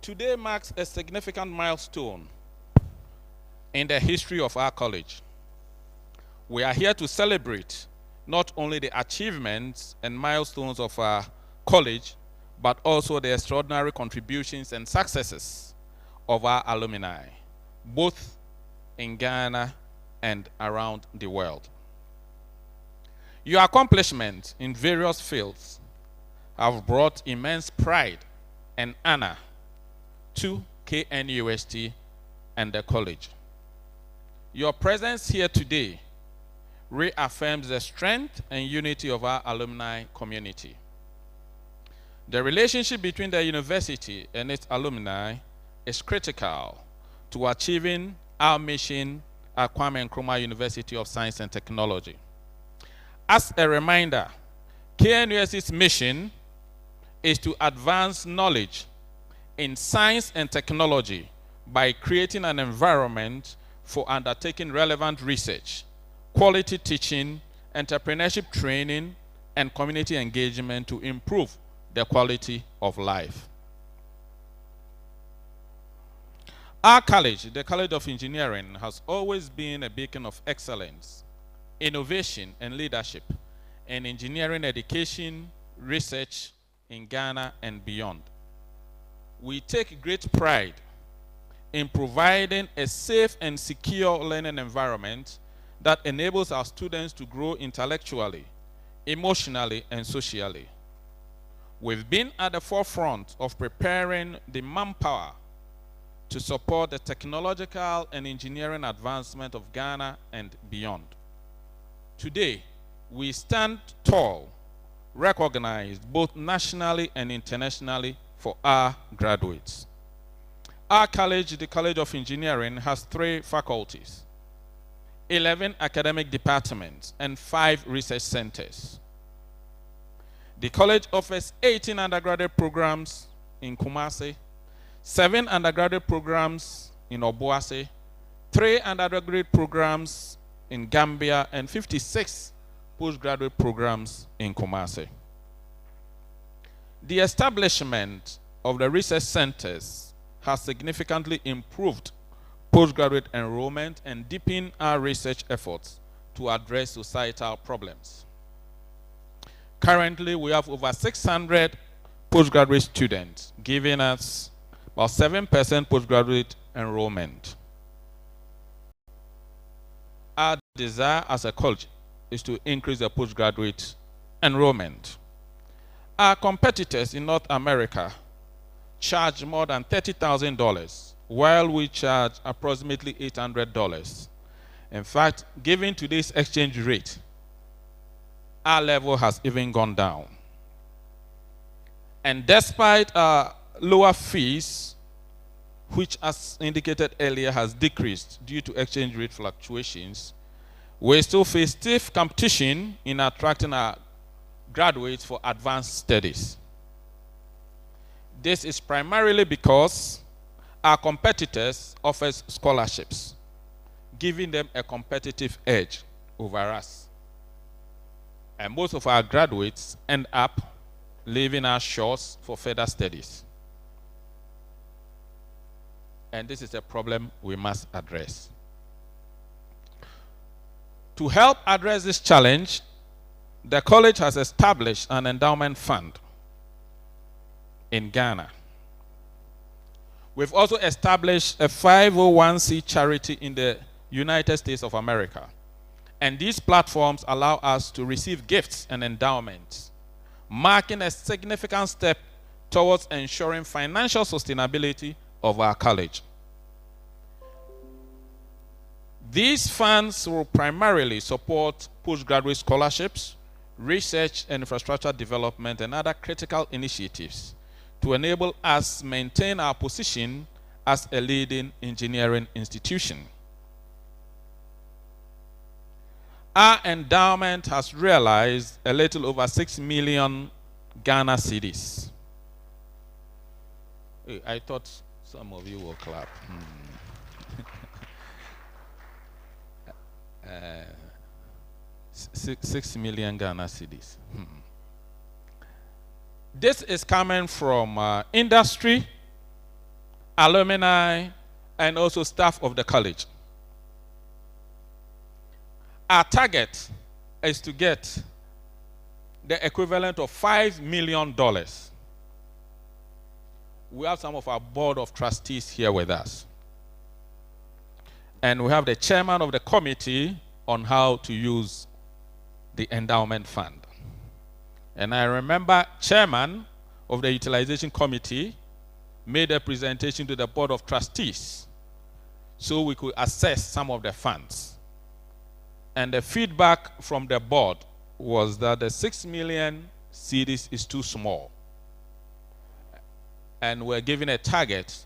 Today marks a significant milestone in the history of our college. We are here to celebrate not only the achievements and milestones of our college, but also the extraordinary contributions and successes of our alumni, both in Ghana and around the world. Your accomplishments in various fields have brought immense pride and honor to KNUST and the college. Your presence here today reaffirms the strength and unity of our alumni community. The relationship between the university and its alumni is critical to achieving our mission at Kwame Nkrumah University of Science and Technology. As a reminder, KNUST's mission is to advance knowledge in science and technology by creating an environment for undertaking relevant research, quality teaching, entrepreneurship training, and community engagement to improve the quality of life. Our college, the College of Engineering, has always been a beacon of excellence, innovation, and leadership in engineering education, research in Ghana and beyond. We take great pride in providing a safe and secure learning environment that enables our students to grow intellectually, emotionally, and socially. We've been at the forefront of preparing the manpower to support the technological and engineering advancement of Ghana and beyond. Today, we stand tall, recognized both nationally and internationally for our graduates. Our college, the College of Engineering, has 3 faculties, 11 academic departments, and 5 research centers. The college offers 18 undergraduate programs in Kumasi, 7 undergraduate programs in Obuasi, 3 undergraduate programs in Gambia, and 56 postgraduate programs in Kumasi. The establishment of the research centers has significantly improved postgraduate enrollment and deepened our research efforts to address societal problems. Currently, we have over 600 postgraduate students, giving us about 7% postgraduate enrollment. Our desire as a college is to increase the postgraduate enrollment. Our competitors in North America charge more than $30,000, while we charge approximately $800. In fact, given today's exchange rate, our level has even gone down. And despite our lower fees, which as indicated earlier has decreased due to exchange rate fluctuations, we still face stiff competition in attracting our graduates for advanced studies. This is primarily because our competitors offer scholarships, giving them a competitive edge over us. And most of our graduates end up leaving our shores for further studies. And this is a problem we must address. To help address this challenge, the college has established an endowment fund in Ghana. We've also established a 501c charity in the United States of America. And these platforms allow us to receive gifts and endowments, marking a significant step towards ensuring financial sustainability of our college. These funds will primarily support postgraduate scholarships, research and infrastructure development, and other critical initiatives to enable us maintain our position as a leading engineering institution. Our endowment has realized a little over 6 million Ghana cedis. I thought some of you will clap. 6 million Ghana cedis. This is coming from industry, alumni, and also staff of the college. Our target is to get the equivalent of $5 million. We have some of our board of trustees here with us. And we have the chairman of the committee on how to use the endowment fund. And I remember chairman of the utilization committee made a presentation to the board of trustees so we could assess some of the funds. And the feedback from the board was that the 6 million cedis is too small. And we're given a target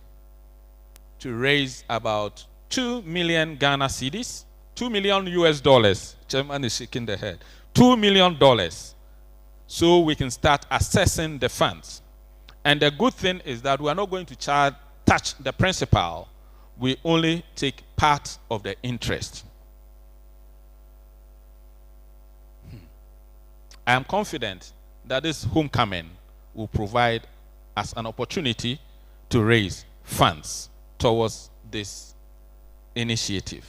to raise about 2 million Ghana cedis, $2 million US dollars. Chairman is shaking the head. $2 million. So we can start assessing the funds. And the good thing is that we are not going to touch the principal. We only take part of the interest. I am confident that this homecoming will provide us an opportunity to raise funds towards this initiative.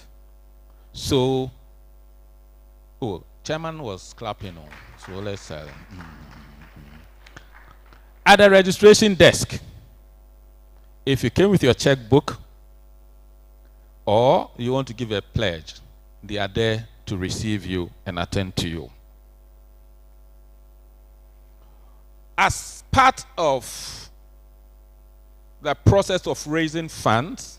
So, chairman was clapping on. So let's at the registration desk, if you came with your checkbook or you want to give a pledge, they are there to receive you and attend to you. As part of the process of raising funds,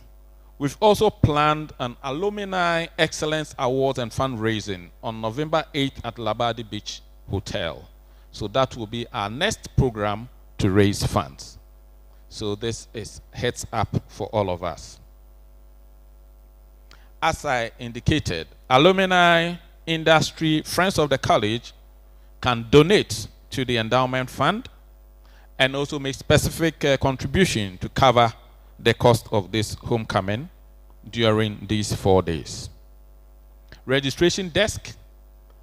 we've also planned an Alumni Excellence Awards and Fundraising on November 8th at Labadi Beach Hotel. So that will be our next program to raise funds. So this is heads up for all of us. As I indicated, alumni, industry, friends of the college can donate to the endowment fund and also make specific contribution to cover the cost of this homecoming during these 4 days. Registration desk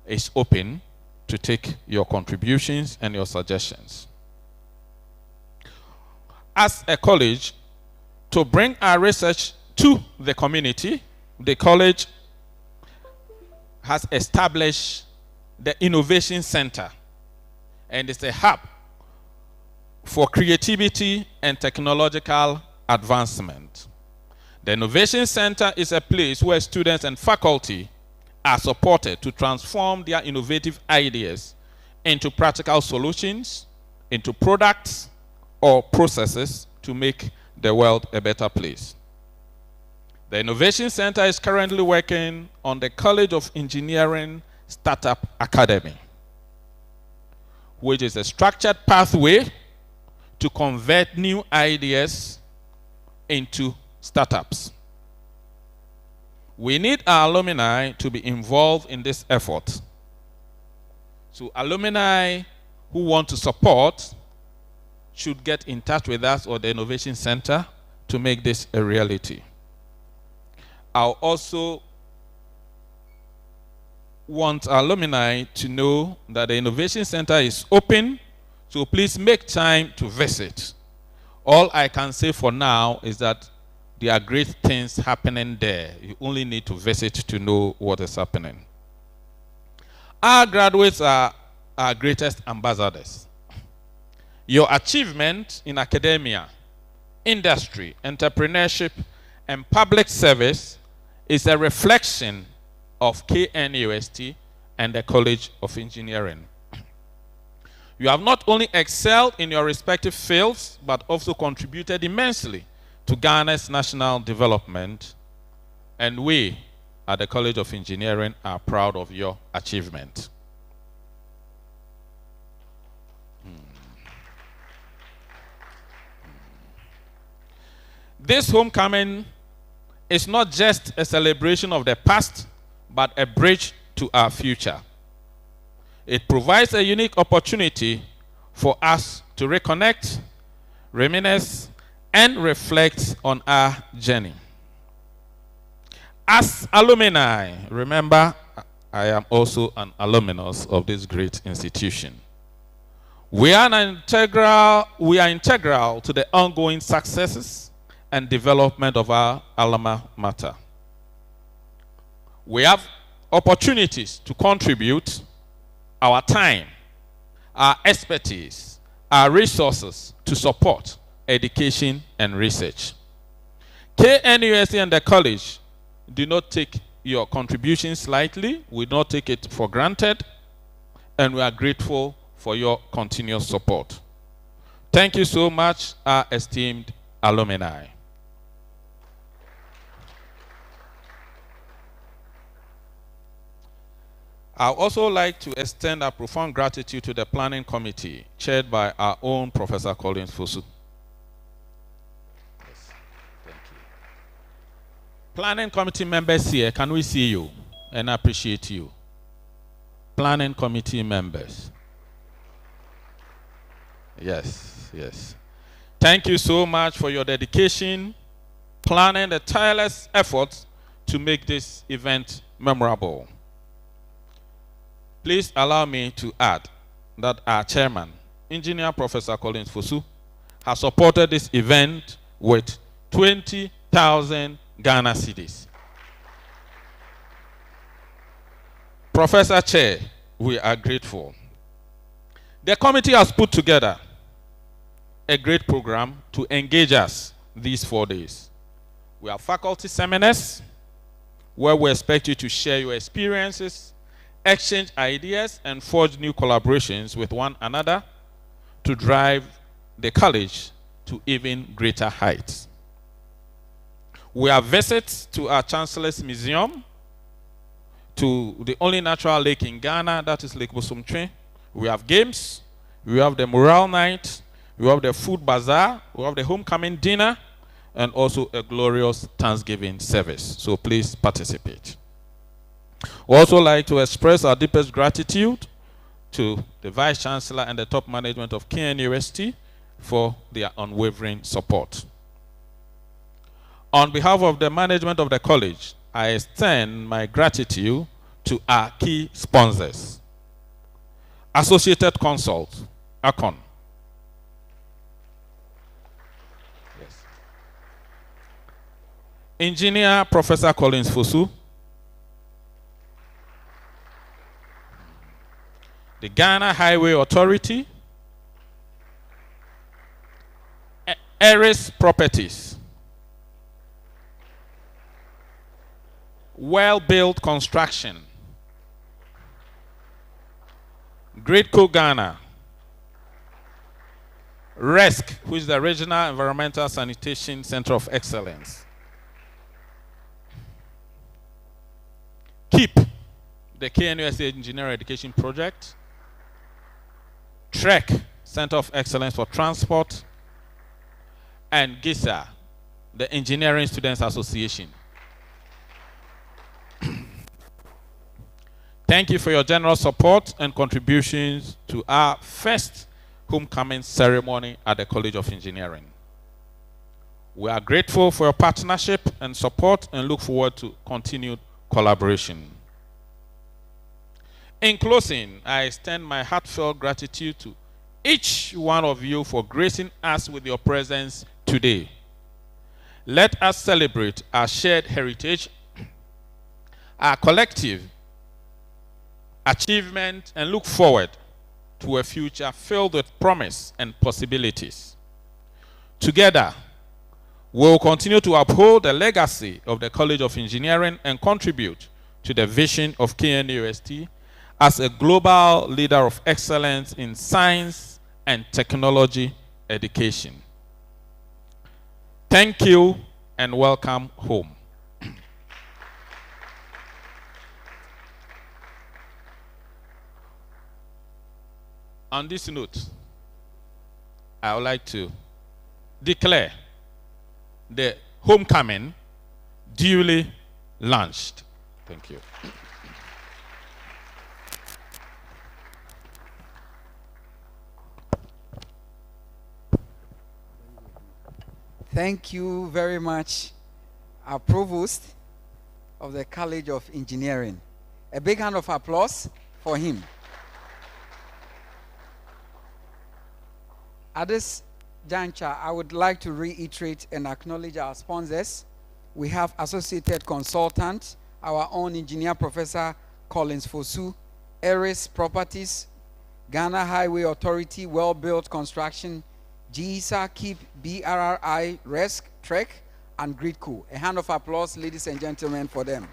is open to take your contributions and your suggestions. As a college, to bring our research to the community, the college has established the Innovation Center, and it's a hub for creativity and technological advancement. The Innovation Center is a place where students and faculty are supported to transform their innovative ideas into practical solutions, into products or processes to make the world a better place. The Innovation Center is currently working on the College of Engineering Startup Academy, which is a structured pathway to convert new ideas into startups. We need our alumni to be involved in this effort. So alumni who want to support should get in touch with us or the Innovation Center to make this a reality. I'll also want alumni to know that the Innovation Center is open, so please make time to visit. All I can say for now is that there are great things happening there. You only need to visit to know what is happening. Our graduates are our greatest ambassadors. Your achievement in academia, industry, entrepreneurship, and public service is a reflection of KNUST and the College of Engineering. You have not only excelled in your respective fields, but also contributed immensely to Ghana's national development, and we at the College of Engineering are proud of your achievement. This homecoming is not just a celebration of the past, but a bridge to our future. It provides a unique opportunity for us to reconnect, reminisce, and reflect on our journey. As alumni, remember, I am also an alumnus of this great institution. We are integral to the ongoing successes and development of our alma mater. We have opportunities to contribute our time, our expertise, our resources to support education and research. KNUST and the college do not take your contributions lightly. We do not take it for granted, and we are grateful for your continuous support. Thank you so much, our esteemed alumni. I would also like to extend our profound gratitude to the planning committee, chaired by our own Professor Collins Fosu. Yes, thank you. Planning committee members here, can we see you and appreciate you? Planning committee members. Yes, yes. Thank you so much for your dedication, planning the tireless efforts to make this event memorable. Please allow me to add that our chairman, Engineer Professor Collins Fosu, has supported this event with 20,000 Ghana cedis. Professor Chair, we are grateful. The committee has put together a great program to engage us these 4 days. We have faculty seminars where we expect you to share your experiences, exchange ideas, and forge new collaborations with one another to drive the college to even greater heights. We have visits to our Chancellor's Museum, to the only natural lake in Ghana, that is Lake Bosumtwe. We have games, we have the morale night, we have the food bazaar, we have the homecoming dinner, and also a glorious Thanksgiving service. So please participate. We also like to express our deepest gratitude to the Vice Chancellor and the top management of KNUST for their unwavering support. On behalf of the management of the college, I extend my gratitude to our key sponsors. Associated Consult, ACON. Yes. Engineer Professor Collins Fosu. The Ghana Highway Authority. Eris Properties. Well-Built Construction. Greatco Ghana. RESC, which is the Regional Environmental Sanitation Center of Excellence. KEEP, the KNUST Engineering Education Project. TREC, Center of Excellence for Transport. And GISA, the Engineering Students Association. Thank you for your generous support and contributions to our first homecoming ceremony at the College of Engineering. We are grateful for your partnership and support and look forward to continued collaboration. In closing, I extend my heartfelt gratitude to each one of you for gracing us with your presence today. Let us celebrate our shared heritage, our collective achievement, and look forward to a future filled with promise and possibilities. Together, we will continue to uphold the legacy of the College of Engineering and contribute to the vision of KNUST as a global leader of excellence in science and technology education. Thank you and welcome home. On this note, I would like to declare the homecoming duly launched. Thank you. Thank you very much, our Provost of the College of Engineering. A big hand of applause for him. At this juncture, I would like to reiterate and acknowledge our sponsors. We have Associated Consultant, our own engineer, Professor Collins Fosu, Eris Properties, Ghana Highway Authority, Well Built Construction, GISA, KEEP, BRRI, RESC, TREC, and Gridco. A hand of applause, ladies and gentlemen, for them.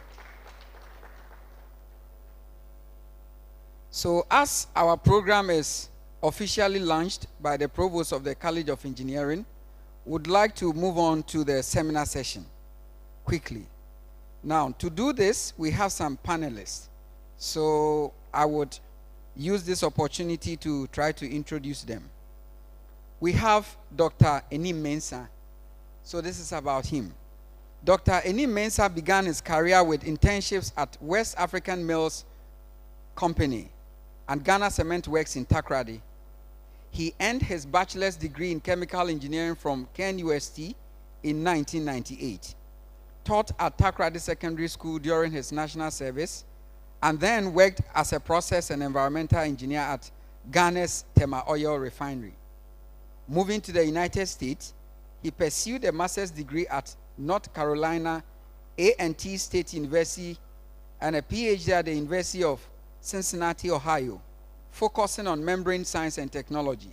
So as our program is officially launched by the Provost of the College of Engineering, would like to move on to the seminar session quickly. Now, to do this, we have some panelists. So I would use this opportunity to try to introduce them. We have Dr. Enim Mensah. So this is about him. Dr. Enim Mensah began his career with internships at West African Mills Company and Ghana Cement Works in Takoradi. He earned his bachelor's degree in chemical engineering from Ken UST in 1998. Taught at Takoradi Secondary School during his national service, and then worked as a process and environmental engineer at Ghana's Tema Oil Refinery. Moving to the United States, he pursued a master's degree at North Carolina A&T State University and a PhD at the University of Cincinnati, Ohio, focusing on membrane science and technology.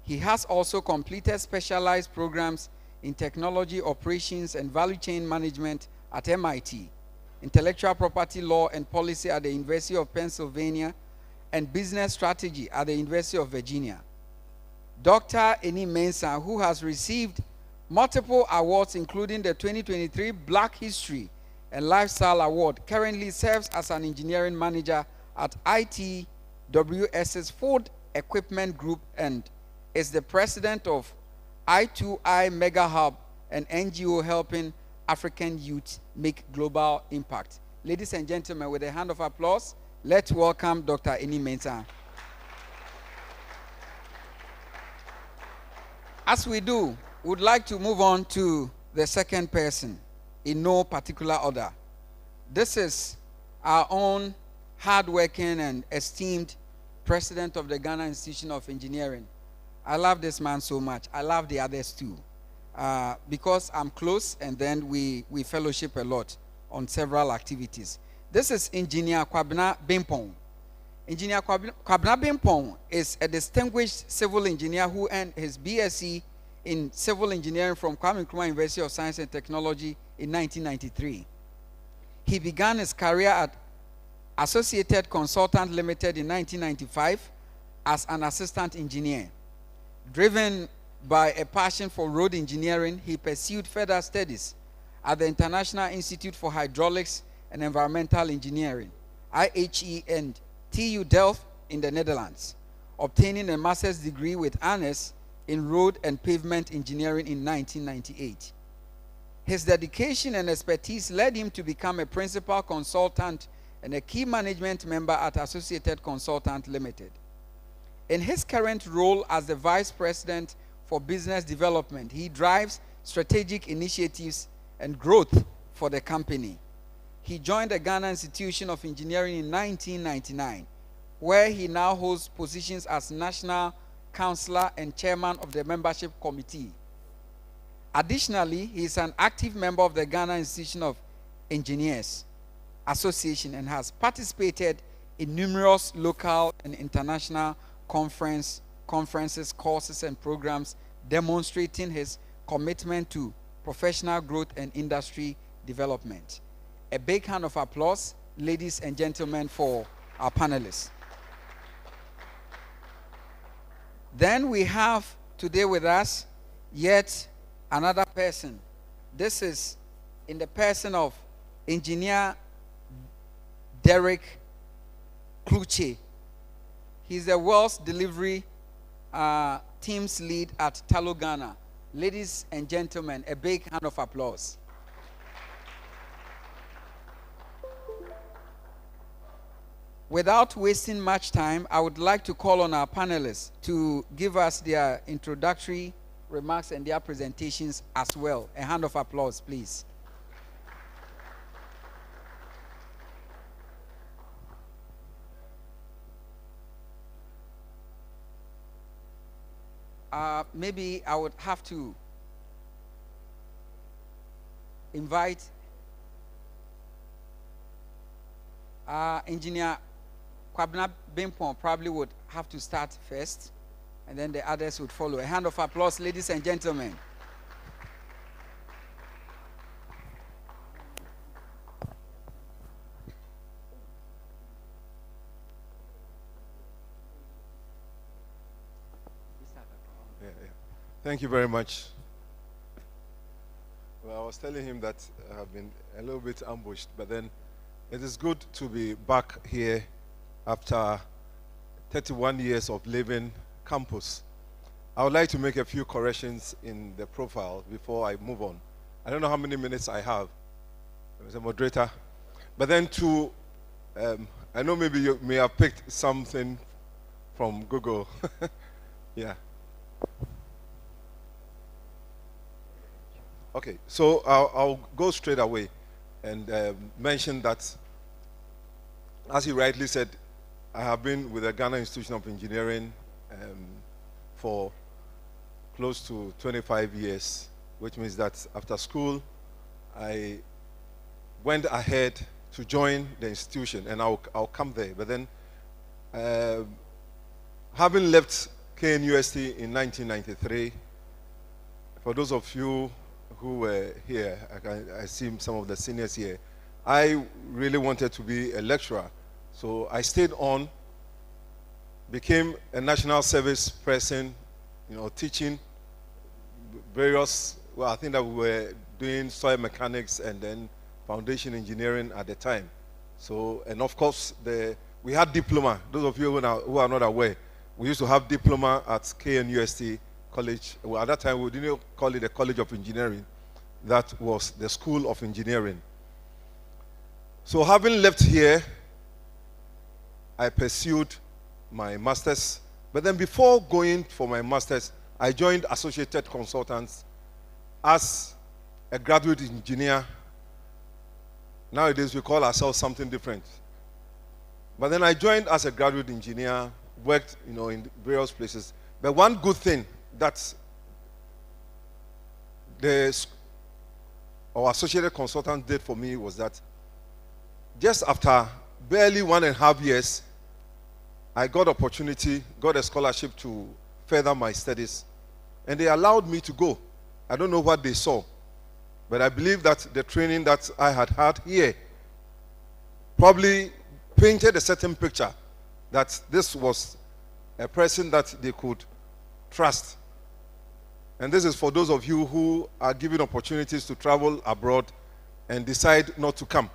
He has also completed specialized programs in technology operations and value chain management at MIT, intellectual property law and policy at the University of Pennsylvania, and business strategy at the University of Virginia. Dr. Enim Mensah, who has received multiple awards, including the 2023 Black History and Lifestyle Award, currently serves as an engineering manager at ITWS's Food Equipment Group and is the president of I2I Mega Hub, an NGO helping African youth make global impact. Ladies and gentlemen, with a hand of applause, let's welcome Dr. Enim Mensah. As we do, we would like to move on to the second person in no particular order. This is our own hardworking and esteemed president of the Ghana Institution of Engineering. I love this man so much. I love the others too. Because I'm close and then we fellowship a lot on several activities. This is Engineer Kwabena Bimpong. Engineer Kwabena Bimpong is a distinguished civil engineer who earned his BSc in civil engineering from Kwame Nkrumah University of Science and Technology in 1993. He began his career at Associated Consultant Limited in 1995 as an assistant engineer. Driven by a passion for road engineering, he pursued further studies at the International Institute for Hydraulics and Environmental Engineering, IHE, and TU Delft in the Netherlands, obtaining a master's degree with honors in road and pavement engineering in 1998. His dedication and expertise led him to become a principal consultant and a key management member at Associated Consultant Limited. In his current role as the Vice President for Business Development, he drives strategic initiatives and growth for the company. He joined the Ghana Institution of Engineering in 1999, where he now holds positions as National Counselor and Chairman of the Membership Committee. Additionally, he is an active member of the Ghana Institution of Engineers Association and has participated in numerous local and international conferences, courses, and programs, demonstrating his commitment to professional growth and industry development. A big hand of applause, ladies and gentlemen, for our panelists. Then we have today with us yet another person. This is in the person of Engineer Derek Kluche. He's the Wells Delivery Teams Lead at Talo Ghana. Ladies and gentlemen, a big hand of applause. Without wasting much time, I would like to call on our panelists to give us their introductory remarks and their presentations as well. A hand of applause, please. maybe I would have to invite Engineer Kwabena Bimpon probably would have to start first, and then the others would follow. A hand of applause, ladies and gentlemen. Thank you very much. Well, I was telling him that I have been a little bit ambushed, but then it is good to be back here after 31 years of living campus. I would like to make a few corrections in the profile before I move on. I don't know how many minutes I have as a moderator, but then I know maybe you may have picked something from Google. Yeah. Okay, so I'll go straight away and mention that, as he rightly said, I have been with the Ghana Institution of Engineering for close to 25 years, which means that after school, I went ahead to join the institution, and I'll come there. But then, having left KNUST in 1993, for those of you who were here, I see some of the seniors here, I really wanted to be a lecturer. So I stayed on, became a national service person, teaching various, well, I think that we were doing soil mechanics and then foundation engineering at the time. So, and of course, we had diploma. Those of you who are not aware, we used to have diploma at KNUST College. Well, at that time, we didn't call it the College of Engineering. That was the School of Engineering. So having left here, I pursued my master's. But then before going for my master's, I joined Associated Consultants as a graduate engineer. Nowadays, we call ourselves something different. But then I joined as a graduate engineer, worked, in various places. But one good thing that our associated consultant did for me was that just after barely 1.5 years, I got a scholarship to further my studies, and they allowed me to go. I don't know what they saw, but I believe that the training that I had here probably painted a certain picture that this was a person that they could trust. And this is for those of you who are given opportunities to travel abroad and decide not to come.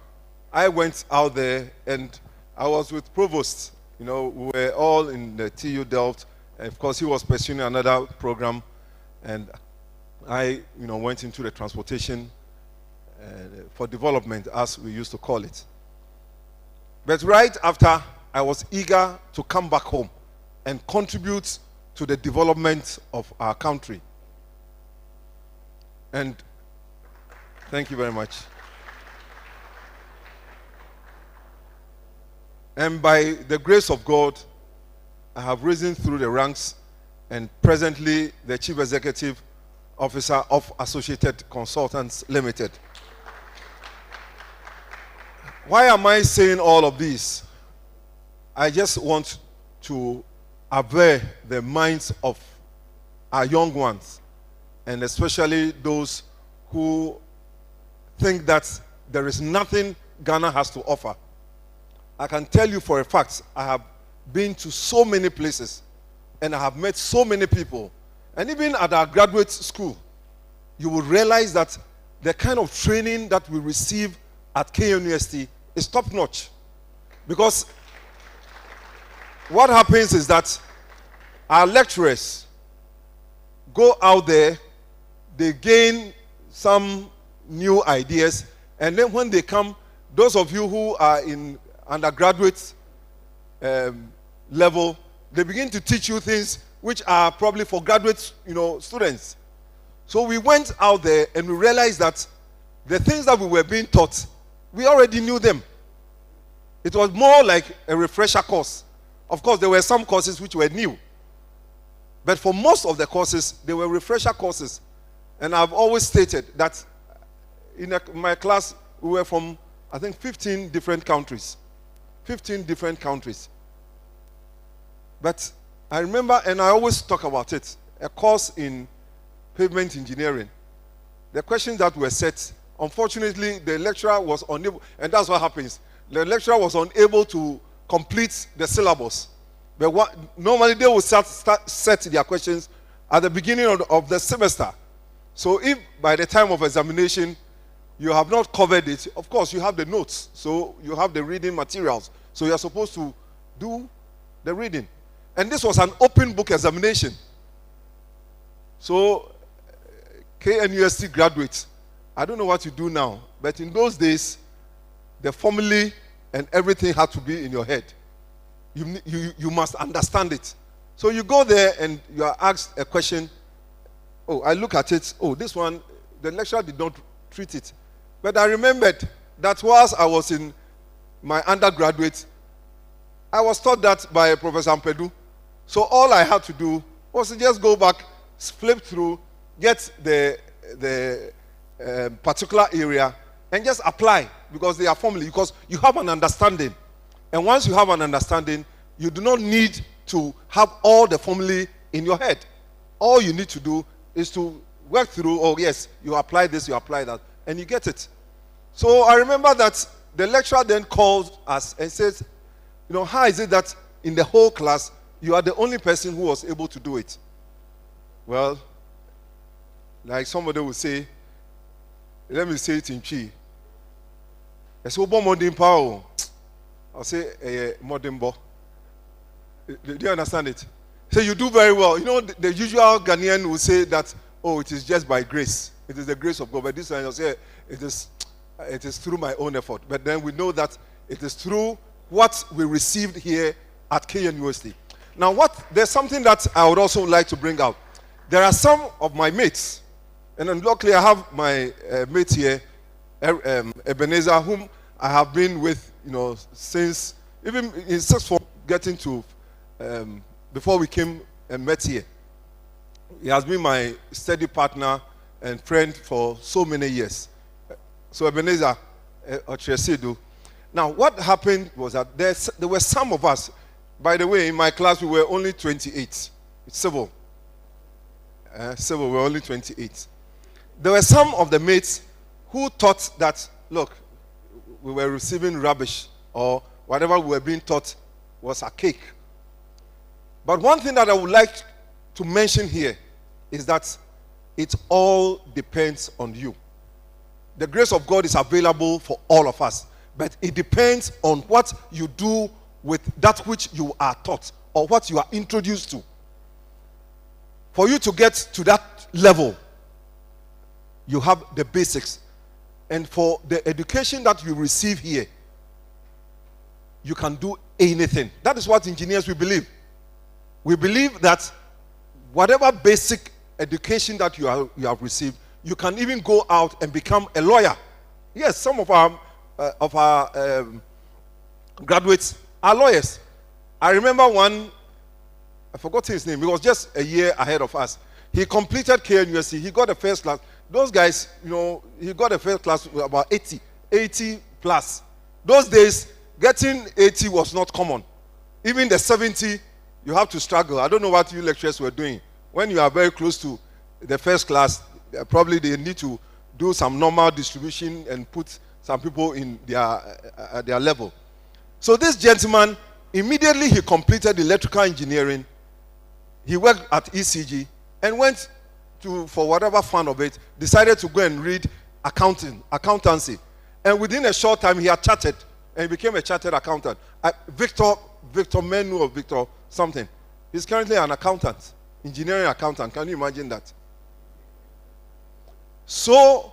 I went out there and I was with Provost. We were all in the TU Delft. And of course, he was pursuing another program. And I, went into the transportation for development, as we used to call it. But right after, I was eager to come back home and contribute to the development of our country. And thank you very much. And by the grace of God, I have risen through the ranks and presently the Chief Executive Officer of Associated Consultants Limited. Why am I saying all of this? I just want to aware the minds of our young ones, and especially those who think that there is nothing Ghana has to offer. I can tell you for a fact, I have been to so many places and I have met so many people. And even at our graduate school, you will realize that the kind of training that we receive at KNUST is top-notch. Because what happens is that our lecturers go out there, they gain some new ideas, and then when they come, those of you who are in undergraduate level, they begin to teach you things which are probably for graduate students. So we went out there and we realized that the things that we were being taught, we already knew them. It was more like a refresher course. Of course, there were some courses which were new. But for most of the courses, they were refresher courses. And I've always stated that in my class, we were from, I think, 15 different countries. 15 different countries. But I remember, and I always talk about it, a course in pavement engineering. The questions that were set, unfortunately, the lecturer was unable, and that's what happens. The lecturer was unable to complete the syllabus. But normally they will set their questions at the beginning of the semester. So if by the time of examination you have not covered it, of course you have the notes, so you have the reading materials. So you are supposed to do the reading. And this was an open book examination. So KNUST graduates, I don't know what you do now, but in those days, the formula and everything had to be in your head. You must understand it. So you go there and you are asked a question. Oh, I look at it. Oh, this one, the lecturer did not treat it. But I remembered that whilst I was in my undergraduate, I was taught that by Professor Ampedu. So all I had to do was to just go back, flip through, get the particular area, and just apply, because they are formally, because you have an understanding. And once you have an understanding, you do not need to have all the formulae in your head. All you need to do is to work through, oh yes, you apply this, you apply that, and you get it. So I remember that the lecturer then called us and says, you know, how is it that in the whole class, you are the only person who was able to do it? Well, like somebody would say, let me say it in Chi. I'll say modern bo. Do you understand it? So you do very well. You know, the usual Ghanaian will say that, oh, it is just by grace. It is the grace of God. But this time I'll say it is through my own effort. But then we know that it is through what we received here at KNUST. Now, there's something that I would also like to bring out. There are some of my mates, and luckily I have my mate here, Ebenezer, whom I have been with, you know, since even in sixth form, getting to before we came and met here. He has been my steady partner and friend for so many years. So Ebenezer Ochresedu. Now, what happened was that there were some of us. By the way, in my class we were only 28. Civil. Civil, we were only 28. There were some of the mates who thought that, look, we were receiving rubbish, or whatever we were being taught was a cake. But one thing that I would like to mention here is that it all depends on you. The grace of God is available for all of us, but it depends on what you do with that which you are taught or what you are introduced to. For you to get to that level, you have the basics. And for the education that you receive here, you can do anything. That is what engineers we believe. We believe that whatever basic education that you have received, you can even go out and become a lawyer. Yes, some of our graduates are lawyers. I remember one, I forgot his name. He was just a year ahead of us. He completed KNUST. He got a first class. Those guys, you know, he got a first class with about 80 plus. Those days, getting 80 was not common. Even the 70, you have to struggle. I don't know what you lecturers were doing. When you are very close to the first class, probably they need to do some normal distribution and put some people in their level. So this gentleman, immediately he completed electrical engineering. He worked at ECG and went to, for whatever fun of it, decided to go and read accountancy. And within a short time, he had chartered and he became a chartered accountant. Victor Menu or Victor something. He's currently an accountant, engineering accountant. Can you imagine that? So,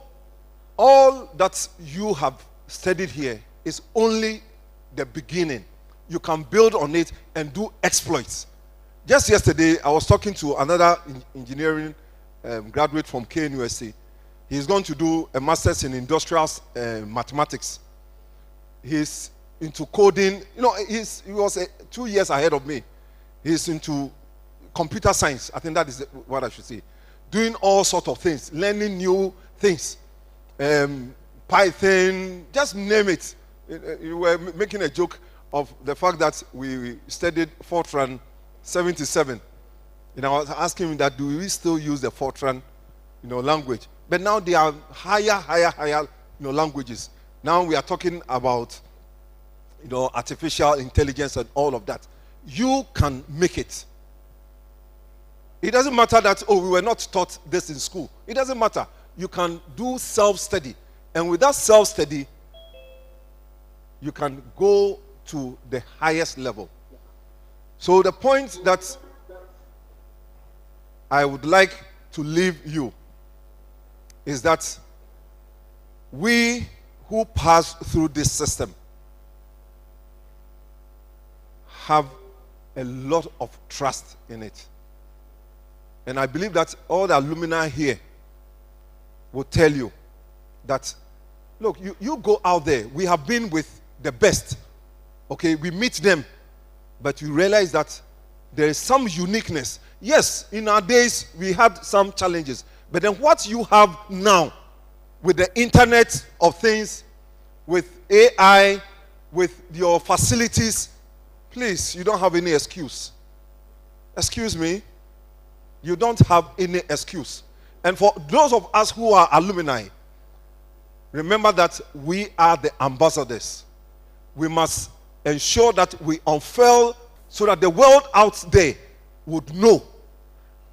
all that you have studied here is only the beginning. You can build on it and do exploits. Just yesterday, I was talking to another engineering graduate from KNUST. He's going to do a master's in industrial mathematics. He's into coding. You know, he was 2 years ahead of me. He's into computer science. I think that is what I should say. Doing all sorts of things, learning new things. Python, just name it. You were making a joke of the fact that we studied Fortran 77. And I was asking him that, do we still use the Fortran, language? But now they are higher, languages. Now we are talking about, artificial intelligence and all of that. You can make it. It doesn't matter that, we were not taught this in school. It doesn't matter. You can do self-study. And with that self-study, you can go to the highest level. So the point that I would like to leave you is that we who pass through this system have a lot of trust in it. And I believe that all the alumni here will tell you that, look, you go out there. We have been with the best. Okay, we meet them, but you realize that there is some uniqueness. Yes, in our days, we had some challenges. But then what you have now with the Internet of Things, with AI, with your facilities, please, you don't have any excuse. Excuse me. You don't have any excuse. And for those of us who are alumni, remember that we are the ambassadors. We must ensure that we unfurl so that the world out there would know.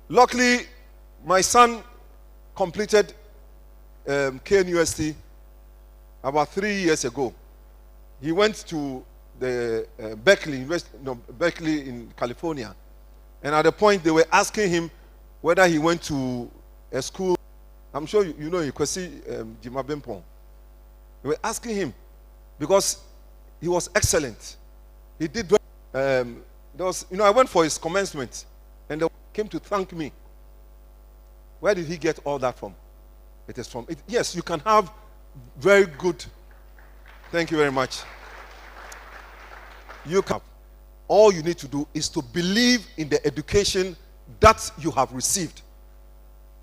Luckily, my son completed KNUST about 3 years ago. He went to the Berkeley in California. And at the point, they were asking him whether he went to a school. I'm sure you know Kwesi Jima Bempong. They were asking him because he was excellent. He did well. I went for his commencement, and they came to thank me. Where did he get all that from? It is from it. Yes, you can have very good. Thank you very much. You can. All you need to do is to believe in the education that you have received,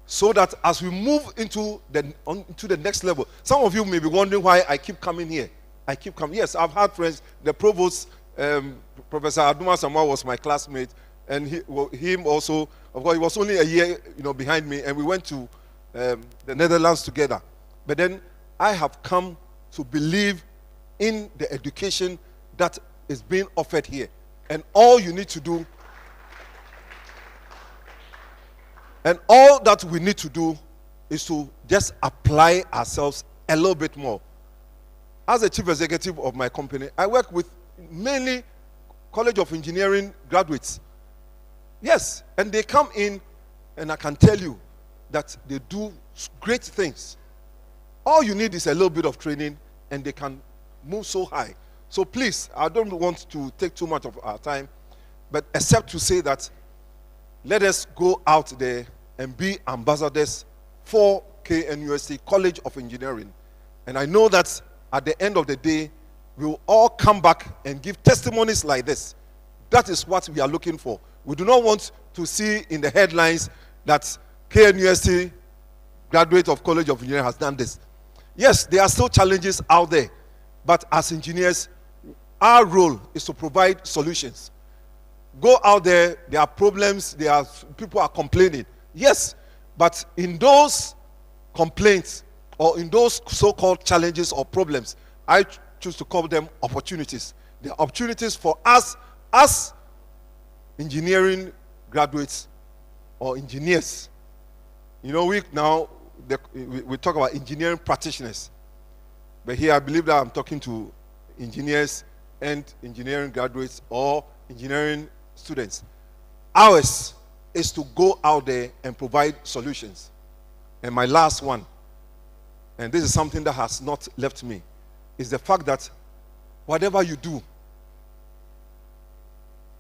so that as we move into the next level, some of you may be wondering why I keep coming here. I keep coming. Yes, I've had friends. The provost, Professor Aduma Samoa, was my classmate, and him also. Of course, he was only a year, behind me, and we went to the Netherlands together. But then I have come to believe in the education that is being offered here, and all you need to do. And all that we need to do is to just apply ourselves a little bit more. As a chief executive of my company, I work with mainly College of Engineering graduates. Yes, and they come in, and I can tell you that they do great things. All you need is a little bit of training, and they can move so high. So please, I don't want to take too much of our time, but except to say that let us go out there and be ambassadors for KNUST, College of Engineering. And I know that at the end of the day, we will all come back and give testimonies like this. That is what we are looking for. We do not want to see in the headlines that KNUST, graduate of College of Engineering, has done this. Yes, there are still challenges out there, but as engineers, our role is to provide solutions. Go out there, there are problems, people are complaining. Yes, but in those complaints or in those so-called challenges or problems, I choose to call them opportunities. They are opportunities for us as engineering graduates or engineers. We talk about engineering practitioners. But here I believe that I'm talking to engineers and engineering graduates or engineering students. Ours is to go out there and provide solutions. And my last one, and this is something that has not left me, is the fact that whatever you do,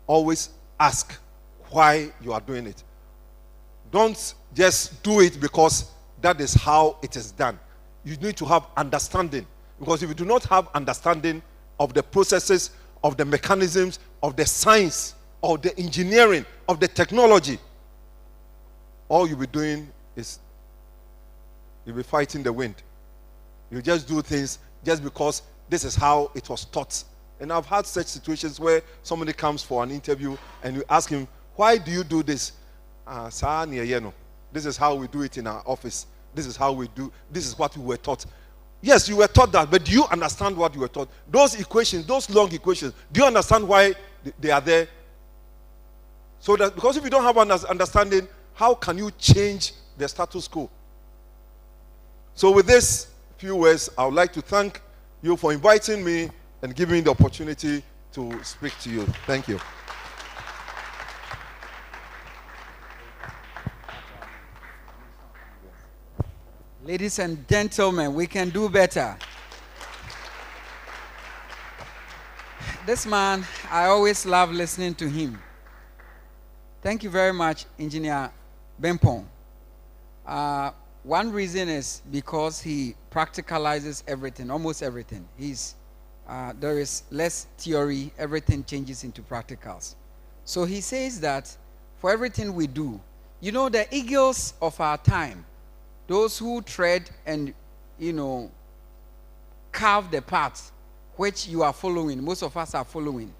always ask why you are doing it. Don't just do it because that is how it is done. You need to have understanding. Because if you do not have understanding of the processes, of the mechanisms, of the science or the engineering, of the technology, all you'll be doing is you'll be fighting the wind. You just do things just because this is how it was taught. And I've had such situations where somebody comes for an interview and you ask him, why do you do this? This is how we do it in our office. This is how we do. This is what we were taught. Yes, you were taught that, but do you understand what you were taught? Those equations, those long equations, do you understand why they are there? So that, because if you don't have an understanding, how can you change the status quo? So with this few words, I would like to thank you for inviting me and giving me the opportunity to speak to you. Thank you. Ladies and gentlemen, we can do better. This man, I always love listening to him. Thank you very much, Engineer Bempong. One reason is because he practicalizes everything, almost everything. There is less theory, everything changes into practicals. So he says that for everything we do, you know, the eagles of our time, those who tread and, carve the path which you are following, most of us are following,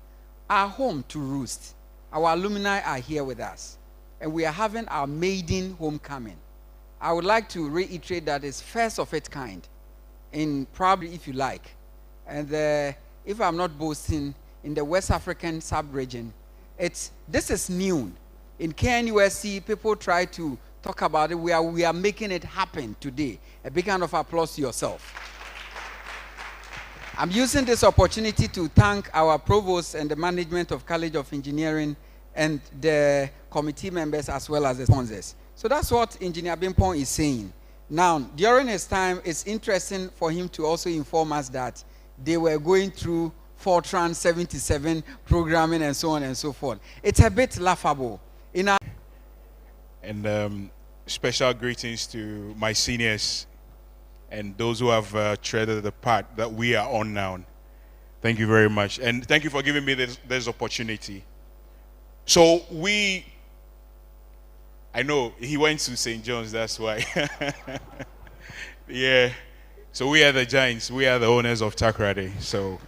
are home to roost. Our alumni are here with us, and we are having our maiden homecoming. I would like to reiterate that it's first of its kind, in probably, if you like, and if I'm not boasting, in the West African sub-region, this is new. In KNUST, people try to talk about it. We are making it happen today. A big round of applause to yourself. I'm using this opportunity to thank our provost and the management of College of Engineering and the committee members as well as the sponsors. So that's what Engineer Bimpong is saying. Now, during his time, it's interesting for him to also inform us that they were going through Fortran 77 programming and so on and so forth. It's a bit laughable. And special greetings to my seniors and those who have treaded the path that we are on now. Thank you very much. And thank you for giving me this opportunity. So I know he went to St. John's, that's why. Yeah. So we are the giants. We are the owners of Takrady. So,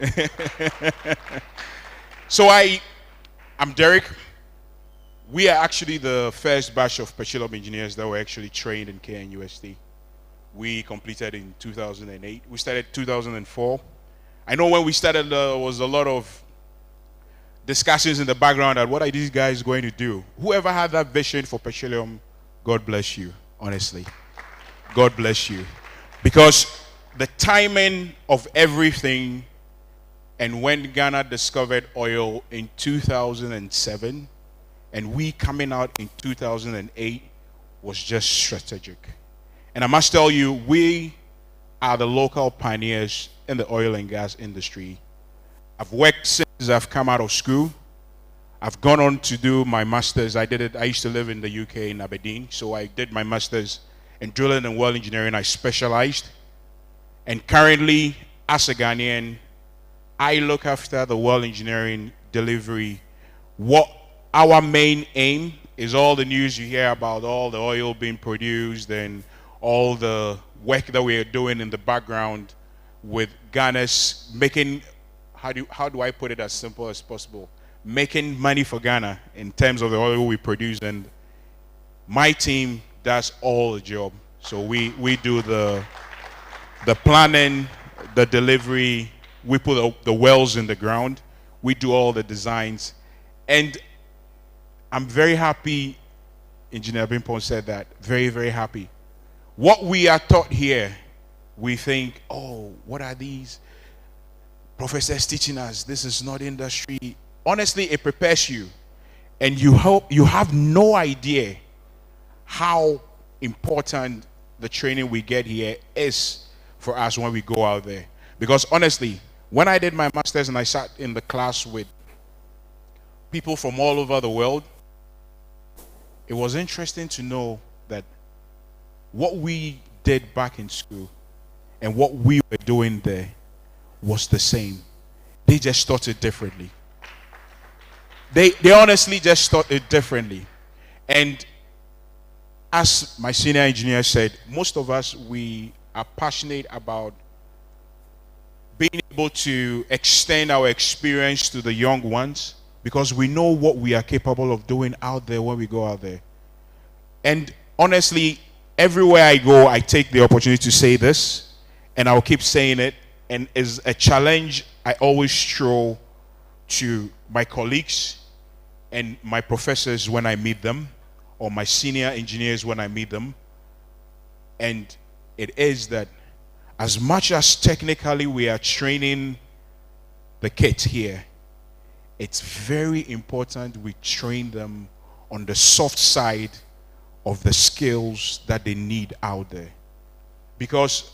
I'm Derek. We are actually the first batch of petroleum engineers that were actually trained in KNUST. We completed in 2008. We started 2004. I know when we started, there was a lot of discussions in the background at what are these guys going to do. Whoever had that vision for petroleum, God bless you, honestly. God bless you. Because the timing of everything, and when Ghana discovered oil in 2007, and we coming out in 2008 was just strategic. And I must tell you, we are the local pioneers in the oil and gas industry. I've worked since I've come out of school. I've gone on to do my master's. I used to live in the UK in Aberdeen, so I did my master's in drilling and well engineering. I specialized. And currently, as a Ghanaian, I look after the well engineering delivery. What our main aim is all the news you hear about all the oil being produced and all the work that we are doing in the background with Ghana's making, how do I put it as simple as possible, making money for Ghana in terms of the oil we produce. And my team does all the job. So we do the planning, the delivery, we put the wells in the ground, we do all the designs. And I'm very happy, Engineer Bimpong said that, very, very happy. What we are taught here, we think, oh, what are these professors teaching us? This is not industry. Honestly, it prepares you. And you have no idea how important the training we get here is for us when we go out there. Because honestly, when I did my master's and I sat in the class with people from all over the world, it was interesting to know that what we did back in school and what we were doing there was the same. They just taught it differently. They honestly just thought it differently. And as my senior engineer said, most of us, we are passionate about being able to extend our experience to the young ones because we know what we are capable of doing out there when we go out there. And honestly, everywhere I go, I take the opportunity to say this, and I'll keep saying it. And as a challenge, I always throw to my colleagues and my professors when I meet them, or my senior engineers when I meet them. And it is that as much as technically we are training the kids here, it's very important we train them on the soft side of the skills that they need out there. Because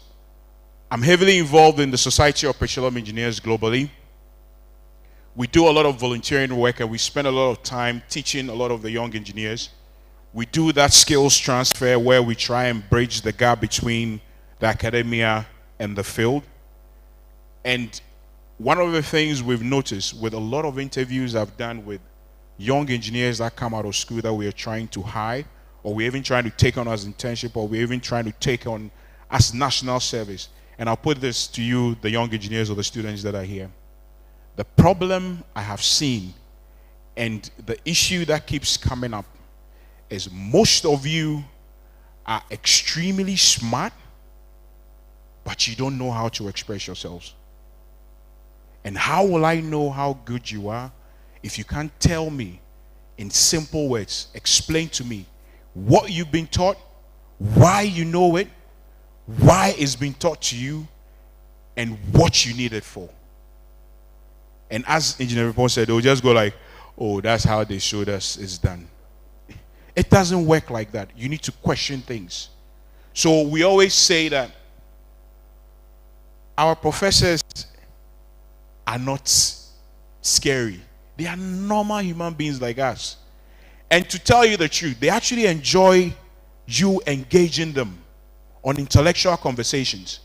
I'm heavily involved in the Society of Petroleum Engineers globally. We do a lot of volunteering work and we spend a lot of time teaching a lot of the young engineers. We do that skills transfer where we try and bridge the gap between the academia and the field. And one of the things we've noticed with a lot of interviews I've done with young engineers that come out of school that we are trying to hire, or we're even trying to take on as internship, or we're even trying to take on as national service. And I'll put this to you, the young engineers or the students that are here. The problem I have seen and the issue that keeps coming up is most of you are extremely smart, but you don't know how to express yourselves. And how will I know how good you are if you can't tell me in simple words, explain to me what you've been taught, why you know it, why it's been taught to you, and what you need it for. And as Engineer Paul said, they'll just go like, oh, that's how they showed us it's done. It doesn't work like that. You need to question things. So we always say that our professors are not scary. They are normal human beings like us. And to tell you the truth, they actually enjoy you engaging them on intellectual conversations.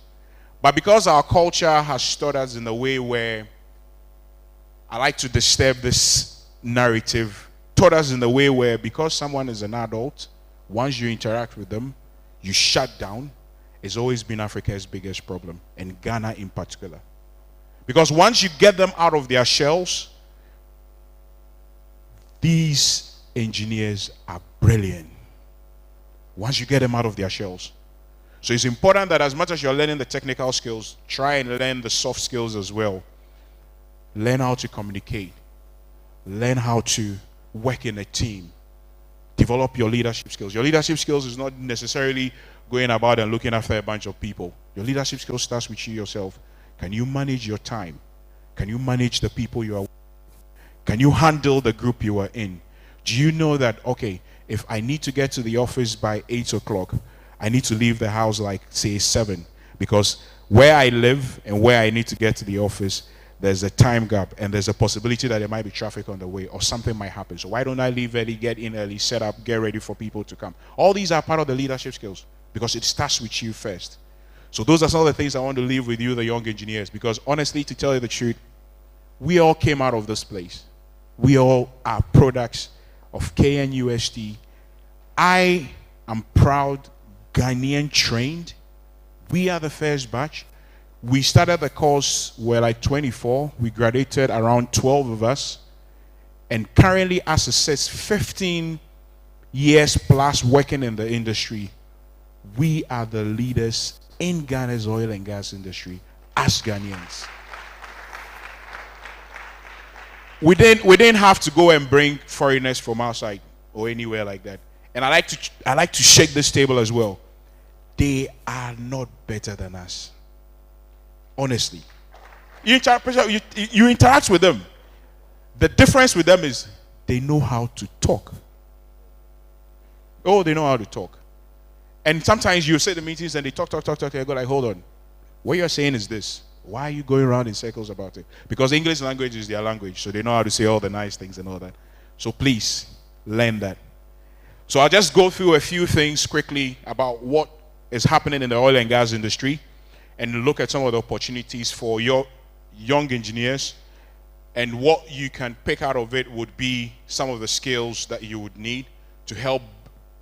But because our culture has taught us in a way where I like to disturb this narrative, taught us in a way where because someone is an adult, once you interact with them, you shut down. It's always been Africa's biggest problem, and Ghana in particular. Because once you get them out of their shells, these engineers are brilliant. Once you get them out of their shells. So it's important that as much as you're learning the technical skills, try and learn the soft skills as well. Learn how to communicate. Learn how to work in a team. Develop your leadership skills. Your leadership skills is not necessarily going about and looking after a bunch of people. Your leadership skills starts with you yourself. Can you manage your time? Can you manage the people you are with? Can you handle the group you are in? Do you know that, okay, if I need to get to the office by 8 o'clock, I need to leave the house like, say, 7, because where I live and where I need to get to the office, there's a time gap, and there's a possibility that there might be traffic on the way or something might happen. So why don't I leave early, get in early, set up, get ready for people to come? All these are part of the leadership skills because it starts with you first. So those are some of the things I want to leave with you, the young engineers, because honestly, to tell you the truth, we all came out of this place. We all are products of KNUST. I am proud Ghanaian trained. We are the first batch. We started the course, we're like 24. We graduated around 12 of us. And currently, as it says, 15 years plus working in the industry. We are the leaders in Ghana's oil and gas industry as Ghanaians. We didn't have to go and bring foreigners from outside or anywhere like that. And I like to shake this table as well. They are not better than us. Honestly. You interact with them. The difference with them is they know how to talk. Oh, they know how to talk. And sometimes you say the meetings and they talk, and you go like, hold on. What you're saying is this. Why are you going around in circles about it? Because English language is their language, so they know how to say all the nice things and all that. So please, learn that. So I'll just go through a few things quickly about what is happening in the oil and gas industry and look at some of the opportunities for your young engineers And what you can pick out of it would be some of the skills that you would need to help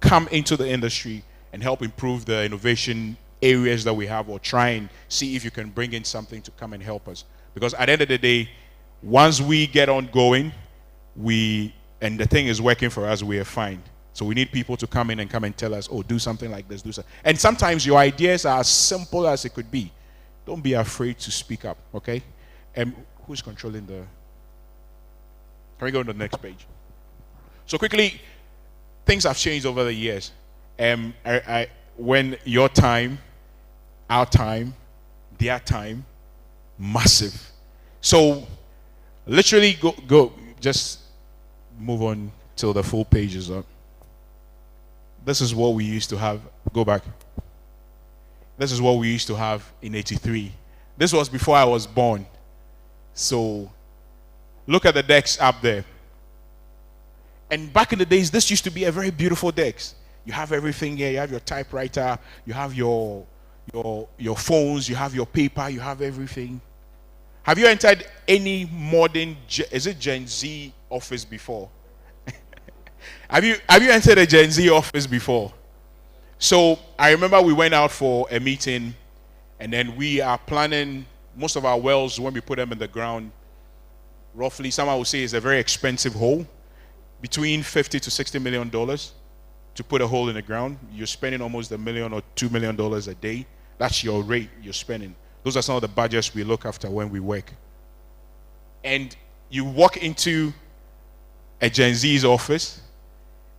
come into the industry and help improve the innovation areas that we have, or try and see if you can bring in something to come and help us. Because at the end of the day, once we get on going, and the thing is working for us, we are fine. So we need people to come in and tell us, oh, do something like this, do something. And sometimes your ideas are as simple as it could be. Don't be afraid to speak up, okay? And who's controlling the... Can we go to the next page? So quickly, things have changed over the years. When your time, our time, their time, massive. So literally go, just move on till the full page is up. This is what we used to have. Go back. This is what we used to have in 83. This was before I was born. So look at the decks up there. And back in the days, this used to be a very beautiful desk. You have everything here. You have your typewriter. You have your phones. You have your paper. You have everything. Have you entered any modern, is it Gen Z office before? Have you entered a Gen Z office before? So I remember we went out for a meeting, and then we are planning most of our wells when we put them in the ground. Roughly, someone would say it's a very expensive hole, between $50 to $60 million to put a hole in the ground. You're spending almost $1 million or $2 million a day. That's your rate you're spending. Those are some of the budgets we look after when we work. And you walk into a Gen Z's office,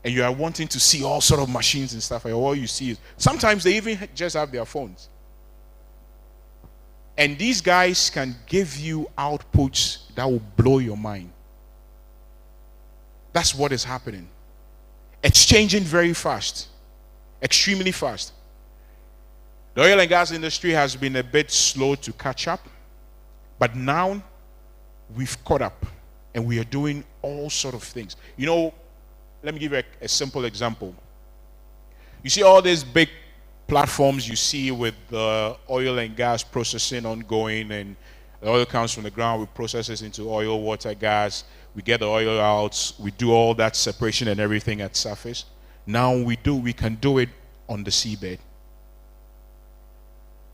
and you are wanting to see all sort of machines and stuff. And all you see is, sometimes they even just have their phones. And these guys can give you outputs that will blow your mind. That's what is happening. It's changing very fast, extremely fast. The oil and gas industry has been a bit slow to catch up, but now we've caught up, and we are doing all sort of things. You know, let me give you a simple example. You see all these big platforms you see with the oil and gas processing ongoing, and the oil comes from the ground, we process it into oil, water, gas, we get the oil out, we do all that separation and everything at surface. Now we can do it on the seabed.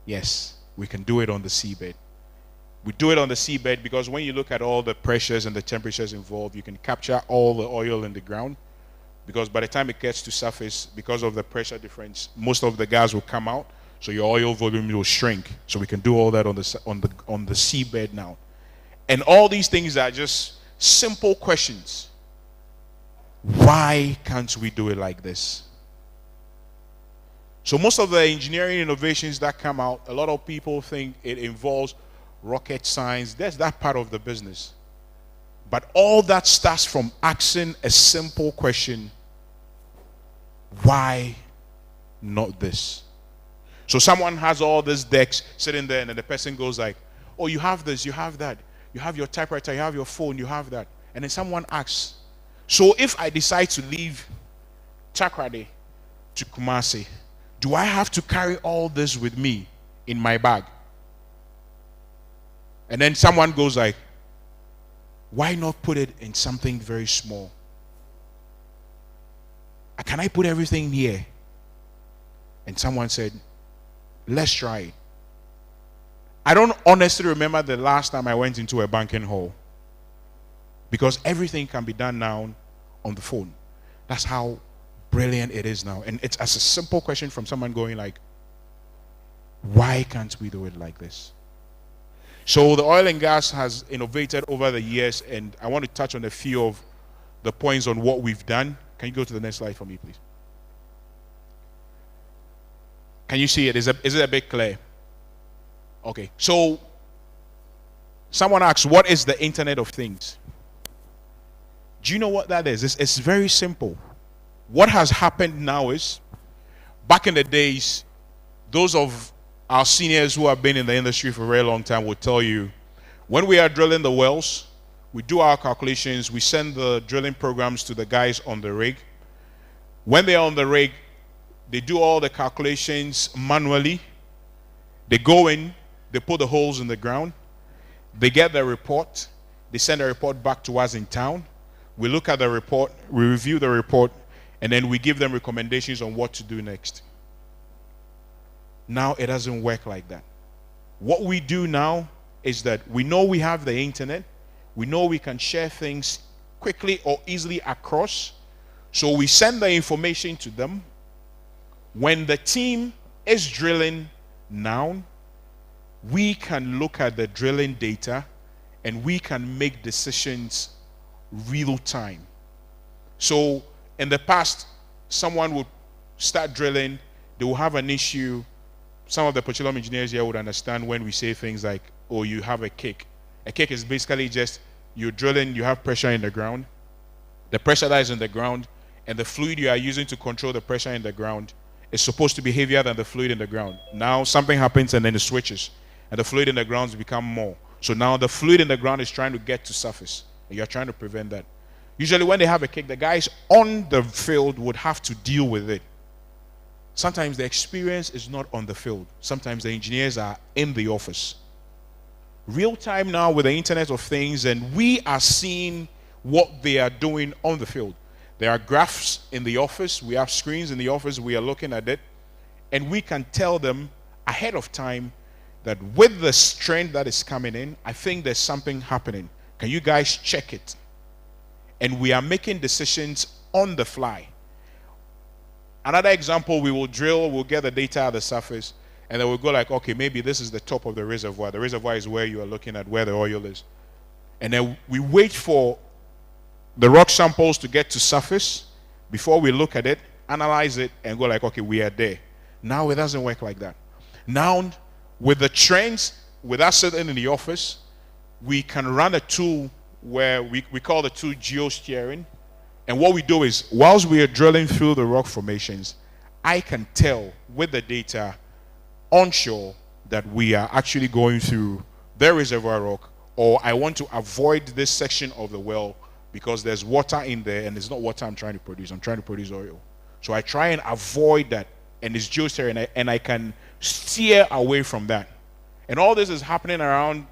Yes, we can do it on the seabed. We do it on the seabed because when you look at all the pressures and the temperatures involved, you can capture all the oil in the ground, because by the time it gets to surface, because of the pressure difference, most of the gas will come out, so your oil volume will shrink. So we can do all that on the seabed now. And all these things are just simple questions. Why can't we do it like this? So most of the engineering innovations that come out, a lot of people think it involves rocket science. There's that part of the business. But all that starts from asking a simple question: why not this? So someone has all these decks sitting there, and then the person goes like, oh, you have this, you have that, you have your typewriter, you have your phone, you have that. And then someone asks, so if I decide to leave Takoradi to Kumasi, do I have to carry all this with me in my bag? And then someone goes like, why not put it in something very small? Can I put everything here? And someone said, let's try it. I don't honestly remember the last time I went into a banking hall, because everything can be done now on the phone. That's how brilliant it is now. And it's as a simple question from someone going like, why can't we do it like this? So the oil and gas has innovated over the years, and I want to touch on a few of the points on what we've done. Can you go to the next slide for me, please? Can you see it? Is it a bit clear? Okay. So someone asks, what is the Internet of Things? Do you know what that is? It's very simple. What has happened now is, back in the days, those of our seniors who have been in the industry for a very long time will tell you, when we are drilling the wells, we do our calculations, we send the drilling programs to the guys on the rig. When they are on the rig, they do all the calculations manually. They go in, they put the holes in the ground, they get the report, They send a report back to us in town. We look at the report, we review the report, and then we give them recommendations on what to do next. Now it doesn't work like that. What we do now is that we know we have the internet. We know we can share things quickly or easily across. So we send the information to them. When the team is drilling now, we can look at the drilling data and we can make decisions real time. So in the past, someone would start drilling, they will have an issue. Some of the petroleum engineers here would understand when we say things like, oh, you have a kick. A kick is basically just you're drilling, you have pressure in the ground. The pressure that is in the ground and the fluid you are using to control the pressure in the ground is supposed to be heavier than the fluid in the ground. Now something happens and then it switches and the fluid in the ground become more. So now the fluid in the ground is trying to get to surface and you're trying to prevent that. Usually when they have a kick, the guys on the field would have to deal with it. Sometimes the experience is not on the field. Sometimes the engineers are in the office. Real time now with the Internet of Things, and we are seeing what they are doing on the field. There are graphs in the office. We have screens in the office. We are looking at it. And we can tell them ahead of time that with the trend that is coming in, I think there's something happening. Can you guys check it? And we are making decisions on the fly. Another example, we will drill, we'll get the data at the surface, and then we'll go like, okay, maybe this is the top of the reservoir. The reservoir is where you are looking at where the oil is. And then we wait for the rock samples to get to surface before we look at it, analyze it, and go like, okay, we are there. Now it doesn't work like that. Now, with the trends, with us sitting in the office, we can run a tool where we call the tool geosteering. And what we do is, whilst we are drilling through the rock formations, I can tell with the data onshore that we are actually going through the reservoir rock, or I want to avoid this section of the well because there's water in there and it's not water I'm trying to produce. I'm trying to produce oil. So I try and avoid that, and it's geosteering, and I can steer away from that. And all this is happening around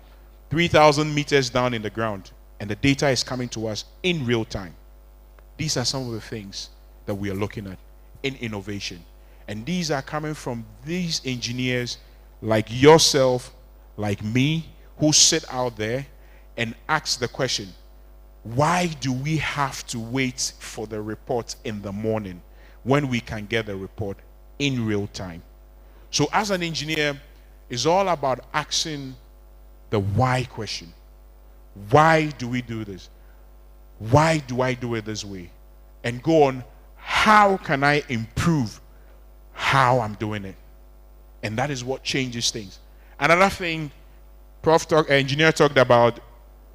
3,000 meters down in the ground, and the data is coming to us in real time. These are some of the things that we are looking at in innovation. And these are coming from these engineers like yourself, like me, who sit out there and ask the question, why do we have to wait for the report in the morning when we can get the report in real time? So as an engineer, it's all about asking the why question. Why do we do this? Why do I do it this way? And go on, how can I improve how I'm doing it? And that is what changes things. Another thing, engineer talked about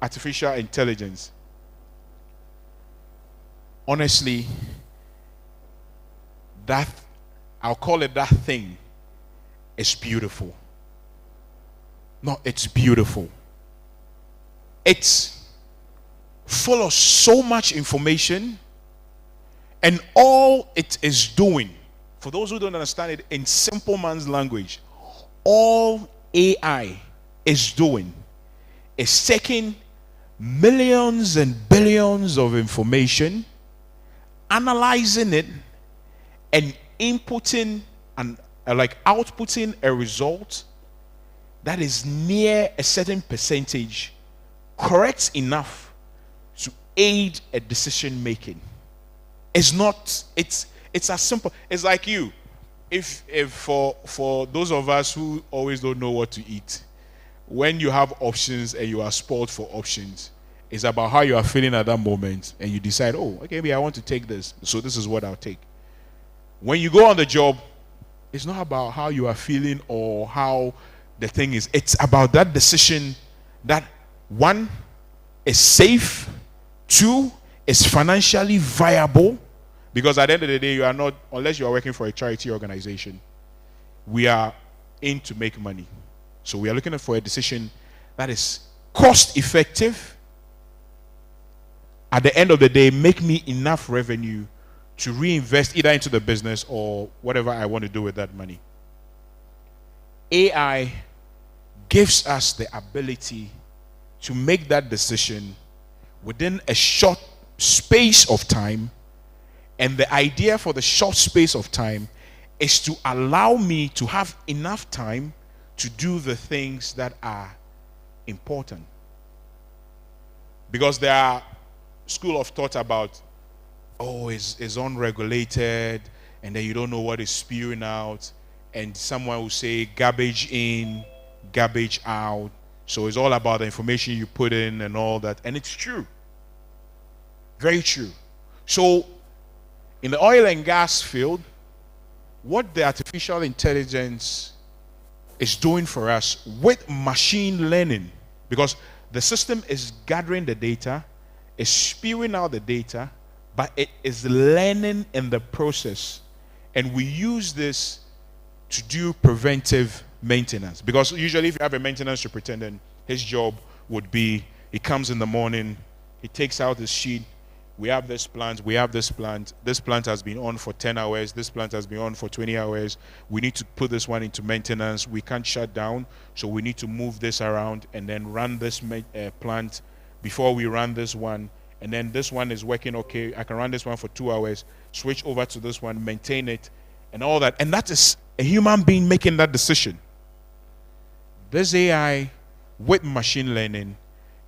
artificial intelligence. Honestly, that, I'll call it that thing, is beautiful. No, it's beautiful. It's full of so much information, and all it is doing, for those who don't understand it in simple man's language, all AI is doing is taking millions and billions of information, analyzing it, and inputting and outputting a result that is near a certain percentage correct enough to aid a decision making. It's not, it's as simple. It's like you. If for those of us who always don't know what to eat, when you have options and you are spoiled for options, it's about how you are feeling at that moment, and you decide, oh, okay, maybe I want to take this, so this is what I'll take. When you go on the job, it's not about how you are feeling or how the thing is. It's about that decision that, one, is safe, two, is financially viable, because at the end of the day, you are not, unless you are working for a charity organization, we are in to make money. So we are looking for a decision that is cost effective, at the end of the day, make me enough revenue to reinvest either into the business or whatever I want to do with that money. AI gives us the ability to make that decision within a short space of time. And the idea for the short space of time is to allow me to have enough time to do the things that are important. Because there are school of thought about, oh, it's unregulated, and then you don't know what is spewing out, and someone will say garbage in, garbage out. So it's all about the information you put in and all that. And it's true. Very true. So in the oil and gas field, what the artificial intelligence is doing for us with machine learning, because the system is gathering the data, is spewing out the data, but it is learning in the process. And we use this to do preventive maintenance. Because usually if you have a maintenance superintendent, his job would be, he comes in the morning, he takes out his sheet, we have this plant, this plant has been on for 10 hours, this plant has been on for 20 hours, we need to put this one into maintenance, we can't shut down, so we need to move this around and then run this plant before we run this one, and then this one is working okay, I can run this one for 2 hours, switch over to this one, maintain it, and all that. And that is a human being making that decision. This AI with machine learning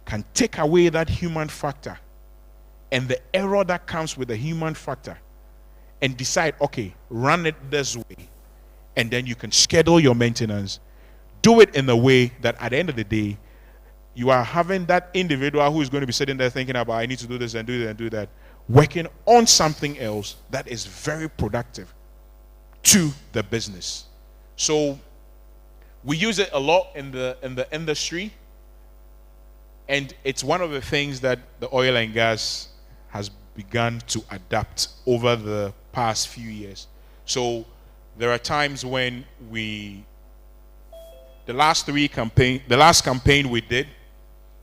can take away that human factor and the error that comes with the human factor and decide, okay, run it this way. And then you can schedule your maintenance. Do it in a way that at the end of the day, you are having that individual who is going to be sitting there thinking about, I need to do this and do that and do that, working on something else that is very productive to the business. So we use it a lot in the industry, and it's one of the things that the oil and gas has begun to adapt over the past few years. So there are times when the last campaign we did,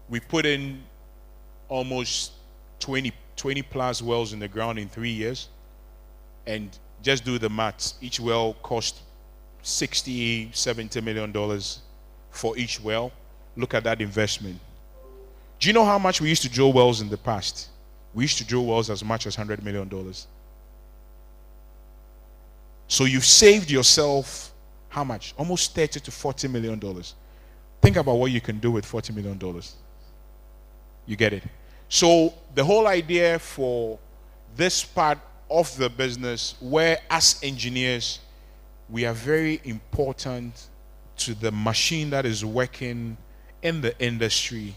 we put in almost 20 plus wells in the ground in 3 years. And just do the maths. Each well cost $60-70 million for each well. Look at that investment. Do you know how much we used to drill wells in the past? We used to drill wells as much as $100 million. So you've saved yourself how much? Almost $30 to $40 million. Think about what you can do with $40 million. You get it? So the whole idea for this part of the business, where as engineers, we are very important to the machine that is working in the industry,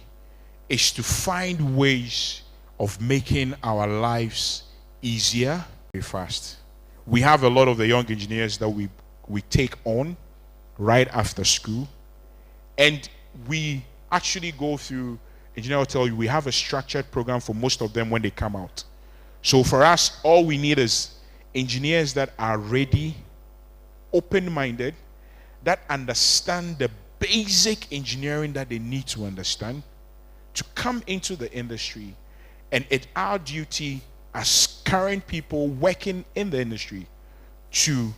is to find ways of making our lives easier very fast. We have a lot of the young engineers that we take on right after school, and we actually go through, engineer will tell you, we have a structured program for most of them when they come out. So for us, all we need is engineers that are ready, open-minded, that understand the basic engineering that they need to understand to come into the industry. And it's our duty as current people working in the industry to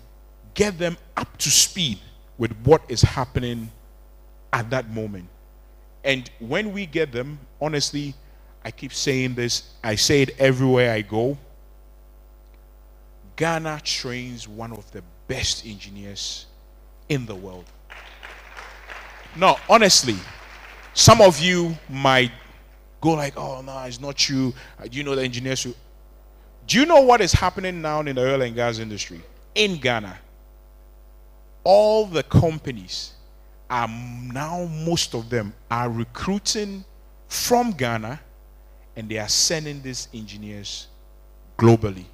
get them up to speed with what is happening at that moment. And when we get them, honestly, I keep saying this, I say it everywhere I go, Ghana trains one of the best engineers in the world. No, honestly, some of you might go like, oh no, it's not true. Do you know the engineers who... Do you know what is happening now in the oil and gas industry? In Ghana, all the companies are now, most of them are recruiting from Ghana, and they are sending these engineers globally.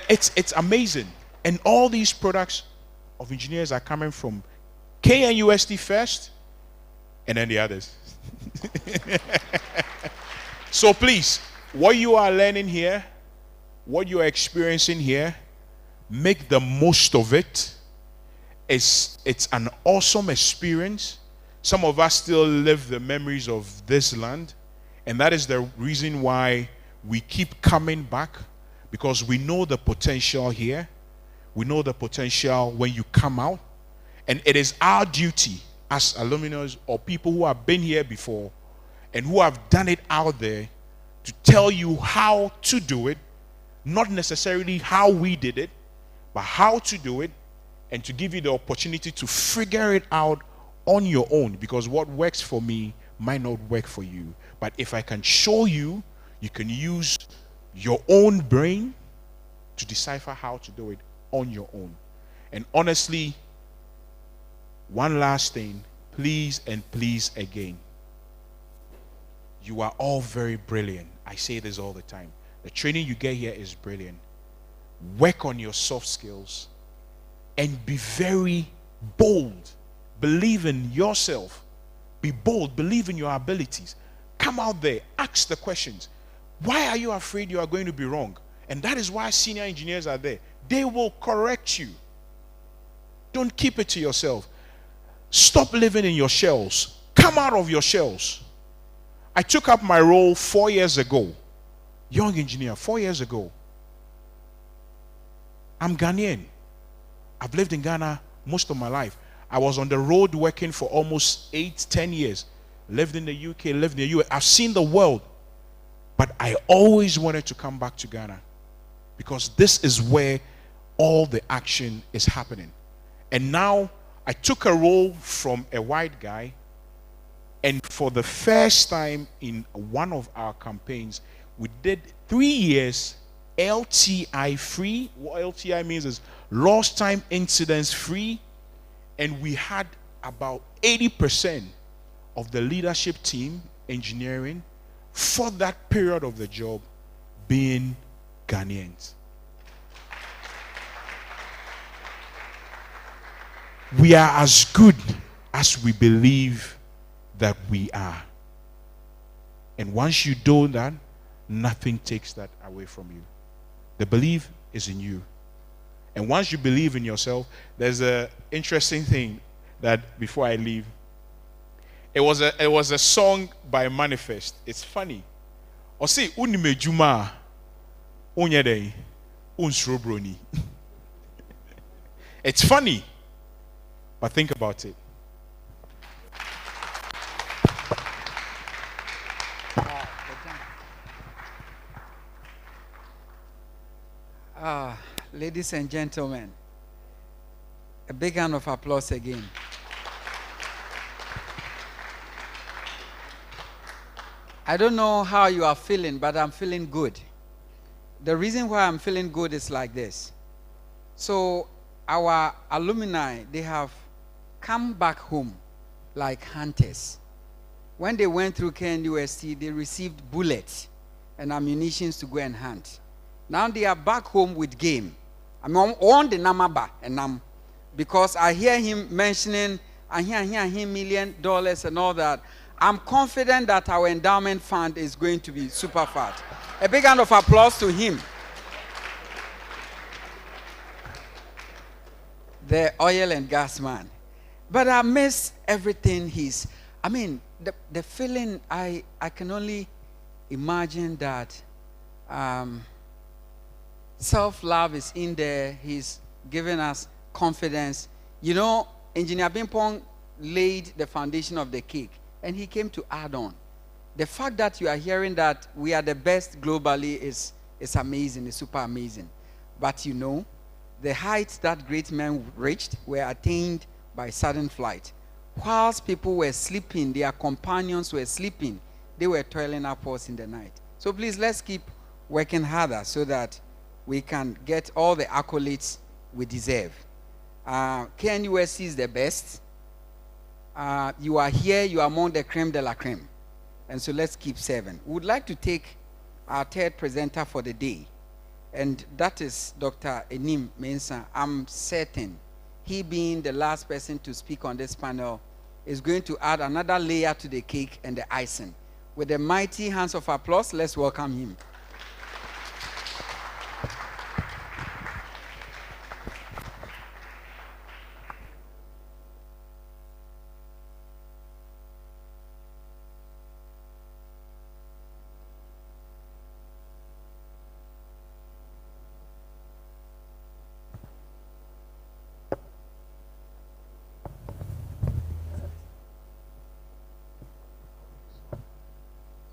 It's amazing. And all these products of engineers are coming from KNUST first, and then the others. So please, what you are learning here, what you are experiencing here, make the most of it. It's an awesome experience. Some of us still live the memories of this land, and that is the reason why we keep coming back, because we know the potential here. We know the potential when you come out, and it is our duty as alumni or people who have been here before and who have done it out there to tell you how to do it, not necessarily how we did it, but how to do it, and to give you the opportunity to figure it out on your own, because what works for me might not work for you. But if I can show you, you can use your own brain to decipher how to do it on your own. And honestly, one last thing, please and please again, you are all very brilliant. I say this all the time. The training you get here is brilliant. Work on your soft skills and be very bold. Believe in yourself. Be bold. Believe in your abilities. Come out there. Ask the questions. Why are you afraid you are going to be wrong? And that is why senior engineers are there. They will correct you. Don't keep it to yourself. Stop living in your shells. Come out of your shells. I took up my role 4 years ago. Young engineer, 4 years ago. I'm Ghanaian. I've lived in Ghana most of my life. I was on the road working for almost 8-10 years. Lived in the UK, lived in the US. I've seen the world. But I always wanted to come back to Ghana, because this is where all the action is happening. And now I took a role from a white guy, and for the first time in one of our campaigns, we did 3 years LTI free. What LTI means is lost time incidents free. And we had about 80% of the leadership team, engineering, for that period of the job being Ghanaians. We are as good as we believe that we are. And once you do that, nothing takes that away from you. The belief is in you. And once you believe in yourself, there's an interesting thing that before I leave, it was a song by Manifest. It's funny. Or say unimejuma onyedei unsrobroni. It's funny, but think about it. Ladies and gentlemen, a big round of applause again. I don't know how you are feeling, but I'm feeling good. The reason why I'm feeling good is like this. So our alumni, they have come back home like hunters. When they went through KNUST, they received bullets and ammunition to go and hunt. Now they are back home with game. I'm on the Namaba and because I hear him mentioning, I hear him $1 million and all that. I'm confident that our endowment fund is going to be super fat. A big round of applause to him. The oil and gas man. But I miss everything the feeling, I can only imagine that self-love is in there. He's giving us confidence. You know, Engineer Bimpong laid the foundation of the cake, and he came to add on. The fact that you are hearing that we are the best globally is amazing, it's super amazing. But you know, the heights that great men reached were attained by sudden flight. Whilst people were sleeping, their companions were sleeping, they were toiling upwards in the night. So please, let's keep working harder so that we can get all the accolades we deserve. KNUSC is the best. You are here, you are among the creme de la creme. And so let's keep serving. We would like to take our third presenter for the day. And that is Dr. Enim Mensah. I'm certain he, being the last person to speak on this panel, is going to add another layer to the cake and the icing. With the mighty hands of applause, let's welcome him.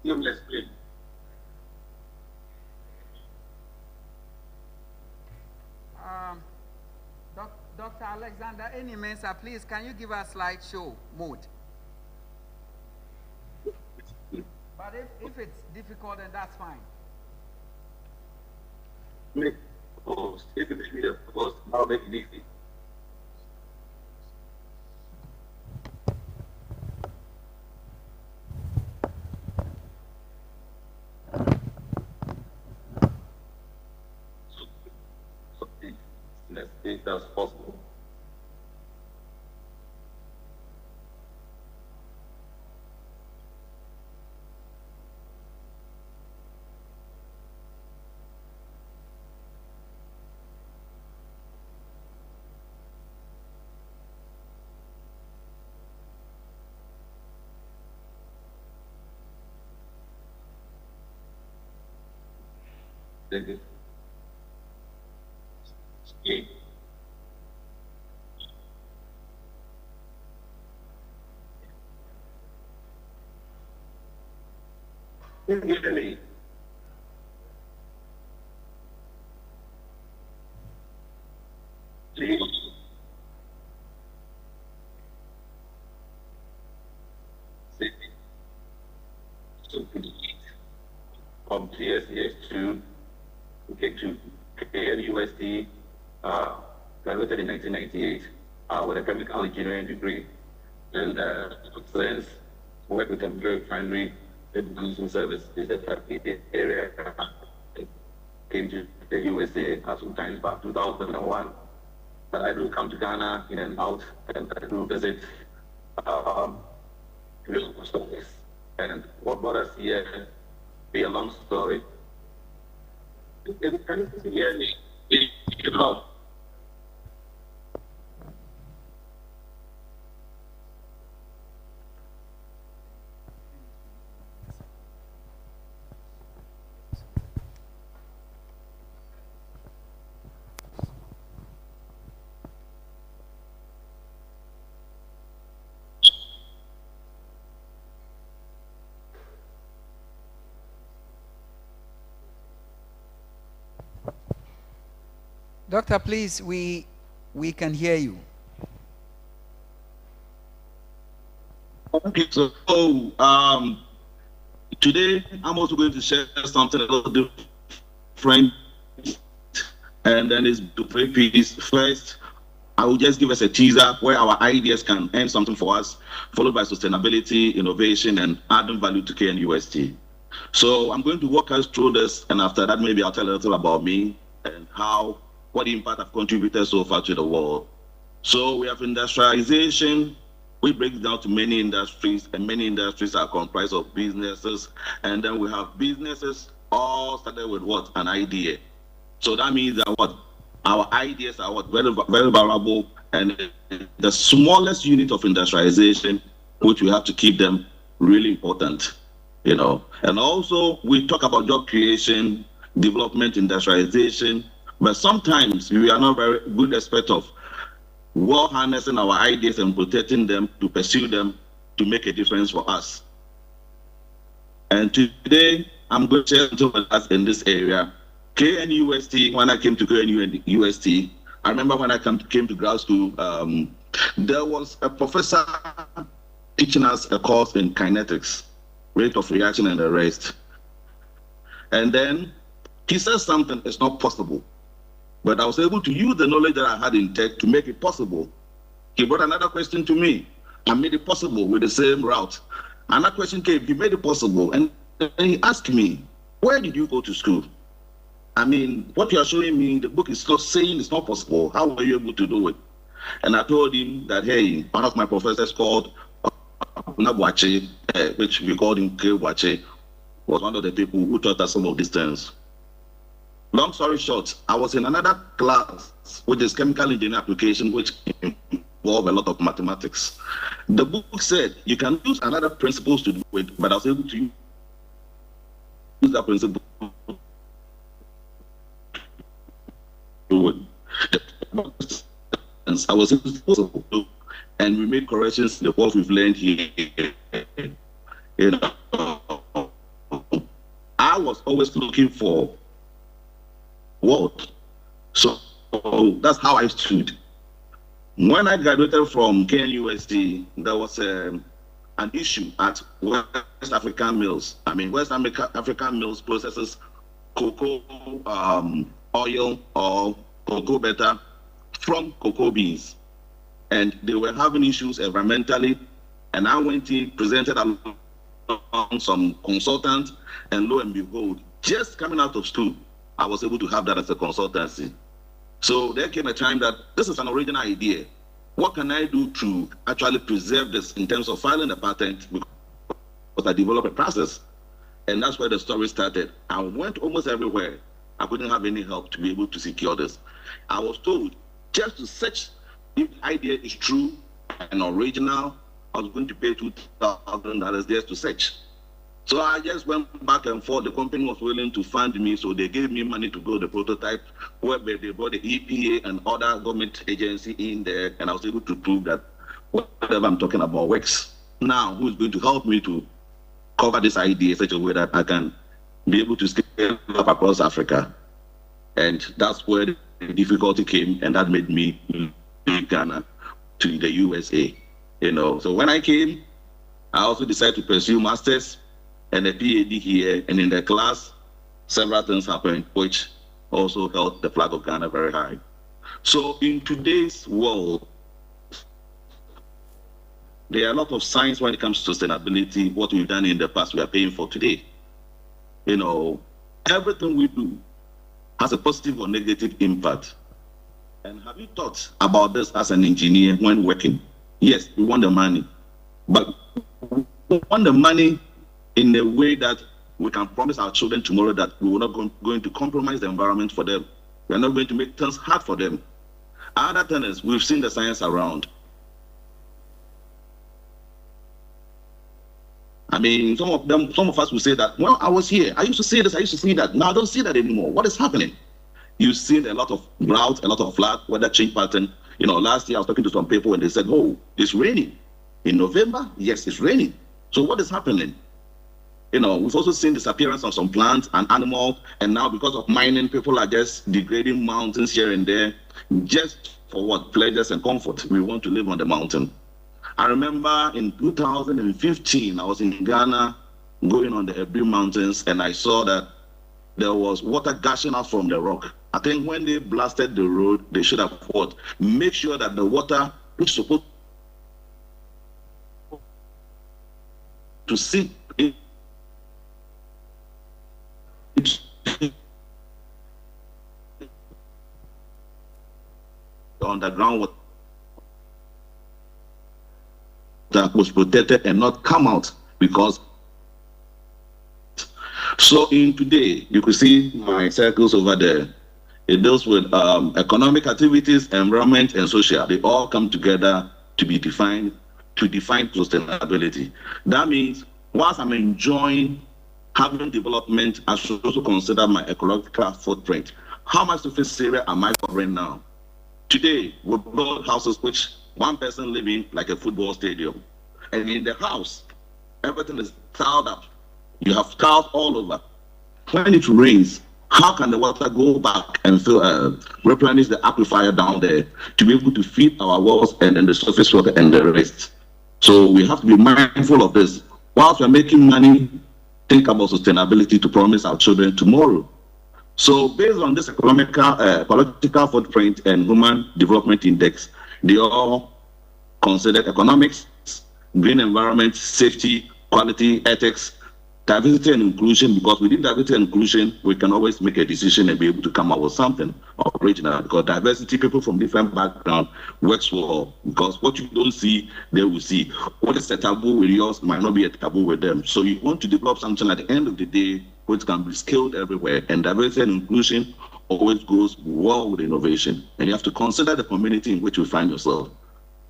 You will explain. Dr. Alexander Enimensa, please, can you give us slideshow mode? But if it's difficult, then that's fine. Make post. If it's video post, I'll make it easy. So let's see if that's possible. Thank you. Okay. Usually, please. So from TSES to KNUST, graduated in 1998 with a chemical engineering degree, and since worked with a very refinery producing service in the area. Came to the USA sometimes back 2001. But I do come to Ghana in and out, and I do visit real stories. And what brought us here, be a long story. Can you hear me? Doctor, please, we can hear you. Okay, so today I'm also going to share something a little different, and then it's to three pieces. First, I will just give us a teaser where our ideas can earn something for us, followed by sustainability, innovation, and adding value to KNUST. So I'm going to walk us through this, and after that, maybe I'll tell a little about me and what impact I've contributed so far to the world. So we have industrialization, which breaks down to many industries, and many industries are comprised of businesses. And then we have businesses all started with what? An idea. So that means that what? Our ideas are what? Very, very valuable. And the smallest unit of industrialization, which we have to keep them really important, you know. And also we talk about job creation, development, industrialization, but sometimes we are not very good experts of well harnessing our ideas and protecting them to pursue them to make a difference for us. And today, I'm going to share something with us in this area. KNUST, when I came to KNUST, I remember when I came to grad school, there was a professor teaching us a course in kinetics, rate of reaction and the rest. And then he said something is not possible. But I was able to use the knowledge that I had in tech to make it possible. He brought another question to me. I made it possible with the same route. Another question came, he made it possible. And then he asked me, where did you go to school? I mean, what you are showing me, the book is not saying it's not possible. How were you able to do it? And I told him that, hey, one of my professors called Nabwache, which we called him Kwache, was one of the people who taught us some of these things. Long story short, I was in another class, which is chemical engineering application, which involved a lot of mathematics. The book said you can use another principles to do it, but I was able to use that principle to do it. I was able to do, and we made corrections to what we've learned here. You know, was always looking for what. So that's how I stood. When I graduated from KNUST, there was an issue at West African Mills. I mean, West African Mills processes cocoa oil or cocoa butter from cocoa beans. And they were having issues environmentally. And I went in, presented on some consultants, and lo and behold, just coming out of school, I was able to have that as a consultancy. So there came a time that this is an original idea. What can I do to actually preserve this in terms of filing a patent? Because I developed a process. And that's where the story started. I went almost everywhere. I couldn't have any help to be able to secure this. I was told just to search if the idea is true and original, I was going to pay $2,000 just to search. So I just went back and forth. The company was willing to fund me, so they gave me money to build the prototype, where they brought the EPA and other government agency in there, and I was able to prove that whatever I'm talking about works. Now, who's going to help me to cover this idea in such a way that I can be able to scale up across Africa? And that's where the difficulty came, and that made me leave Ghana to the USA. You know, so when I came, I also decided to pursue masters and a PhD here, and in the class, several things happened, which also held the flag of Ghana very high. So in today's world, there are a lot of signs when it comes to sustainability. What we've done in the past, we are paying for today. You know, everything we do has a positive or negative impact. And have you thought about this as an engineer when working? Yes, we want the money, but we want the money in a way that we can promise our children tomorrow that we are not going to compromise the environment for them. We are not going to make things hard for them. Other thing is, we've seen the science around. I mean, some of us will say that, well, I was here, I used to see this, I used to see that. Now I don't see that anymore. What is happening? You've seen a lot of drought, a lot of flood, weather change pattern. You know, last year I was talking to some people and they said, oh, it's raining. In November, yes, it's raining. So what is happening? You know, we've also seen disappearance of some plants and animals, and now because of mining, people are just degrading mountains here and there, just for what? Pleasures and comfort. We want to live on the mountain. I remember in 2015, I was in Ghana going on the Ebri Mountains, and I saw that there was water gushing out from the rock. I think when they blasted the road, they should have what? Make sure that the water which is supposed to sit in underground that was protected and not come out, because so in today you could see my circles over there. It deals with economic activities, environment, and social. They all come together to be defined, to define sustainability. That means whilst I'm enjoying having development, I should also consider my ecological footprint. How much surface area am I covering now? Today, we build houses which one person living like a football stadium. And in the house, everything is tiled up. You have tiles all over. When it rains, how can the water go back and replenish the aquifer down there to be able to feed our wells and then the surface water and the rest? So we have to be mindful of this. Whilst we're making money, think about sustainability to promise our children tomorrow. So based on this ecological footprint and human development index, they all consider economics, green environment, safety, quality, ethics, diversity and inclusion, because within diversity and inclusion, we can always make a decision and be able to come up with something original, because diversity, people from different backgrounds works well, because what you don't see, they will see. What is a taboo with yours might not be a taboo with them. So you want to develop something at the end of the day which can be scaled everywhere, and diversity and inclusion always goes well with innovation. And you have to consider the community in which you find yourself.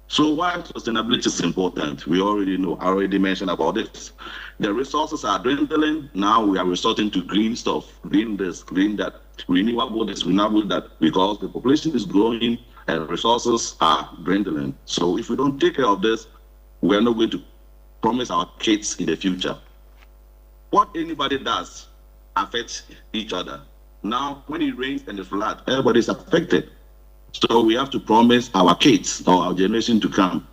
So why sustainability is important? We already know, I already mentioned about this. The resources are dwindling. Now we are resorting to green stuff, green this, green that, renewable this, renewable that, because the population is growing and resources are dwindling. So if we don't take care of this, we are not going to promise our kids in the future. What anybody does affect each other. Now, when it rains and it floods, everybody's affected. So we have to promise our kids or our generation to come,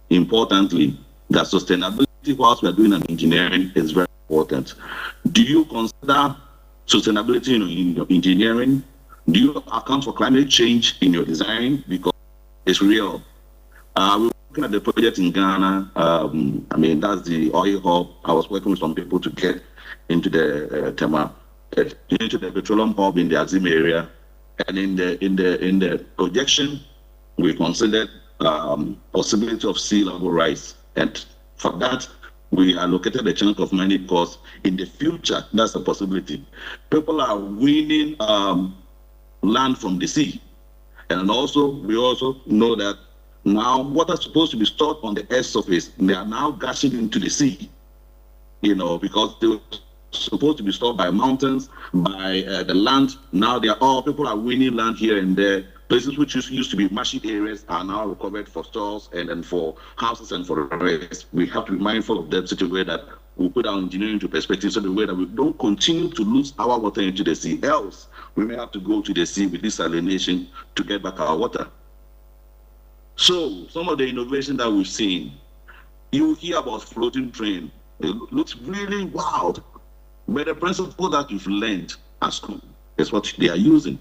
importantly, that sustainability whilst we are doing an engineering is very important. Do you consider sustainability in your engineering? Do you account for climate change in your design? Because it's real. We're looking at the project in Ghana. I mean, that's the oil hub. I was working with some people to get into the into the petroleum hub in the Azim area, and in the projection, we considered possibility of sea level rise, and for that we allocated a chunk of money because in the future that's a possibility. People are winning land from the sea, and also we also know that now what is supposed to be stored on the earth surface, they are now gushing into the sea, because they were supposed to be stored by mountains, by the land. Now people are winning land here and there. Places which used to be marshy areas are now recovered for stores and for houses and for the rest. We have to be mindful of that, such a way that we put our engineering into perspective, so the way that we don't continue to lose our water into the sea. Else, we may have to go to the sea with desalination to get back our water. So, some of the innovation that we've seen, you hear about floating train. It looks really wild. But the principle that you've learned at school is what they are using.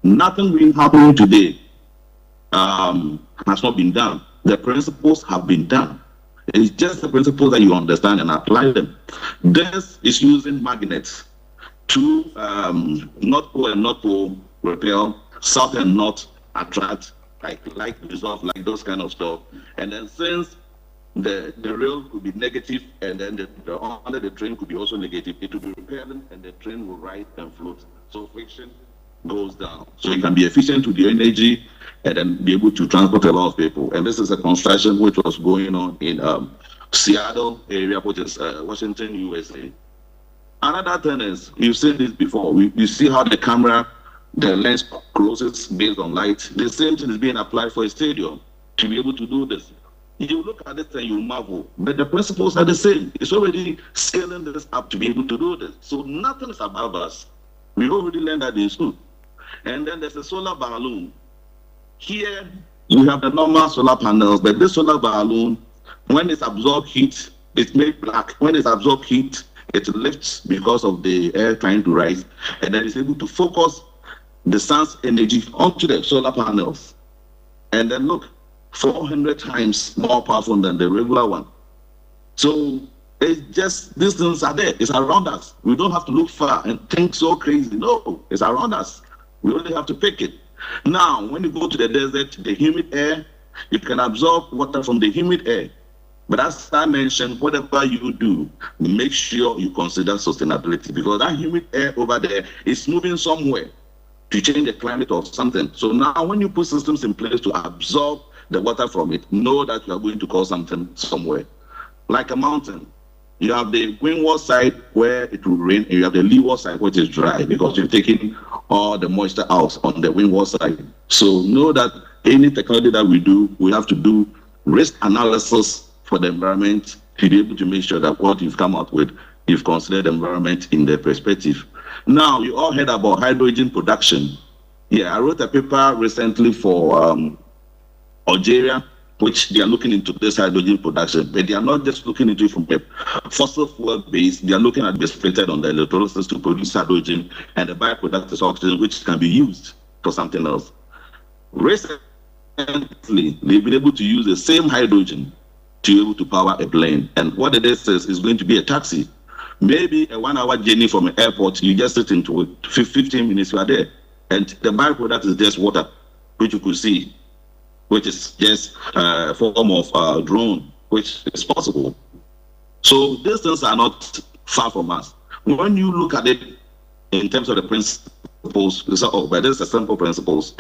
Nothing really happening today has not been done. The principles have been done. It's just the principles that you understand and apply them. This is using magnets to North Pole and North Pole repel, South and North attract, like dissolve, like those kind of stuff. And then since the rail could be negative, and then the under the train could be also negative, it will be repelling, and the train will rise and float. So friction goes down. So you can be efficient with the energy and then be able to transport a lot of people. And this is a construction which was going on in Seattle area, which is Washington, USA. Another thing is, you've seen this before. You see how the camera, the lens closes based on light. The same thing is being applied for a stadium to be able to do this. You look at it and you marvel, but the principles are the same. It's already scaling this up to be able to do this. So nothing is above us. We already learned that in school. And then there's a solar balloon. Here, we have the normal solar panels, but this solar balloon, when it's absorbed heat, it's made black. When it's absorbed heat, it lifts because of the air trying to rise, and then it's able to focus the sun's energy onto the solar panels. And then look, 400 times more powerful than the regular one. So it's just, these things are there. It's around us. We don't have to look far and think so crazy. No, it's around us. We only have to pick it. Now, when you go to the desert, the humid air, you can absorb water from the humid air. But as I mentioned, whatever you do, make sure you consider sustainability, because that humid air over there is moving somewhere to change the climate or something. So now when you put systems in place to absorb the water from it, know that you are going to cause something somewhere. Like a mountain, you have the windward side where it will rain, and you have the leeward side which is dry, because you're taking all the moisture out on the windward side. So know that any technology that we do, we have to do risk analysis for the environment to be able to make sure that what you've come out with, you've considered the environment in the perspective. Now, you all heard about hydrogen production. Yeah, I wrote a paper recently for Algeria, which they are looking into this hydrogen production, but they are not just looking into it from a fossil fuel base. They are looking at the splitted on the electrolysis to produce hydrogen, and the byproduct is oxygen, which can be used for something else. Recently, they've been able to use the same hydrogen to be able to power a plane. And what it is going to be a taxi. Maybe a 1 hour journey from an airport, you just sit into it, 15 minutes, you are there. And the byproduct is just water, which you could see, which is just a form of drone, which is possible. So these things are not far from us. When you look at it in terms of the principles, you say, oh, but this is simple principles.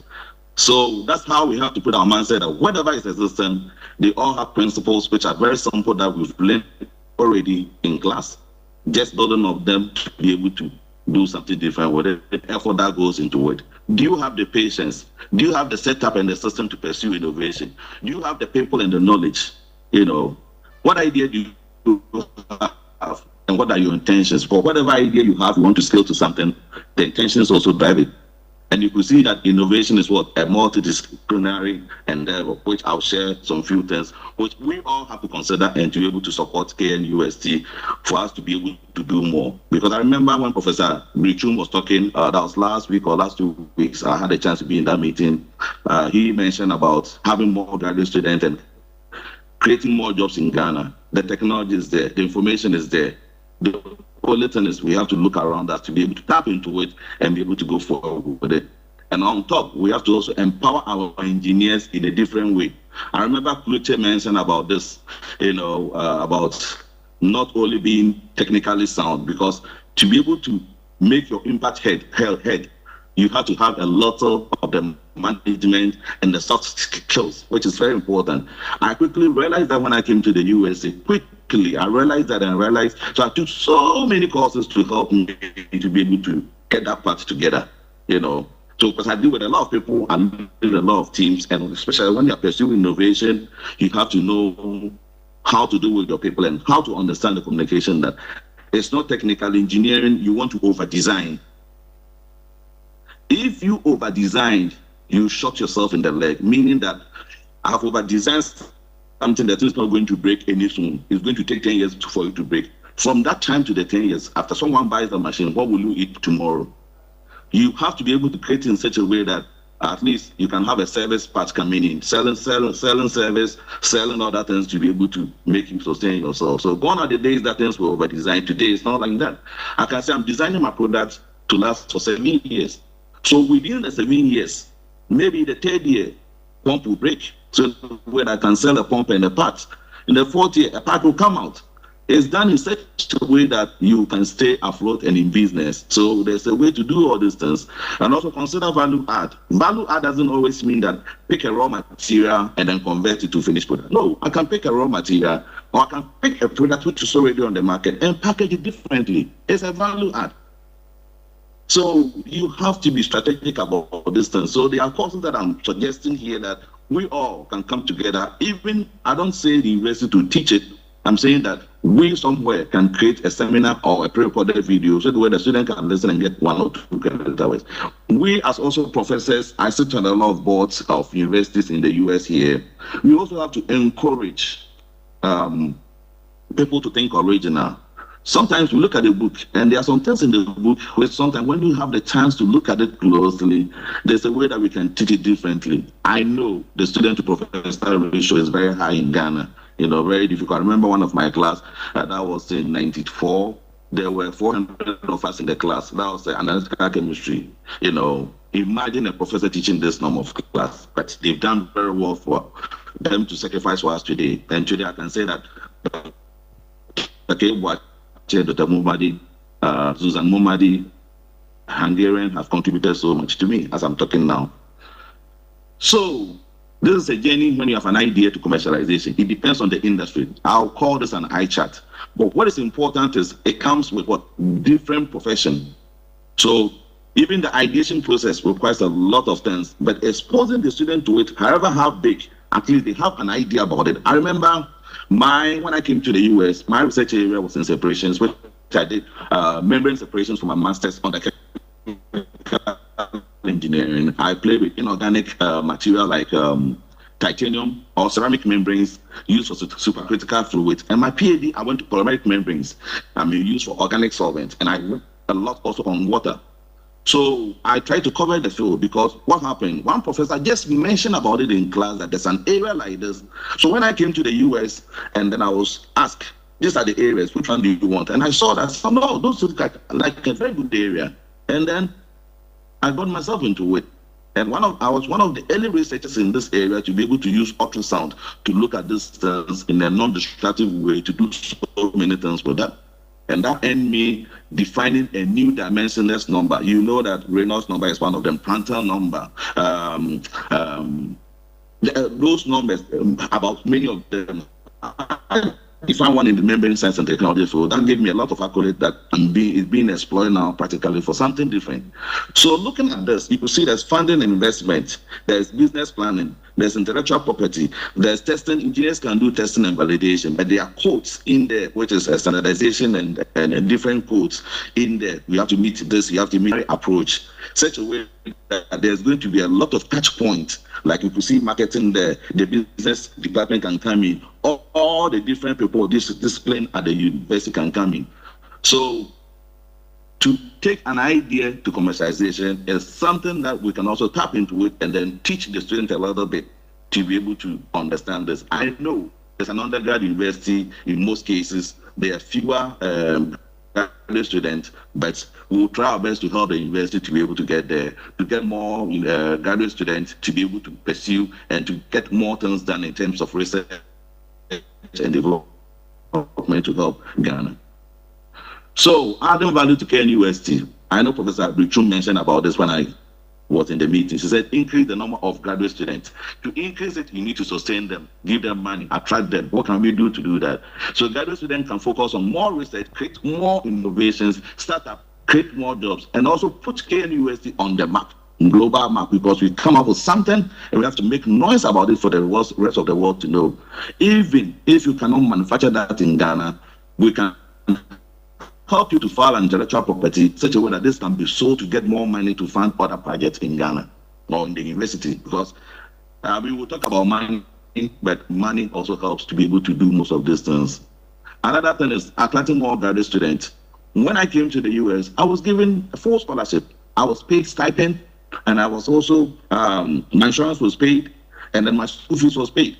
So that's how we have to put our mindset that whatever is existing, they all have principles which are very simple that we've learned already in class. Just building of them to be able to do something different with it, the effort that goes into it. Do you have the patience? Do you have the setup and the system to pursue innovation? Do you have the people and the knowledge? What idea do you have? and what are your intentions. For whatever idea you have, you want to scale to something, the intentions also drive it. And you could see that innovation is what? A multidisciplinary endeavor, which I'll share some few things, which we all have to consider and to be able to support KNUST for us to be able to do more. Because I remember when Professor Richum was talking, that was last week or last 2 weeks, I had a chance to be in that meeting. He mentioned about having more graduate students and creating more jobs in Ghana. The technology is there, the information is there. The only thing is we have to look around us to be able to tap into it and be able to go forward with it. And on top, we have to also empower our engineers in a different way. I remember Kluche mentioned about this, about not only being technically sound, because to be able to make your impact head, you have to have a lot of the management and the soft skills, which is very important. I quickly realized that when I came to the USA, I realized that and realized, so I took so many courses to help me to be able to get that part together, So because I deal with a lot of people, I deal with a lot of teams, and especially when you're pursuing innovation, you have to know how to deal with your people and how to understand the communication that it's not technical engineering, you want to over-design. If you over-designed, you shot yourself in the leg, meaning that I have over-designed something that is not going to break any soon. It's going to take 10 years for it to break. From that time to the 10 years, after someone buys the machine, what will you eat tomorrow? You have to be able to create in such a way that at least you can have a service part coming in, selling service, selling other things to be able to make you sustain yourself. So gone are the days that things were over-designed. Today, it's not like that. I can say I'm designing my product to last for 7 years. So within the 7 years, maybe the 3rd year, pump will break. So where I can sell a pump and a part. In the 4th year, a part will come out. It's done in such a way that you can stay afloat and in business. So there's a way to do all these things. And also consider value add. Value add doesn't always mean that pick a raw material and then convert it to finished product. No, I can pick a raw material or I can pick a product which is already on the market and package it differently. It's a value add. So you have to be strategic about this thing. So there are courses that I'm suggesting here that we all can come together. Even, I don't say the university to teach it. I'm saying that we somewhere can create a seminar or a pre-recorded video so that where the student can listen and get 1 or 2 credit hours. We as also professors, I sit on a lot of boards of universities in the US here. We also have to encourage people to think original. Sometimes we look at the book and there are some things in the book which sometimes when you have the chance to look at it closely, there's a way that we can teach it differently. I know the student to professor ratio is very high in Ghana, very difficult. I remember one of my class, that was in 94. There were 400 of us in the class. That was analytical chemistry. Imagine a professor teaching this number of class, but they've done very well for them to sacrifice for us today. And today I can say that, Dr. Mumadi, Susan Mumadi, Hungarian have contributed so much to me as I'm talking now. So this is a journey when you have an idea to commercialization. It depends on the industry. I'll call this an eye chart. But what is important is it comes with different profession. So even the ideation process requires a lot of things, but exposing the student to it, however how big, at least they have an idea about it. I remember when I came to the US, my research area was in separations, which I did membrane separations for my master's on the engineering. I played with inorganic material like titanium or ceramic membranes used for supercritical fluids. And my PhD, I went to polymeric membranes used for organic solvents. And I worked a lot also on water. So I tried to cover the field because what happened? One professor just mentioned about it in class that there's an area like this. So when I came to the US and then I was asked, these are the areas, which one do you want? And I saw that, no, those look like a very good area. And then I got myself into it. And I was one of the early researchers in this area to be able to use ultrasound to look at these things in a non-destructive way, to do so many things with that. And that ended me defining a new dimensionless number. You know that Reynolds number is one of them, Prandtl number. Those numbers, about many of them, I found one in the membrane science and technology field. That gave me a lot of accolades that is being explored now practically for something different. So looking at this, you can see there's funding and investment, there's business planning, there's intellectual property, there's testing. Engineers can do testing and validation, but there are codes in there, which is a standardization and different codes in there. You have to meet this, you have to meet the approach, such a way that there's going to be a lot of touch points. Like you could see marketing there, the business department can come in, all the different people of this discipline at the university can come in. So to take an idea to commercialization is something that we can also tap into it and then teach the student a little bit to be able to understand this. I know as an undergrad university, in most cases, there are fewer graduate students, but we'll try our best to help the university to be able to get there, to get more graduate students to be able to pursue and to get more things done in terms of research and development to help Ghana. So adding value to KNUST, I know Professor Brichum mentioned about this when I was in the meeting. She said increase the number of graduate students. To increase it, you need to sustain them, give them money, attract them. What can we do to do that? So graduate students can focus on more research, create more innovations, start up, create more jobs, and also put KNUST on the map, global map, because we come up with something and we have to make noise about it for the rest of the world to know. Even if you cannot manufacture that in Ghana, we can help you to file an intellectual property such a way that this can be sold to get more money to fund other projects in Ghana or in the university. Because we will talk about money, but money also helps to be able to do most of these things. Another thing is attracting more graduate students. When I came to the US, I was given a full scholarship. I was paid stipend, and I was also, my insurance was paid, and then my school fees was paid.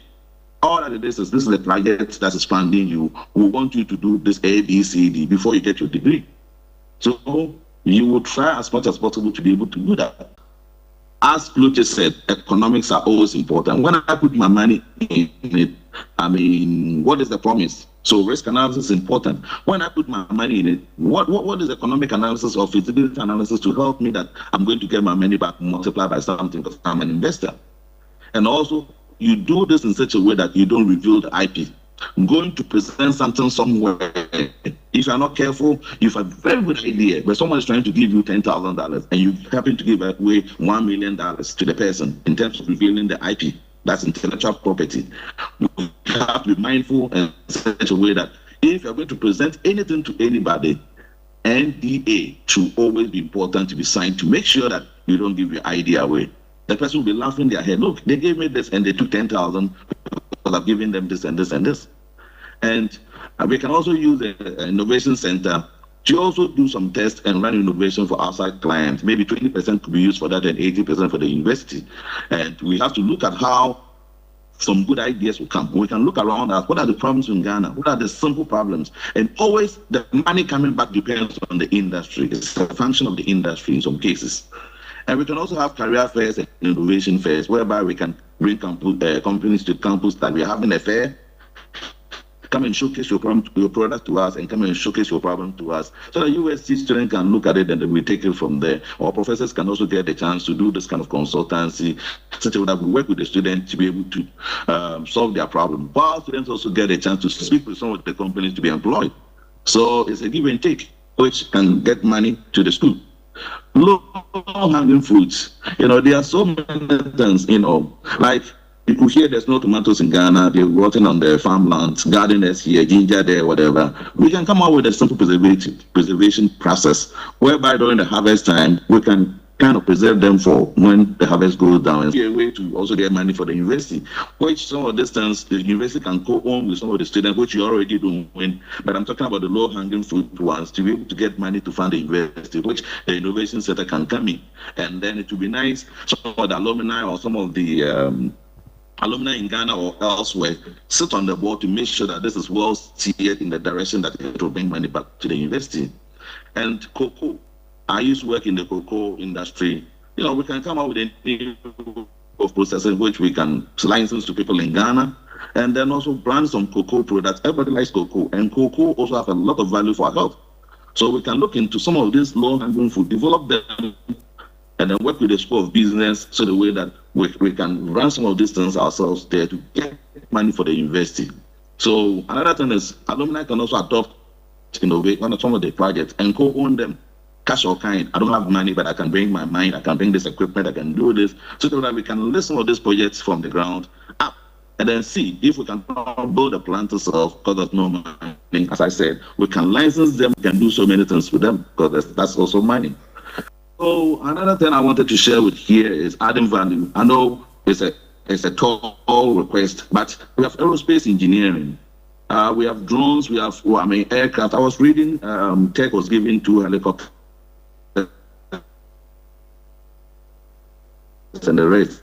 All that it is this is a project that is funding you. We want you to do this A, B, C, D before you get your degree. So you will try as much as possible to be able to do that. As Luce said, economics are always important. When I put my money in it, I mean, what is the promise? So risk analysis is important. When I put my money in it, what is economic analysis or feasibility analysis to help me that I'm going to get my money back multiplied by something because I'm an investor? And also, you do this in such a way that you don't reveal the IP. I'm going to present something somewhere. If you're not careful, you have a very good idea, but someone is trying to give you $10,000 and you happen to give away $1 million to the person in terms of revealing the IP. That's intellectual property. You have to be mindful in such a way that if you're going to present anything to anybody, NDA should always be important to be signed to make sure that you don't give your idea away. The person will be laughing their head. Look, they gave me this and they took 10,000 because I've given them this and this and this. And we can also use the innovation center to also do some tests and run innovation for outside clients. Maybe 20% could be used for that and 80% for the university. And we have to look at how some good ideas will come. We can look around at what are the problems in Ghana? What are the simple problems? And always the money coming back depends on the industry. It's a function of the industry in some cases. And we can also have career fairs and innovation fairs, whereby we can bring companies to campus that we're having a fair, come and showcase your product to us, and come and showcase your problem to us, so that USC students can look at it and then we take it from there. Or professors can also get the chance to do this kind of consultancy, such that we work with the students to be able to solve their problem, while students also get a chance to speak with some of the companies to be employed. So it's a give and take, which can get money to the school. Low-hanging fruits, there are so many things, like you could hear there's no tomatoes in Ghana, they're rotting on the farmlands, gardeners here, ginger there, whatever. We can come up with a simple preservation process, whereby during the harvest time, we can kind of preserve them for when the harvest goes down, and be a way to also get money for the university, which some of these things the university can co-own with some of the students, which you already doing. But I'm talking about the low-hanging fruit ones to be able to get money to fund the university, which the innovation center can come in. And then it would be nice, some of the alumni or some of the alumni in Ghana or elsewhere sit on the board to make sure that this is well steered in the direction that it will bring money back to the university. And cocoa. I used to work in the cocoa industry. We can come up with a new of processing which we can license to people in Ghana, and then also brand some cocoa products. Everybody likes cocoa, and cocoa also have a lot of value for our health. So we can look into some of these low-hanging fruit, develop them, and then work with the School of Business so the way that we can run some of these things ourselves there to get money for the university. So another thing is alumni can also adopt, innovate on some of the projects and co-own them. Cash or kind. I don't have money, but I can bring my mind. I can bring this equipment. I can do this, so that we can list some of these projects from the ground up, and then see if we can build a plant ourselves. Because there's no money, as I said, we can license them. We can do so many things with them because that's also money. So another thing I wanted to share with here is adding value. I know it's a tall request, but we have aerospace engineering. We have drones. We have aircraft. I was reading tech was giving 2 helicopters and the rest.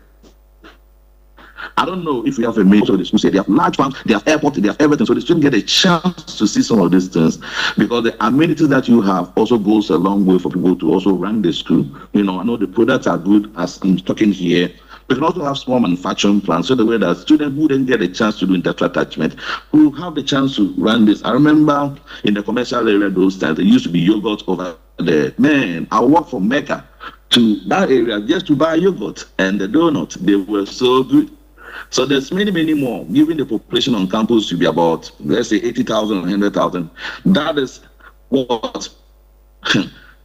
I don't know if we have a major the school say they have large farms, they have airport, they have everything, so they shouldn't get a chance to see some of these things, because the amenities that you have also goes a long way for people to also run the school. I know the products are good, as I'm talking here. We can also have small manufacturing plants, so the way that students who didn't get a chance to do industrial attachment will have the chance to run this. I remember in the commercial area those times, there used to be yogurt over there. Man, I walked from Mecca to that area just to buy yogurt and the donuts. They were so good. So there's many more. Given the population on campus to be about, let's say, 80,000 or 100,000, that is what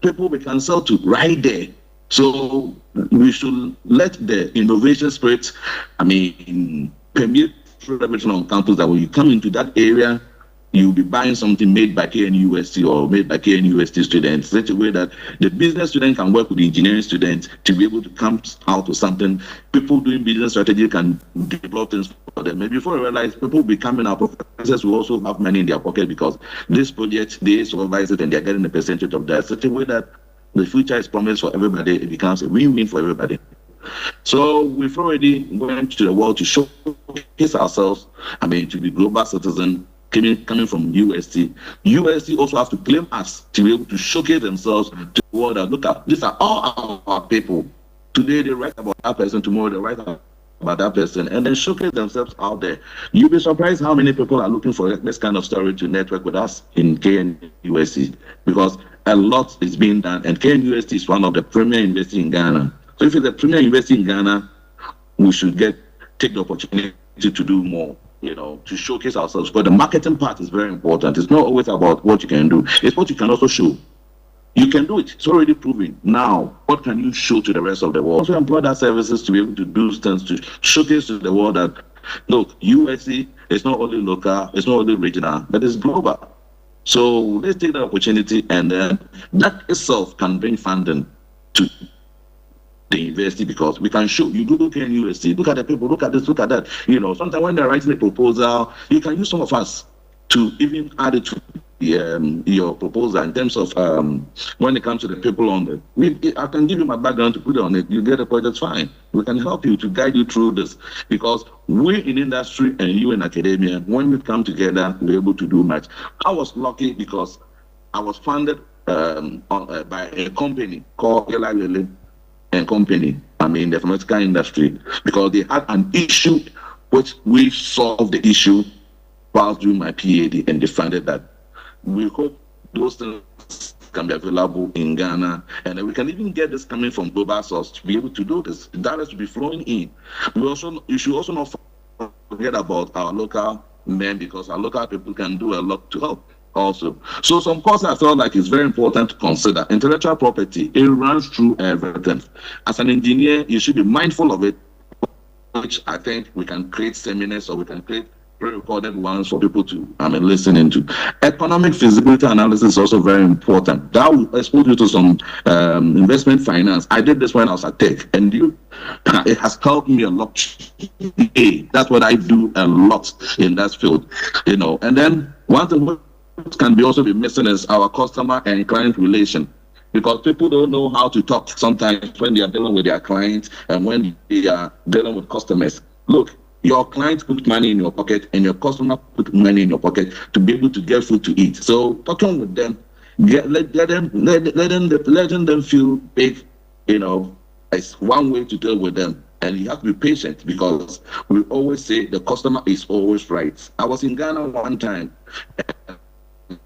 people we can sell to right there. So we should let the innovation spirit, permeate through everything on campus, that when you come into that area, you'll be buying something made by KNUST or made by KNUST students, such a way that the business student can work with the engineering students to be able to come out with something. People doing business strategy can develop things for them. Maybe before you realize, people becoming our professors will also have money in their pocket, because this project, they supervise it and they're getting a percentage of that, such a way that the future is promised for everybody. It becomes a win-win for everybody. So we've already went to the world to showcase ourselves, to be global citizen, coming from UST. UST also have to claim us to be able to showcase themselves to the world. Look at, these are all our people. Today they write about that person, tomorrow they write about that person, and then showcase themselves out there. You'll be surprised how many people are looking for this kind of story to network with us in KNUST, because a lot is being done, and KNUST is one of the premier universities in Ghana. So if it's a premier university in Ghana, we should take the opportunity to do more, to showcase ourselves. But the marketing part is very important. It's not always about what you can do. It's what you can also show. You can do it. It's already proven. Now, what can you show to the rest of the world? Also employ that services to be able to do things, to showcase to the world that, look, USC is not only local, it's not only regional, but it's global. So let's take that opportunity, and then that itself can bring funding to the university, because we can show you Google KNUST, look at the people, look at this, look at that. Sometimes when they're writing a proposal, you can use some of us to even add it to your proposal in terms of when it comes to the people on it. I can give you my background to put it on it. You get a project, fine. We can help you to guide you through this, because we in industry and you in academia, when we come together, we're able to do much. I was lucky because I was funded by a company called Eli Lilly and Company, in the pharmaceutical industry, because they had an issue which we solved the issue while doing my PhD, and they funded that. We hope those things can be available in Ghana, and then we can even get this coming from global source to be able to do this. That has to be flowing in. You should also not forget about our local men, because our local people can do a lot to help also. So some courses I felt like it's very important to consider. Intellectual property, it runs through everything. As an engineer, you should be mindful of it, which I think we can create seminars, or we can create pre-recorded ones for people to listen into. Economic feasibility analysis is also very important. That will expose you to some investment finance. I did this when I was at Tech, and it has helped me a lot. That's what I do a lot in that field, And then one thing which can also be missing is our customer and client relation, because people don't know how to talk sometimes when they are dealing with their clients and when they are dealing with customers. Look, your client put money in your pocket and your customer put money in your pocket to be able to get food to eat. So talking with them, letting them feel big, it's one way to deal with them. And you have to be patient, because we always say the customer is always right. I was in Ghana one time.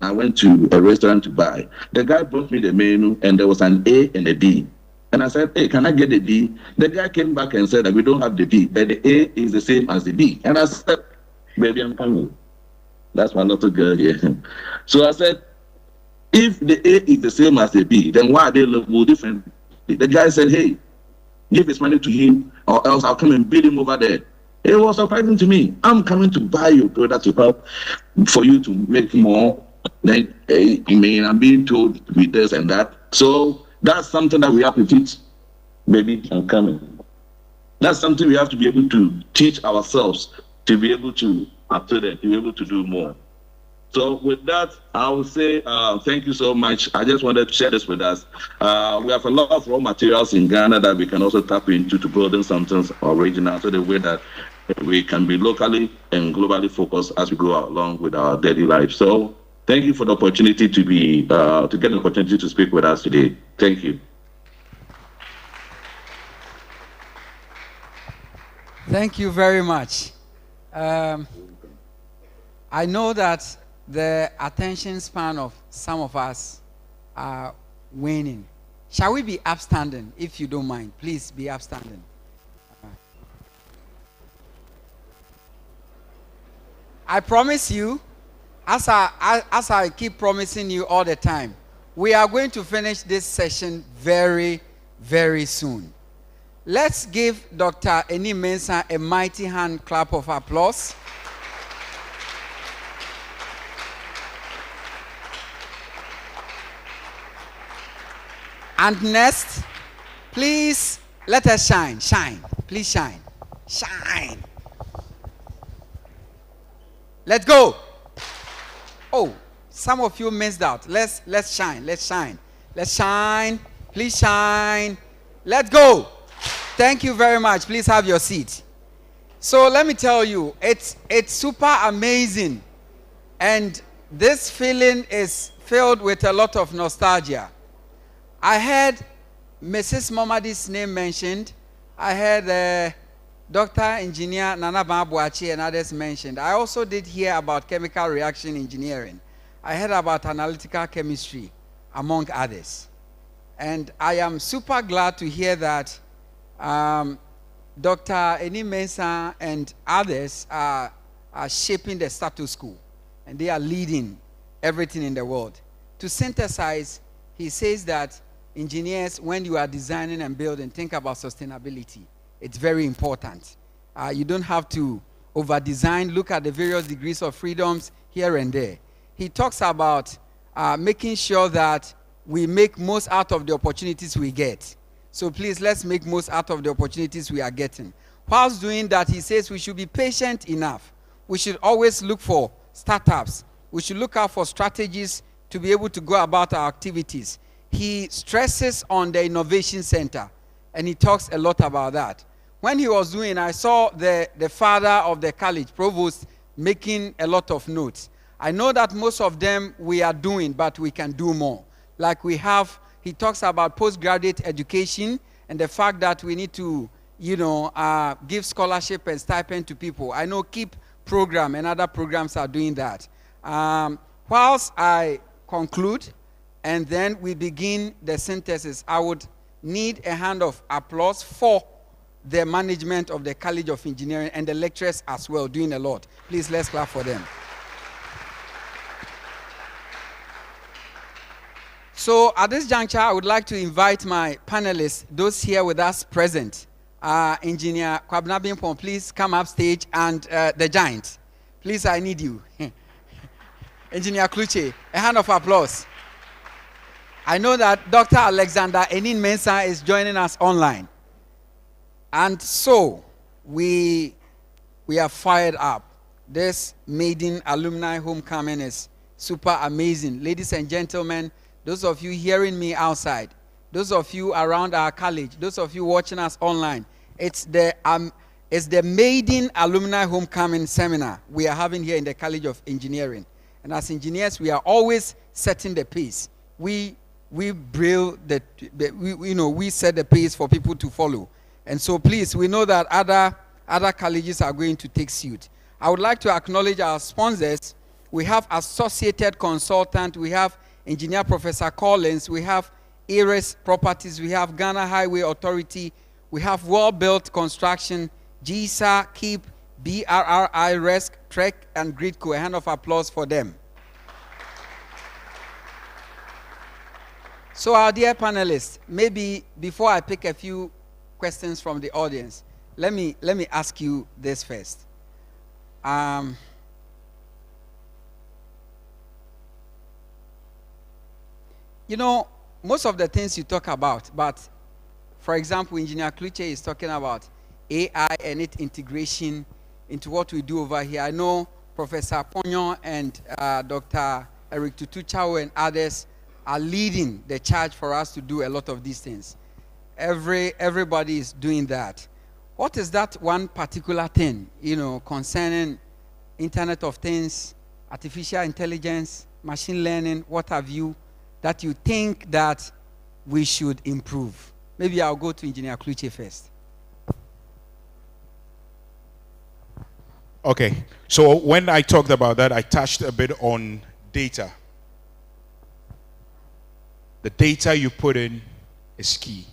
I went to a restaurant to buy. The guy brought me the menu, and there was an A and a B. And I said, hey, can I get the B? The guy came back and said that we don't have the B, but the A is the same as the B. And I said, baby, I'm coming. That's my little girl here. So I said, if the A is the same as the B, then why are they labeled differently? The guy said, hey, give his money to him, or else I'll come and beat him over there. It was surprising to me. I'm coming to buy your product to help for you to make more. Then, I'm being told with this and that. So that's something that we have to teach. Baby, I'm coming. That's something we have to be able to teach ourselves to be able to, after that, to be able to do more. So with that, I will say thank you so much. I just wanted to share this with us. We have a lot of raw materials in Ghana that we can also tap into to building something original, so the way that we can be locally and globally focused as we go along with our daily life. So thank you for the opportunity to be to get the opportunity to speak with us today. Thank you. Thank you very much. I know that the attention span of some of us are waning. Shall we be upstanding, if you don't mind? Please be upstanding. I promise you, as I keep promising you all the time, we are going to finish this session very, very soon. Let's give Dr. Eni Mensah a mighty hand clap of applause. And next, please let us shine. Shine. Please shine. Shine. Let's go. Oh, some of you missed out. Let's shine. Let's shine. Let's shine. Please shine. Let's go. Thank you very much. Please have your seat. So let me tell you, it's super amazing. And this feeling is filled with a lot of nostalgia. I heard Mrs. Momadi's name mentioned. I heard Dr. Engineer Nana Babuachi and others mentioned. I also did hear about chemical reaction engineering. I heard about analytical chemistry, among others. And I am super glad to hear that Dr. Eni Mensah and others are shaping the status quo. And they are leading everything in the world. To synthesize, he says that engineers, when you are designing and building, think about sustainability. It's very important. You don't have to over-design. Look at the various degrees of freedoms here and there. He talks about making sure that we make most out of the opportunities we get. So please, let's make most out of the opportunities we are getting. Whilst doing that, he says we should be patient enough. We should always look for startups. We should look out for strategies to be able to go about our activities. He stresses on the innovation center, and he talks a lot about that. When he was doing, I saw the father of the college, provost, making a lot of notes. I know that most of them we are doing, but we can do more. Like we have, he talks about postgraduate education and the fact that we need to, give scholarship and stipend to people. I know KEEP program and other programs are doing that. Whilst I conclude, and then we begin the synthesis, I would need a hand of applause for the management of the College of Engineering and the lecturers as well, doing a lot. Please, let's clap for them. So at this juncture, I would like to invite my panelists, those here with us present. Engineer Kwabena Bimpon, please come up stage, and the giant. Please, I need you. Engineer Kluche, a hand of applause. I know that Dr. Alexander Eni Mensah is joining us online. And so, we are fired up. This Maiden Alumni Homecoming is super amazing. Ladies and gentlemen, those of you hearing me outside, those of you around our college, those of you watching us online, it's the Maiden Alumni Homecoming Seminar we are having here in the College of Engineering. And as engineers, we are always setting the pace. We set the pace for people to follow. And so please, we know that other colleges are going to take suit. I would like to acknowledge our sponsors. We have Associated Consultant, we have Engineer Professor Collins, we have Ares Properties, we have Ghana Highway Authority, we have Well Built Construction, GISA, KEEP, BRRI, RESC, TREC, and GRIDCO. A hand of applause for them. So our dear panelists, maybe before I pick a few questions from the audience, let me ask you this first. You know, most of the things you talk about, but for example, Engineer Kluche is talking about AI and its integration into what we do over here. I know Professor Ponyon and Dr. Eric Tutuchawo and others are leading the charge for us to do a lot of these things. Everybody is doing that. What is that one particular thing, you know, concerning Internet of Things, artificial intelligence, machine learning, what have you, that you think that we should improve? Maybe I'll go to Engineer Kluche first. Okay, so when I talked about that, I touched a bit on data. The data you put in is key.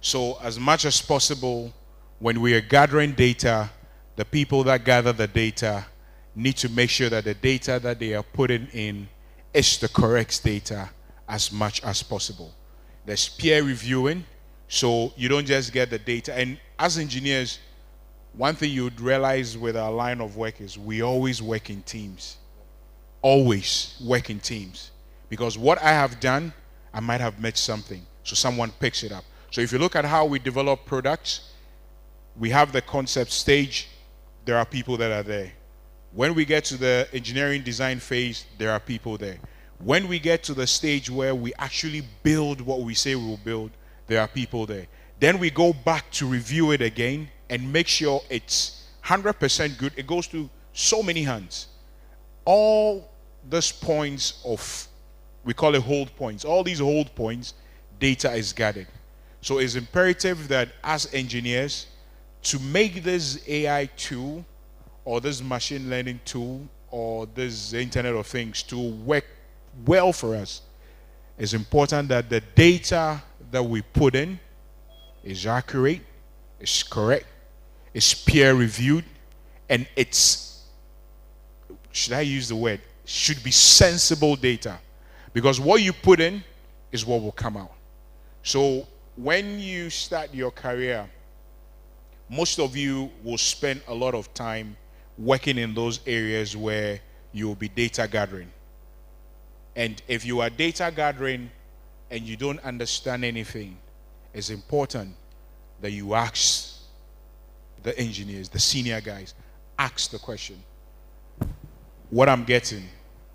So as much as possible, when we are gathering data, the people that gather the data need to make sure that the data that they are putting in is the correct data as much as possible. There's peer reviewing, so you don't just get the data. And as engineers, one thing you'd realize with our line of work is we always work in teams. Always work in teams. Because what I have done, I might have missed something. So someone picks it up. So if you look at how we develop products, we have the concept stage, there are people that are there. When we get to the engineering design phase, there are people there. When we get to the stage where we actually build what we say we will build, there are people there. Then we go back to review it again and make sure it's 100% good. It goes to so many hands. All these points of, we call it hold points, all these hold points, data is gathered. So it's imperative that as engineers, to make this AI tool or this machine learning tool or this Internet of Things tool work well for us, it's important that the data that we put in is accurate, is correct, is peer reviewed, and it's, should I use the word, should be sensible data. Because what you put in is what will come out. So when you start your career, most of you will spend a lot of time working in those areas where you will be data gathering. And if you are data gathering and you don't understand anything, it's important that you ask the engineers, the senior guys, ask the question. What I'm getting,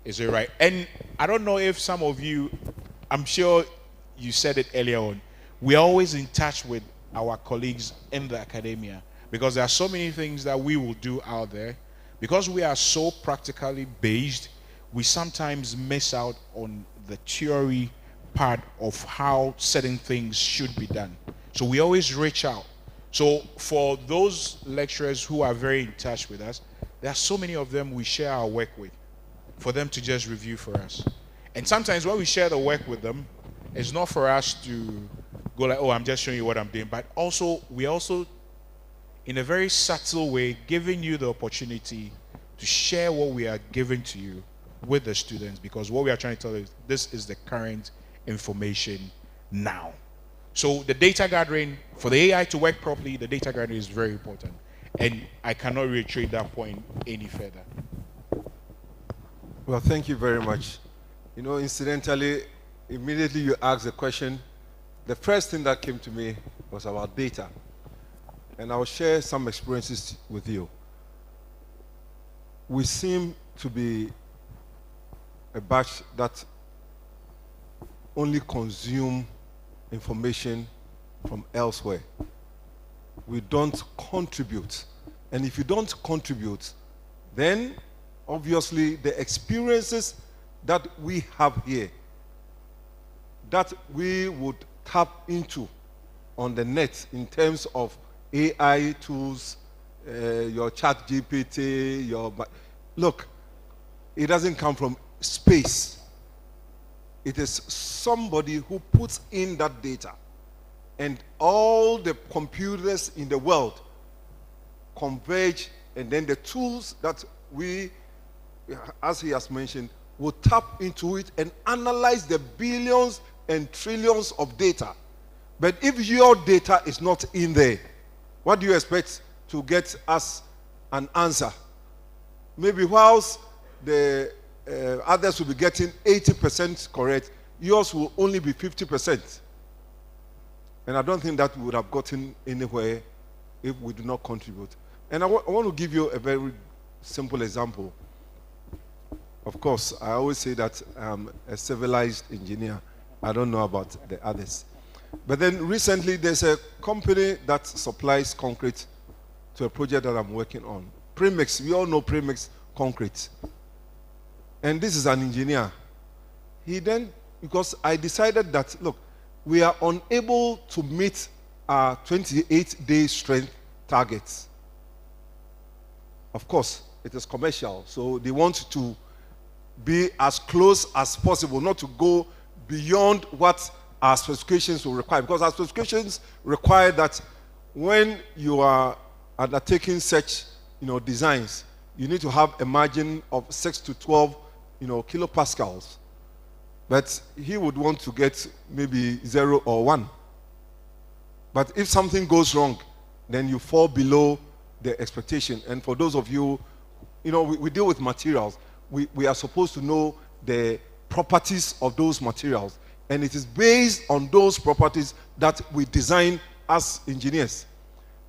is it right? And I don't know if some of you, I'm sure you said it earlier on, we're always in touch with our colleagues in the academia because there are so many things that we will do out there. Because we are so practically based, we sometimes miss out on the theory part of how certain things should be done. So we always reach out. So for those lecturers who are very in touch with us, there are so many of them we share our work with for them to just review for us. And sometimes when we share the work with them, it's not for us to go like, oh, I'm just showing you what I'm doing, but also we also, in a very subtle way, giving you the opportunity to share what we are giving to you with the students, because what we are trying to tell you is this is the current information now. So the data gathering, for the AI to work properly, the data gathering is very important. And I cannot reiterate that point any further. Well, thank you very much. You know, incidentally, immediately you asked the question, the first thing that came to me was about data. And I'll share some experiences with you. We seem to be a batch that only consume information from elsewhere. We don't contribute. And if you don't contribute, then obviously the experiences that we have here, that we would tap into on the net in terms of AI tools, your chat GPT, look, it doesn't come from space. It is somebody who puts in that data. And all the computers in the world converge, and then the tools that we, as he has mentioned, will tap into it and analyze the billions and trillions of data. But if your data is not in there, what do you expect to get us an answer? Maybe whilst the others will be getting 80% correct, yours will only be 50%. And I don't think that we would have gotten anywhere if we do not contribute. And I want to give you a very simple example. Of course, I always say that I'm a civilized engineer. I don't know about the others. But then recently, there's a company that supplies concrete to a project that I'm working on. Premix, we all know Premix concrete. And this is an engineer. He then, because I decided that, look, we are unable to meet our 28-day strength targets. Of course, it is commercial, so they want to be as close as possible, not to go beyond what our specifications will require. Because our specifications require that when you are undertaking such, designs, you need to have a margin of 6 to 12, kilopascals. But he would want to get maybe 0 or 1. But if something goes wrong, then you fall below the expectation. And for those of you, we deal with materials. We are supposed to know the properties of those materials. And it is based on those properties that we design as engineers.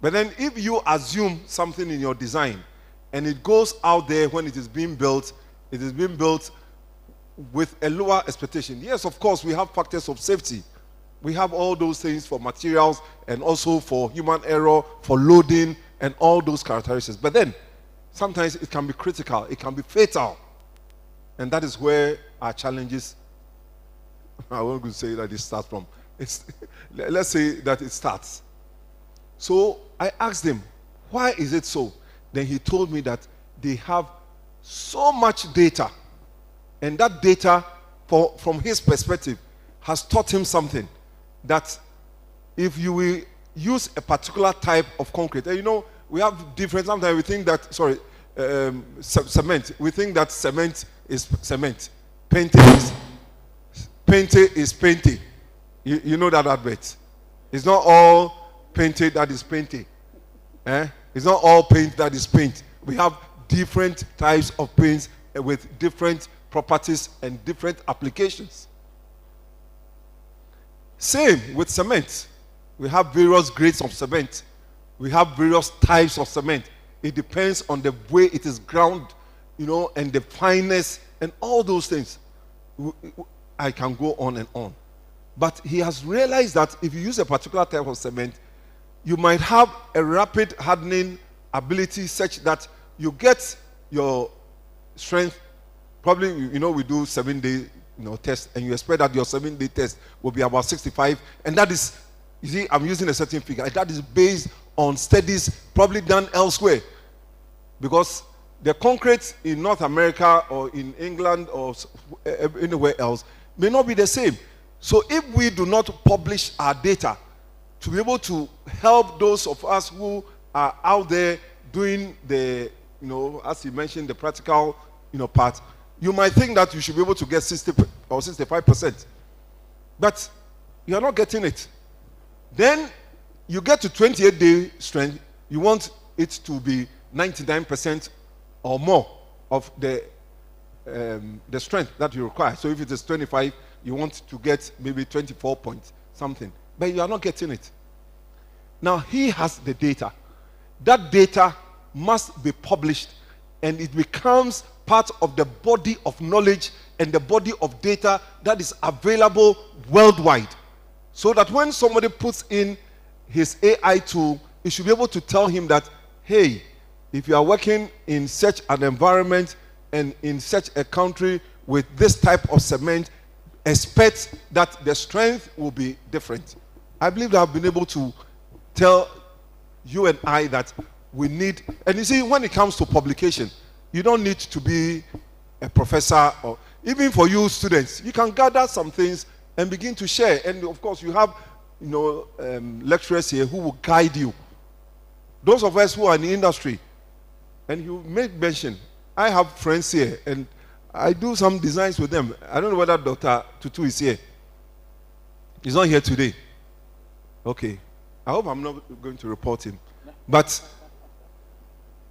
But then if you assume something in your design and it goes out there when it is being built with a lower expectation. Yes, of course, we have factors of safety. We have all those things for materials and also for human error, for loading, and all those characteristics. But then, sometimes it can be critical, it can be fatal. And that is where our challenges, I won't say that it starts from. Let's say that it starts. So I asked him, why is it so? Then he told me that they have so much data. And that data, from his perspective, has taught him something. That if you will use a particular type of concrete, and we have different, sometimes we think that, cement. We think that cement is cement. Painting is painting. You know that advert. It's not all painted that is painting. It's not all paint that is paint. We have different types of paints with different properties and different applications. Same with cement. We have various grades of cement. We have various types of cement. It depends on the way it is ground, and the fineness and all those things. I can go on and on. But he has realized that if you use a particular type of cement, you might have a rapid hardening ability such that you get your strength. Probably, we do 7-day, test, and you expect that your 7-day test will be about 65, and that is, you see, I'm using a certain figure. That is based on studies probably done elsewhere, because the concrete in North America or in England or anywhere else may not be the same. So if we do not publish our data to be able to help those of us who are out there doing the, as you mentioned, the practical, part, you might think that you should be able to get 60 or 65%. But you are not getting it. Then you get to 28-day strength, you want it to be 99% or more of the strength that you require. So if it is 25, you want to get maybe 24 point something. But you are not getting it. Now he has the data. That data must be published, and it becomes part of the body of knowledge and the body of data that is available worldwide. So that when somebody puts in his AI tool, it should be able to tell him that, hey, if you are working in such an environment and in such a country with this type of cement, expect that the strength will be different. I believe that I've been able to tell you and I that we need, and you see, when it comes to publication, you don't need to be a professor, or even for you students, you can gather some things and begin to share. And of course, you have, lecturers here who will guide you. Those of us who are in the industry, and you make mention, I have friends here, and I do some designs with them. I don't know whether Dr. Tutu is here. He's not here today. Okay. I hope I'm not going to report him. But,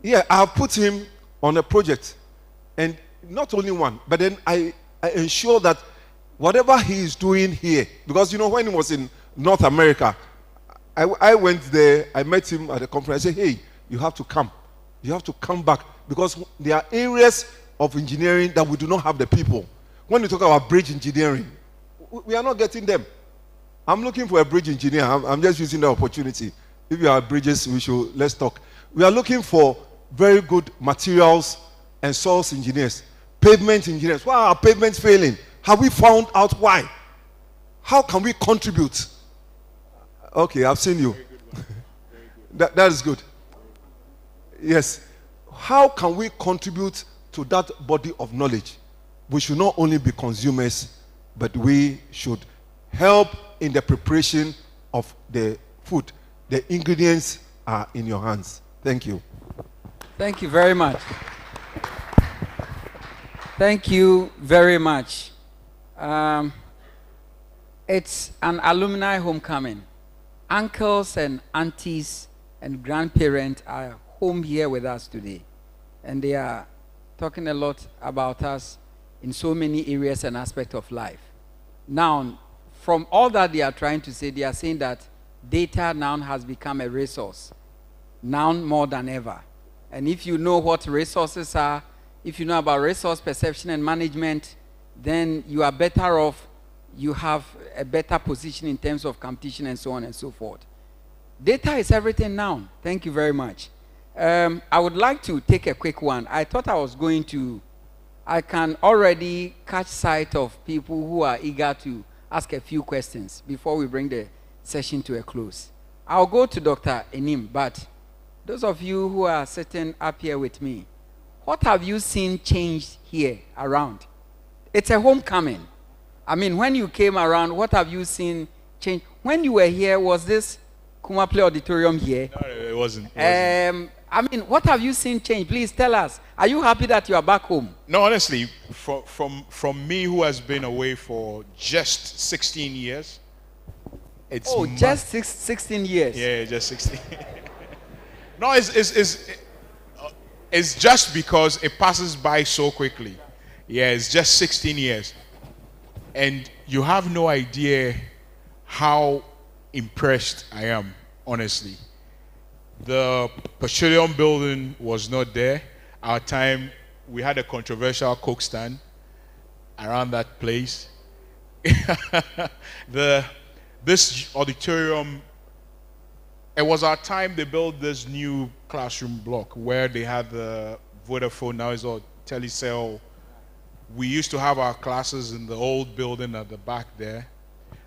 yeah, I have put him on a project. And not only one, but then I ensure that whatever he is doing here, because, when he was in North America, I went there, I met him at a conference. I said, hey, you have to come. You have to come back, because there are areas of engineering that we do not have the people. When you talk about bridge engineering, we are not getting them. I'm looking for a bridge engineer. I'm just using the opportunity. If you are bridges, let's talk. We are looking for very good materials and source engineers, pavement engineers. Why are pavements failing? Have we found out why? How can we contribute? Okay, I've seen you. That is good. Yes. How can we contribute to that body of knowledge? We should not only be consumers, but we should help in the preparation of the food. The ingredients are in your hands. Thank you. Thank you very much. Thank you very much. It's an alumni homecoming. Uncles and aunties and grandparents are home here with us today. And they are talking a lot about us in so many areas and aspects of life. Now, from all that they are trying to say, they are saying that data now has become a resource, now more than ever. And if you know what resources are, if you know about resource perception and management, then you are better off. You have a better position in terms of competition and so on and so forth. Data is everything now. Thank you very much. I would like to take a quick one. I thought I can already catch sight of people who are eager to ask a few questions before we bring the session to a close. I'll go to Dr. Enim, but those of you who are sitting up here with me, what have you seen change here around? It's a homecoming. I mean, when you came around, what have you seen change? When you were here, was this Kumaple Auditorium here? No, it wasn't. I mean, what have you seen change? Please tell us. Are you happy that you are back home? No, honestly, from me who has been away for just 16 years, it's... Oh, just 16 years? Yeah, just 16. No, it's just because it passes by so quickly. Yeah, it's just 16 years. And you have no idea how impressed I am, honestly. The Petroleum building was not there. Our time, we had a controversial Coke stand around that place. This auditorium, it was our time they built this new classroom block where they had the Vodafone, now it's all Telecel. We used to have our classes in the old building at the back there.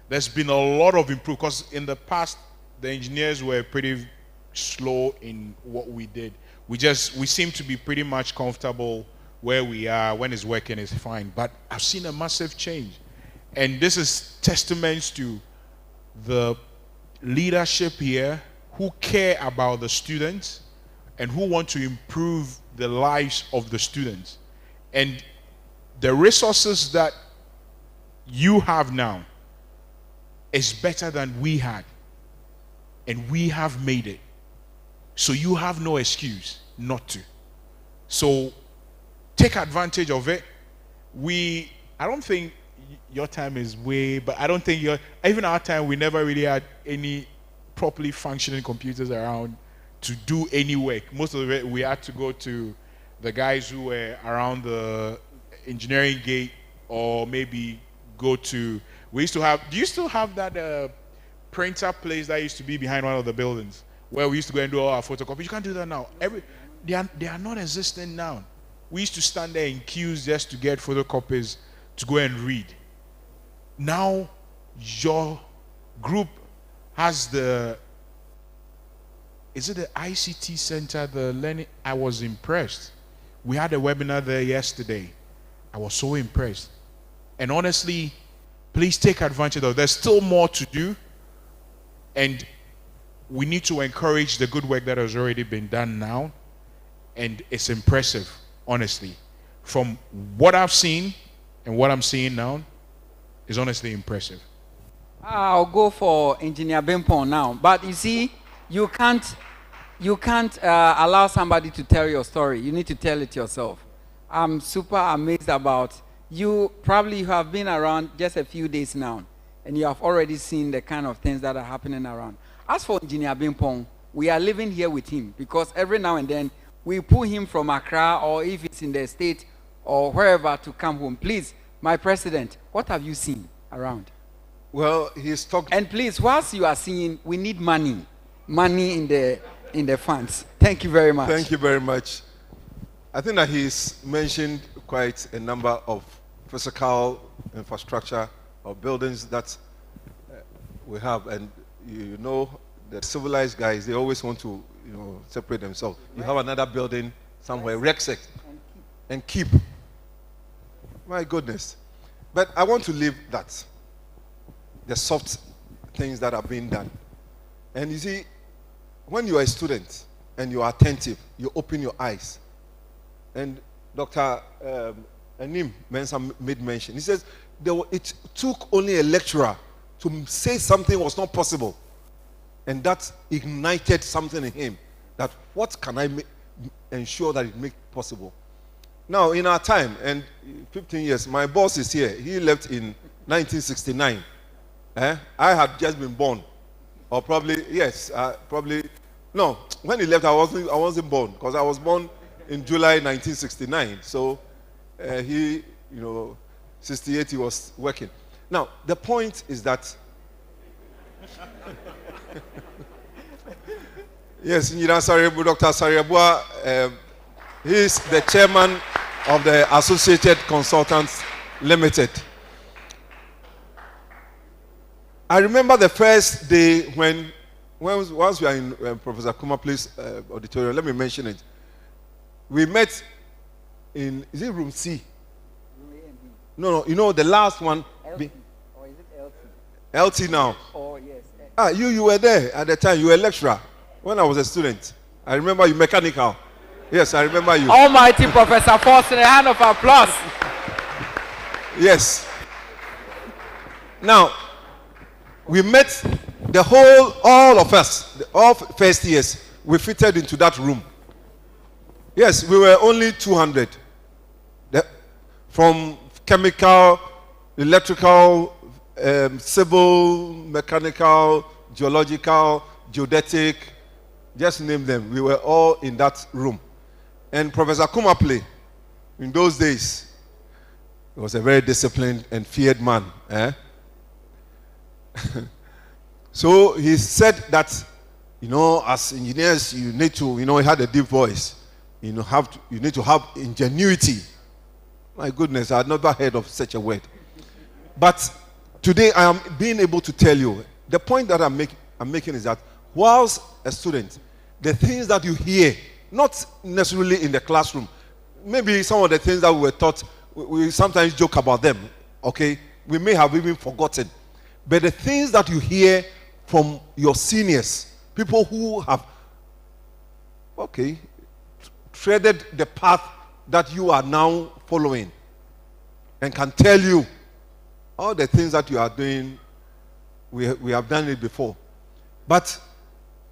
There's been a lot of improvement because in the past, the engineers were pretty slow in what we did. We seem to be pretty much comfortable where we are. When it's working, it's fine. But I've seen a massive change. And this is testaments to the leadership here who care about the students and who want to improve the lives of the students. And the resources that you have now is better than we had. And we have made it. So you have no excuse not to. So take advantage of it. I don't think your time is way, but I don't think even our time, we never really had any properly functioning computers around to do any work. Most of it, we had to go to the guys who were around the engineering gate, or maybe we used to have, do you still have that printer place that used to be behind one of the buildings where we used to go and do all our photocopies? You can't do that now. They are not existing now. We used to stand there in queues just to get photocopies to go and read. Now your group has is it the ICT center, the learning? I was impressed. We had a webinar there yesterday. I was so impressed. And honestly, please take advantage of it. There's still more to do. And we need to encourage the good work that has already been done now, and it's impressive, honestly. From what I've seen and what I'm seeing now, is honestly impressive. I'll go for Engineer Bimpon now. But you see, you can't allow somebody to tell your story. You need to tell it yourself. I'm super amazed about you. Probably you have been around just a few days now, and you have already seen the kind of things that are happening around. As for Engineer Bimpong, we are living here with him because every now and then we pull him from Accra, or if it's in the state or wherever, to come home. Please, my president, what have you seen around? Well, he's talking. And please, whilst you are seeing, we need money in the funds. Thank you very much. Thank you very much. I think that he's mentioned quite a number of physical infrastructure or buildings that we have, and you know, the civilized guys, they always want to, separate themselves. You have another building somewhere, Rexec, and keep. My goodness. But I want to leave that. The soft things that are being done. And you see, when you are a student and you are attentive, you open your eyes. And Dr. Anim Mensah made mention. He says it took only a lecturer to say something was not possible. And that ignited something in him. That what can I ensure that it make possible? Now, in our time, and 15 years, my boss is here. He left in 1969. I had just been born, or probably no. When he left, I wasn't born, because I was born in July 1969. So he, 68, he was working. Now the point is that yes, Dr. Sariabua, he is the chairman of the Associated Consultants Limited. I remember the first day when once we are in Professor Kumapli's auditorium, let me mention it. We met in, is it room C? No, the last one. LT. Or is it LT? LT now. Oh, yes. You were there at the time. You were a lecturer when I was a student. I remember you, mechanical. Yes, I remember you. Almighty Professor Forster, a hand of applause. Yes. Now, we met all of us, all first years, we fitted into that room. Yes, we were only 200. From chemical, electrical, civil, mechanical, geological, geodetic, just name them. We were all in that room. And Professor Kumaple, in those days, he was a very disciplined and feared man. So he said that, as engineers, you need to, he had a deep voice. You need to have ingenuity. My goodness, I had never heard of such a word. But today I am being able to tell you, the point that I'm making is that whilst a student, the things that you hear, not necessarily in the classroom, maybe some of the things that we were taught, we sometimes joke about them, okay? We may have even forgotten. But the things that you hear from your seniors, people who have, treaded the path that you are now following, and can tell you all the things that you are doing, we have done it before. But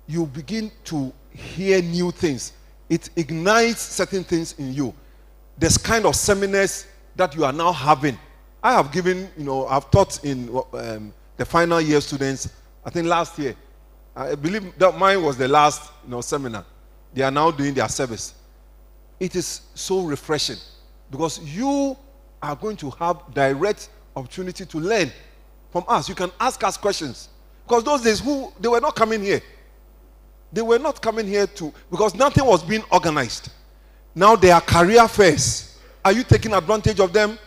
you begin to hear new things. It ignites certain things in you. This kind of seminars that you are now having. I have given, I've taught in the final year students, I think last year. I believe that mine was the last seminar. They are now doing their service. It is so refreshing because you are going to have direct opportunity to learn from us. You can ask us questions. Because those days, they were not coming here. They were not coming here because nothing was being organized. Now they are career fairs. Are you taking advantage of them?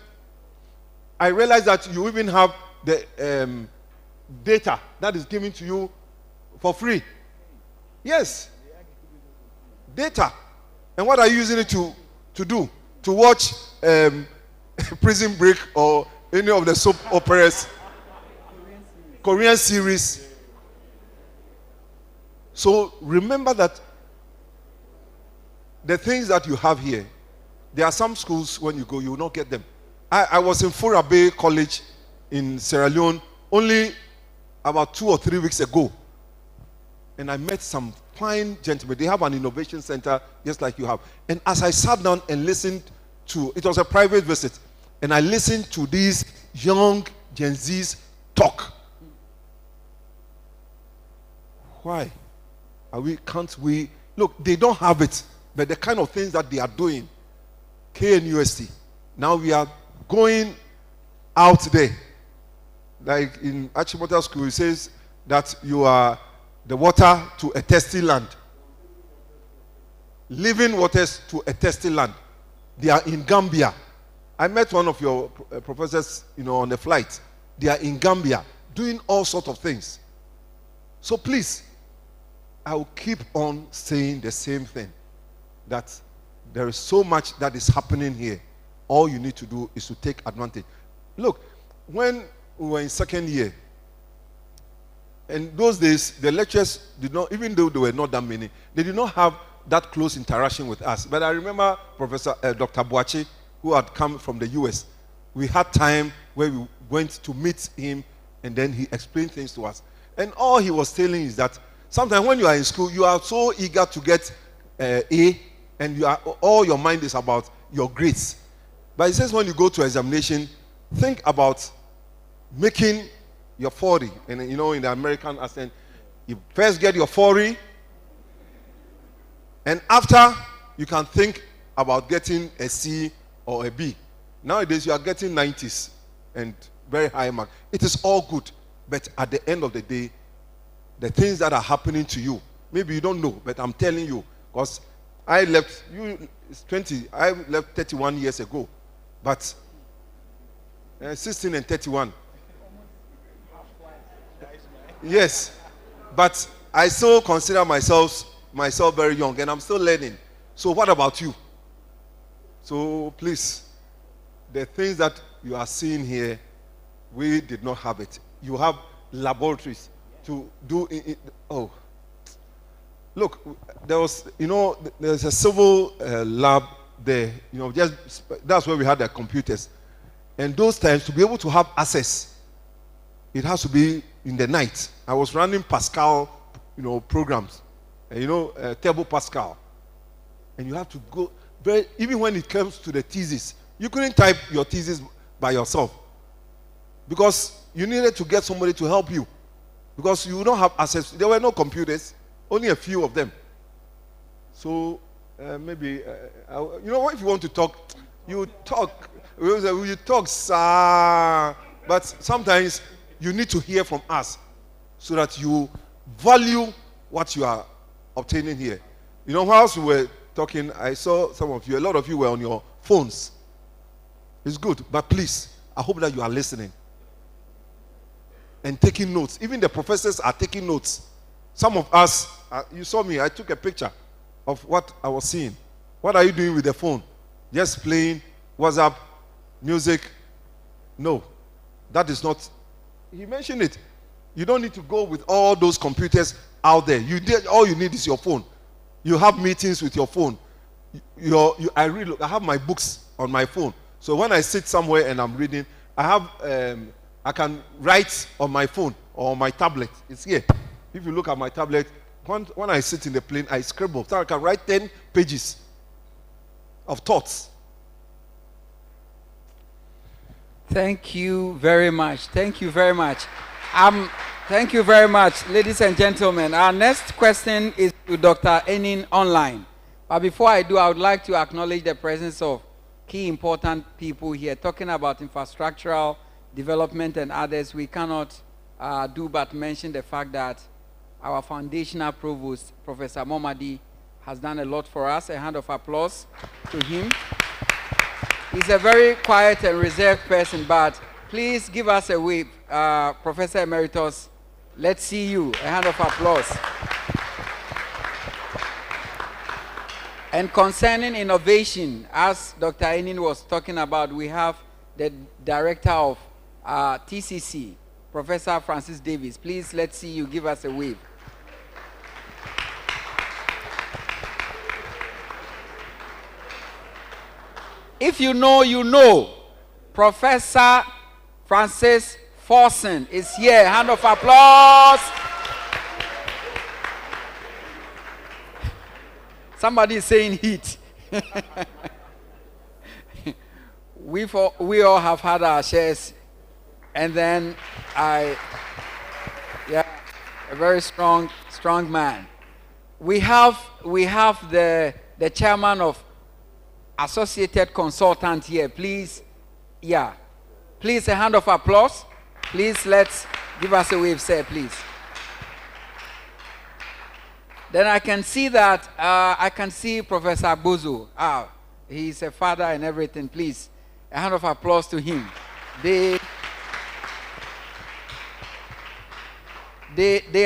I realize that you even have the data that is given to you for free. Yes. Data. And what are you using it to do? To watch Prison Break or any of the soap operas, Korean series. So remember that the things that you have here, there are some schools when you go, you will not get them. I was in Fura Bay College in Sierra Leone only about 2 or 3 weeks ago. And I met some fine gentlemen. They have an innovation center just like you have. And as I sat down and listened to, it was a private visit, and I listened to these young Gen Zs talk. Why? Can't we? Look, they don't have it, but the kind of things that they are doing, KNUST, now we are going out there. Like in Achimota School, it says that you are the water to a thirsty land. Living waters to a thirsty land. They are in Gambia. I met one of your professors, on the flight. They are in Gambia doing all sorts of things. So please, I will keep on saying the same thing, that there is so much that is happening here. All you need to do is to take advantage. Look, when we were in second year, in those days, the lectures did not, even though there were not that many, they did not have that close interaction with us. But I remember Professor Dr. Boache, who had come from the US. We had time where we went to meet him, and then he explained things to us. And all he was telling is that sometimes when you are in school, you are so eager to get A, and all your mind is about your grades. But he says when you go to examination, think about making your 40. And in the American accent, you first get your 40, and after you can think about getting a C or a B. Nowadays you are getting 90s and very high mark. It is all good, but at the end of the day, the things that are happening to you, maybe you don't know, but I'm telling you, because I left, I left 31 years ago, but 16 and 31. Yes, but I still consider myself very young, and I'm still learning. So what about you? So please, the things that you are seeing here, we did not have it. You have laboratories to do it. Oh, look, there's a civil lab there. That's where we had the computers. And those times, to be able to have access, it has to be in the night. I was running Pascal, programs, Turbo Pascal, and you have to go. Even when it comes to the thesis, you couldn't type your thesis by yourself because you needed to get somebody to help you because you don't have access. There were no computers, only a few of them. So maybe if you want to talk, you talk. You talk, sir. But sometimes you need to hear from us so that you value what you are obtaining here. Whilst we were talking, I saw some of you, a lot of you were on your phones. It's good, but please, I hope that you are listening and taking notes. Even the professors are taking notes. Some of us, you saw me, I took a picture of what I was seeing. What are you doing with the phone? Just playing WhatsApp, music? No, that is not. He mentioned it. You don't need to go with all those computers out there. All you need is your phone. You have meetings with your phone. I have my books on my phone. So when I sit somewhere and I'm reading, I can write on my phone or on my tablet. It's here. If you look at my tablet, when I sit in the plane, I scribble. So I can write 10 pages of thoughts. Thank you very much. Thank you very much. Thank you very much, ladies and gentlemen. Our next question is to Dr. Enin online. But before I do, I would like to acknowledge the presence of key important people here talking about infrastructural development and others. We cannot do but mention the fact that our foundational provost, Professor Momadi, has done a lot for us. A hand of applause to him. He's a very quiet and reserved person, but please give us a wave, Professor Emeritus. Let's see you. A hand of applause. And concerning innovation, as Dr. Enin was talking about, we have the director of TCC, Professor Francis Davis. Please, let's see you. Give us a wave. If you know, you know. Professor Francis Forson is here. Hand of applause. Somebody is saying heat. We all have had our shares, and then a very strong man. We have the chairman of Associated Consultant here. Please, please a hand of applause. Please let's give us a wave, sir, please. Then I can see that I can see Professor Bozo. He's a father and everything. Please, a hand of applause to him. They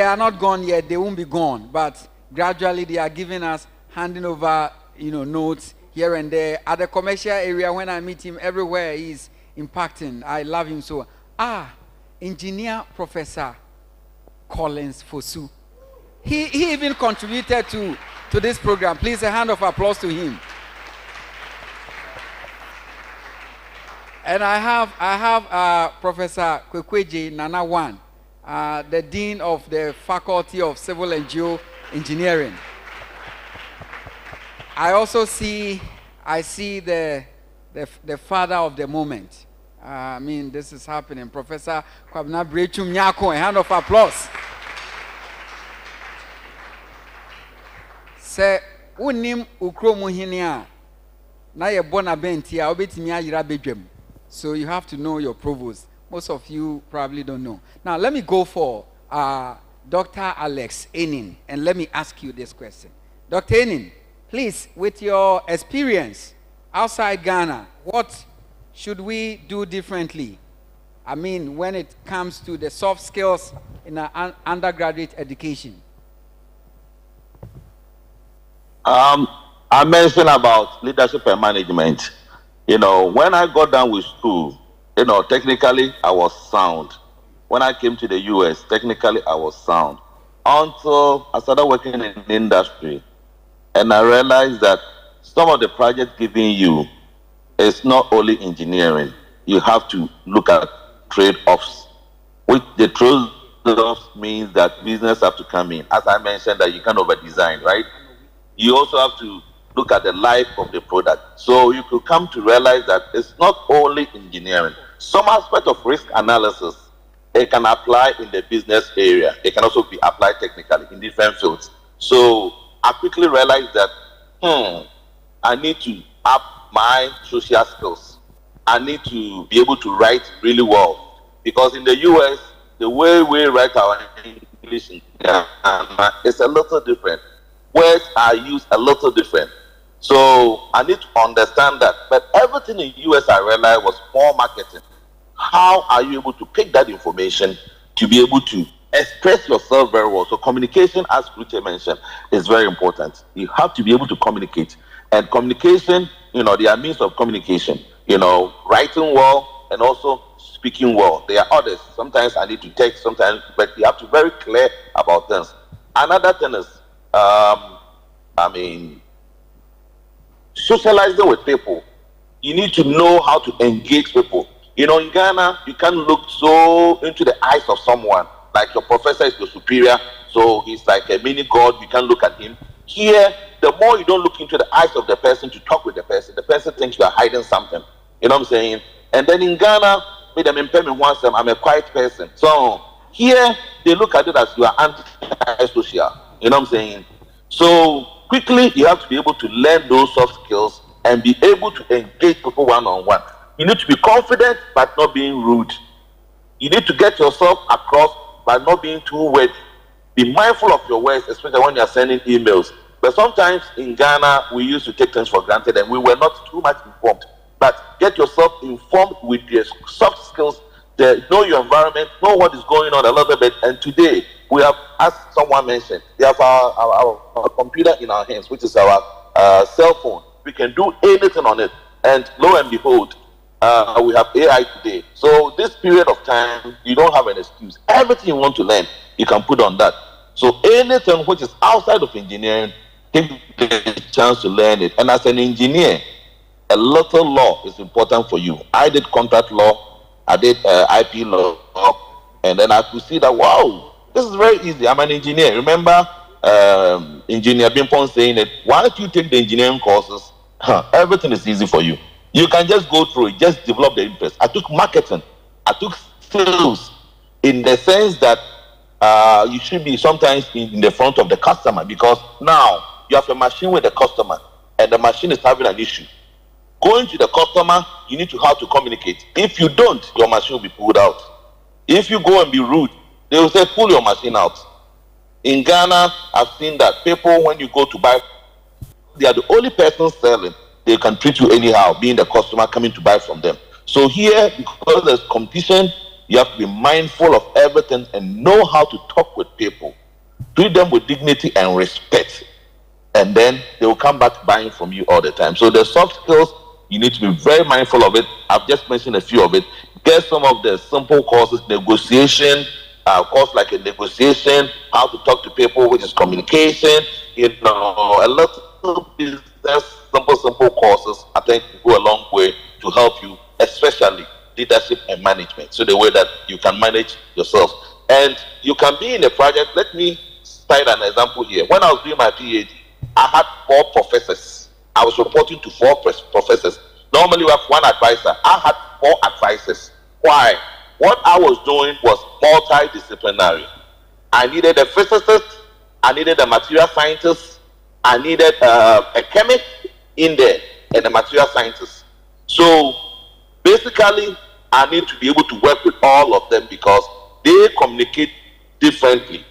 are not gone yet. They won't be gone, but gradually they are giving us, handing over, notes here and there. At the commercial area, when I meet him everywhere, he's impacting. I love him so. Engineer Professor Collins Fosu. He even contributed to this program. Please, a hand of applause to him. And I have Professor Kwekweji Nanawan, the Dean of the Faculty of Civil and Geoengineering. I also see the father of the moment. This is happening. Professor Kwabena Brechum Nyako, a hand of applause. Say, unim ukromu hinia na ye bona bentia obetimi ayira bedwam. So you have to know your provost. Most of you probably don't know. Now let me go for Dr. Alex Enin, and let me ask you this question. Dr. Enin, please, with your experience outside Ghana, what should we do differently? When it comes to the soft skills in our undergraduate education. I mentioned about leadership and management. When I got done with school, technically I was sound. When I came to the US, technically I was sound. Until I started working in the industry, and I realized that some of the projects given you is not only engineering. You have to look at trade-offs. Which the trade-offs means that business have to come in. As I mentioned, that you can't over-design, right? You also have to look at the life of the product. So you could come to realize that it's not only engineering. Some aspect of risk analysis, it can apply in the business area. It can also be applied technically in different fields. So I quickly realized that, I need to up my social skills. I need to be able to write really well. Because in the US, the way we write our English is a little different. Words are used a little different. So I need to understand that. But everything in US I realized was more marketing. How are you able to pick that information to be able to express yourself very well? So communication, as Ruche mentioned, is very important. You have to be able to communicate. And communication, there are means of communication. Writing well and also speaking well. There are others. Sometimes I need to text, sometimes, but you have to be very clear about things. Another thing is, socializing with people. You need to know how to engage people. In Ghana, you can't look so into the eyes of someone. Like your professor is your superior, so he's like a mini god, you can't look at him. Here, the more you don't look into the eyes of the person to talk with the person thinks you are hiding something. You know what I'm saying? And then in Ghana, I'm a quiet person. So here, they look at it as you are anti-social. You know what I'm saying? So quickly, you have to be able to learn those soft skills and be able to engage people one-on-one. You need to be confident, but not being rude. You need to get yourself across by not being too wordy. Be mindful of your words, especially when you are sending emails. But sometimes in Ghana, we used to take things for granted and we were not too much informed. But get yourself informed with your soft skills, know your environment, know what is going on a little bit. And today, we have, as someone mentioned, we have our computer in our hands, which is our cell phone. We can do anything on it. And lo and behold, we have AI today. So this period of time, you don't have an excuse. Everything you want to learn, you can put on that. So anything which is outside of engineering, take the chance to learn it. And as an engineer, a little law is important for you. I did contract law, I did IP law, and then I could see that, wow, this is very easy. I'm an engineer. Remember Engineer Bimpon saying that, why don't you take the engineering courses? Everything is easy for you. You can just go through it, just develop the interest. I took marketing, I took sales, in the sense that you should be sometimes in the front of the customer, because now you have a machine with the customer and the machine is having an issue. Going to the customer, you need to how to communicate. If you don't, your machine will be pulled out. If you go and be rude, they will say, pull your machine out. In Ghana, I've seen that people, when you go to buy, they are the only person selling. They can treat you anyhow, being the customer coming to buy from them. So here, because there's competition, you have to be mindful of everything and know how to talk with people. Treat them with dignity and respect. And then they will come back buying from you all the time. So the soft skills, you need to be very mindful of it. I've just mentioned a few of it. Get some of the simple courses, negotiation, course like a negotiation, how to talk to people, which is communication, a little business, simple courses, I think go a long way to help you, especially leadership and management, so the way that you can manage yourself. And you can be in a project. Let me cite an example here. When I was doing my PhD, I had 4 professors. I was reporting to 4 professors. Normally we have 1 advisor. I had 4 advisors. Why? What I was doing was multidisciplinary. I needed a physicist, I needed a material scientist, I needed a chemist in there, and a material scientist. So basically, I need to be able to work with all of them because they communicate differently.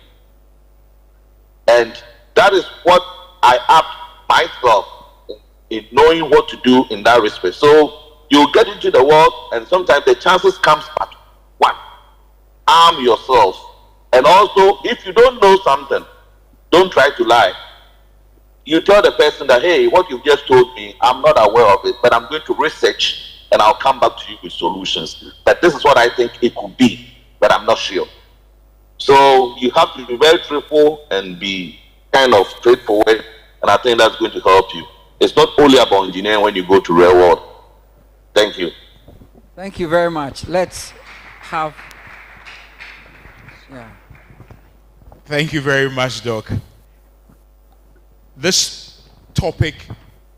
And that is what I apt myself in knowing what to do in that respect. So you get into the world, and sometimes the chances comes at 1. Arm yourself. And also, if you don't know something, don't try to lie. You tell the person that, hey, what you've just told me, I'm not aware of it, but I'm going to research and I'll come back to you with solutions. But this is what I think it could be, but I'm not sure. So you have to be very truthful and be kind of straightforward, and I think that's going to help you. It's not only about engineering when you go to real world. Thank you. Thank you very much. Let's have... Yeah. Thank you very much, Doc. This topic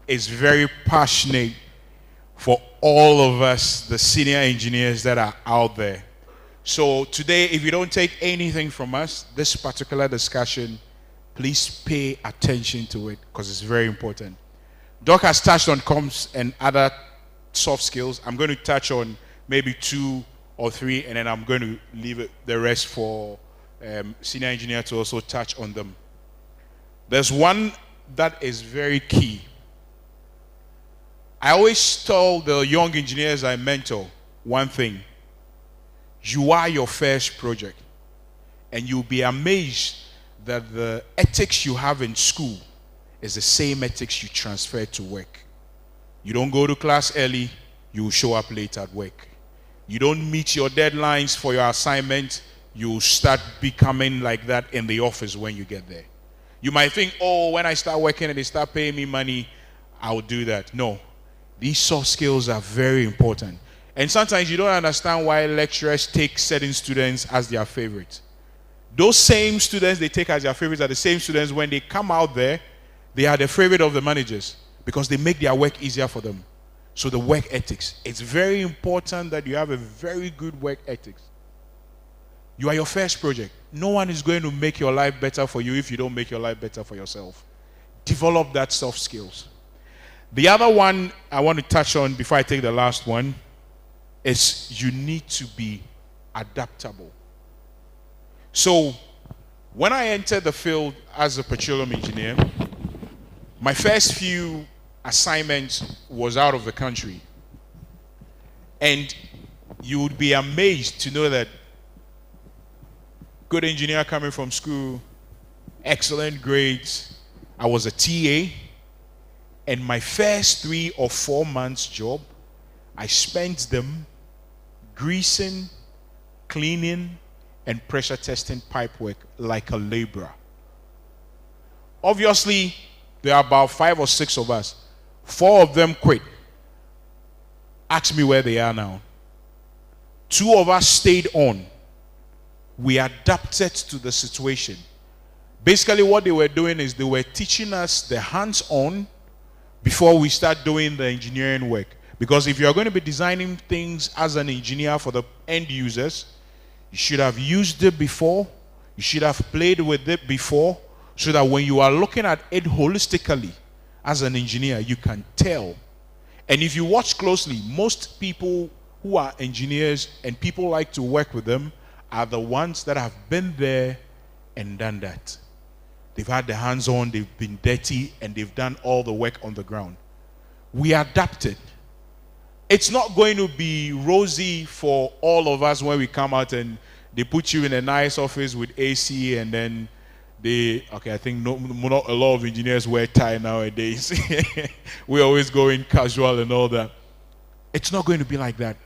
is very passionate for all of us, the senior engineers that are out there. So today, if you don't take anything from us, this particular discussion, please pay attention to it because it's very important. Doc has touched on comms and other soft skills. I'm going to touch on maybe 2 or 3, and then I'm going to leave the rest for senior engineer to also touch on them. There's one that is very key. I always tell the young engineers I mentor one thing. You are your first project, and you'll be amazed that the ethics you have in school is the same ethics you transfer to work. You don't go to class early, you will show up late at work. You don't meet your deadlines for your assignment, you start becoming like that in the office when you get there. You might think, oh, when I start working and they start paying me money, I'll do that. No, these soft skills are very important. And sometimes you don't understand why lecturers take certain students as their favorites. Those same students they take as their favorites are the same students when they come out there, they are the favorite of the managers because they make their work easier for them. So the work ethics. It's very important that you have a very good work ethics. You are your first project. No one is going to make your life better for you if you don't make your life better for yourself. Develop that soft skills. The other one I want to touch on before I take the last one is you need to be adaptable. So when I entered the field as a petroleum engineer, my first few assignments was out of the country. And you would be amazed to know that good engineer coming from school, excellent grades. I was a TA, and my first 3 or 4 months job, I spent them greasing, cleaning, and pressure testing pipework like a laborer. Obviously, there are about 5 or 6 of us. 4 of them quit. Ask me where they are now. 2 of us stayed on. We adapted to the situation. Basically, what they were doing is they were teaching us the hands-on before we start doing the engineering work. Because if you're going to be designing things as an engineer for the end users, you should have used it before. You should have played with it before, so that when you are looking at it holistically as an engineer, you can tell. And if you watch closely, most people who are engineers and people like to work with them are the ones that have been there and done that. They've had the hands-on, they've been dirty, and they've done all the work on the ground. We adapted. It's not going to be rosy for all of us when we come out and they put you in a nice office with AC, and then I think not a lot of engineers wear tie nowadays. We always go in casual and all that. It's not going to be like that.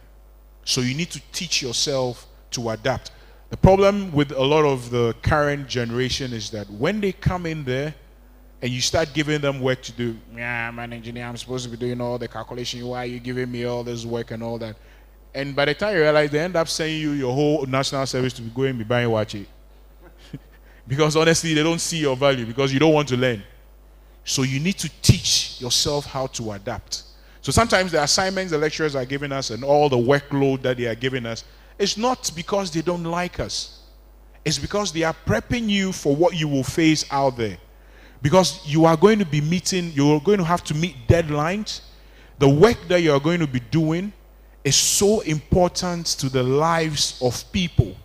So you need to teach yourself to adapt. The problem with a lot of the current generation is that when they come in there and you start giving them work to do, yeah, I'm an engineer, I'm supposed to be doing all the calculation, why are you giving me all this work and all that? And by the time you realize, they end up sending you your whole national service to go and be buying wachi. Because honestly, they don't see your value because you don't want to learn. So you need to teach yourself how to adapt. So sometimes the assignments the lecturers are giving us and all the workload that they are giving us, it's not because they don't like us. It's because they are prepping you for what you will face out there. Because you are going to be you're going to have to meet deadlines. The work that you are going to be doing is so important to the lives of people.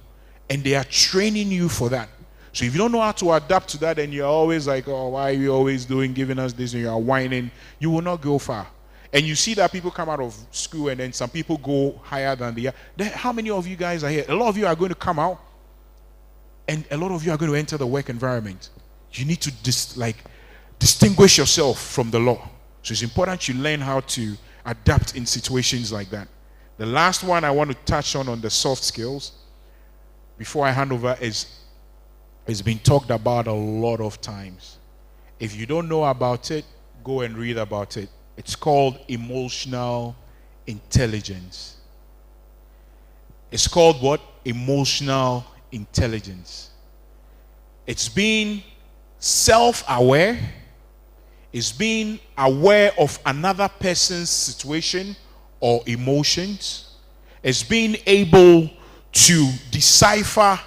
And they are training you for that. So if you don't know how to adapt to that, and you're always like, oh, why are you always giving us this, and you are whining, you will not go far. And you see that people come out of school and then some people go higher than they are. How many of you guys are here? A lot of you are going to come out and a lot of you are going to enter the work environment. You need to distinguish yourself from the law. So it's important you learn how to adapt in situations like that. The last one I want to touch on the soft skills before I hand over is been talked about a lot of times. If you don't know about it, go and read about it. It's called emotional intelligence. It's called what? Emotional intelligence. It's being self-aware. It's being aware of another person's situation or emotions. It's being able to decipher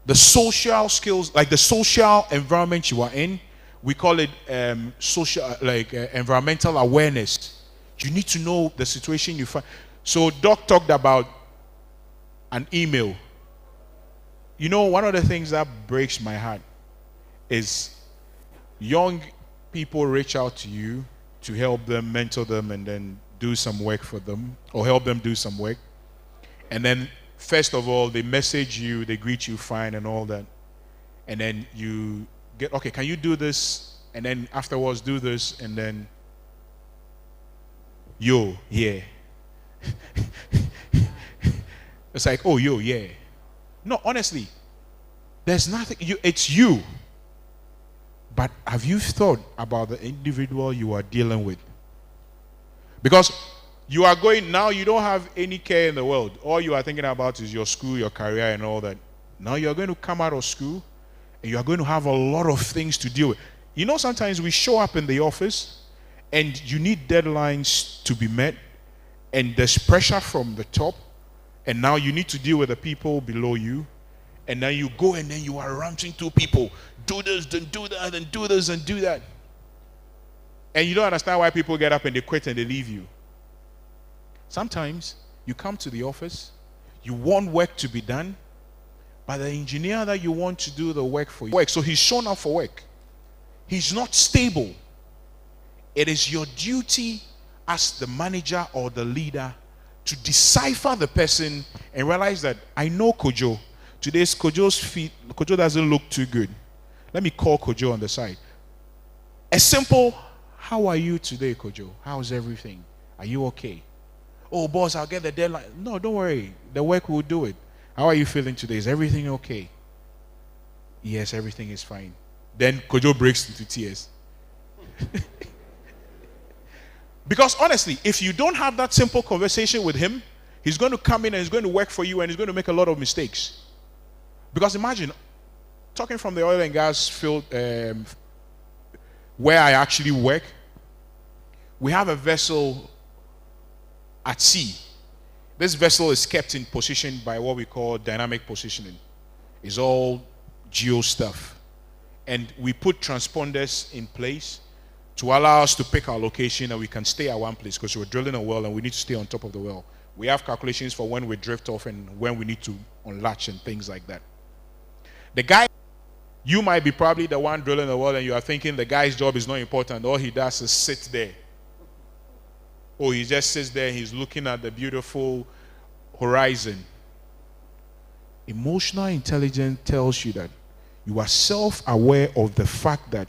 the social skills, like the social environment you are in. We call it environmental awareness. You need to know the situation you find. So Doc talked about an email. You know, one of the things that breaks my heart is young people reach out to you to help them, mentor them, and then do some work for them, or help them do some work. And then, first of all, they message you, they greet you fine and all that. And then you get, okay, can you do this? And then afterwards do this, and then yo, yeah. It's like, oh, yo, yeah. No, honestly, there's nothing, it's you. But have you thought about the individual you are dealing with? Because you are going, now you don't have any care in the world. All you are thinking about is your school, your career, and all that. Now you are going to come out of school, and you are going to have a lot of things to deal with. You know, sometimes we show up in the office, and you need deadlines to be met, and there's pressure from the top, and now you need to deal with the people below you, and then you go and then you are ranting to people, do this, then do that, and do this, and do that. And you don't understand why people get up and they quit and they leave you. Sometimes you come to the office, you want work to be done, but the engineer that you want to do the work for you, so he's shown up for work. He's not stable. It is your duty as the manager or the leader to decipher the person and realize that I know Kojo. Today's Kojo's feet, Kojo doesn't look too good. Let me call Kojo on the side. A simple, how are you today, Kojo? How's everything? Are you okay? Oh, boss, I'll get the deadline. No, don't worry. The work will do it. How are you feeling today? Is everything okay? Yes, everything is fine. Then Kojo breaks into tears. Because honestly, if you don't have that simple conversation with him, he's going to come in and he's going to work for you and he's going to make a lot of mistakes. Because imagine, talking from the oil and gas field where I actually work, we have a vessel at sea. This vessel is kept in position by what we call dynamic positioning. It's all geo stuff. And we put transponders in place to allow us to pick our location and we can stay at one place because we're drilling a well and we need to stay on top of the well. We have calculations for when we drift off and when we need to unlatch and things like that. The guy, you might be probably the one drilling the well and you are thinking the guy's job is not important. All he does is sit there. Or he just sits there and he's looking at the beautiful horizon. Emotional intelligence tells you that you are self-aware of the fact that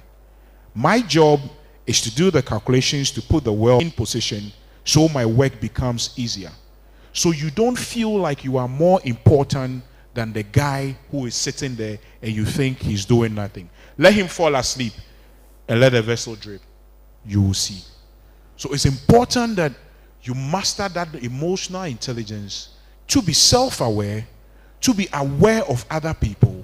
my job is to do the calculations to put the well in position so my work becomes easier. So you don't feel like you are more important than the guy who is sitting there and you think he's doing nothing. Let him fall asleep and let the vessel drip. You will see. So it's important that you master that emotional intelligence to be self-aware, to be aware of other people,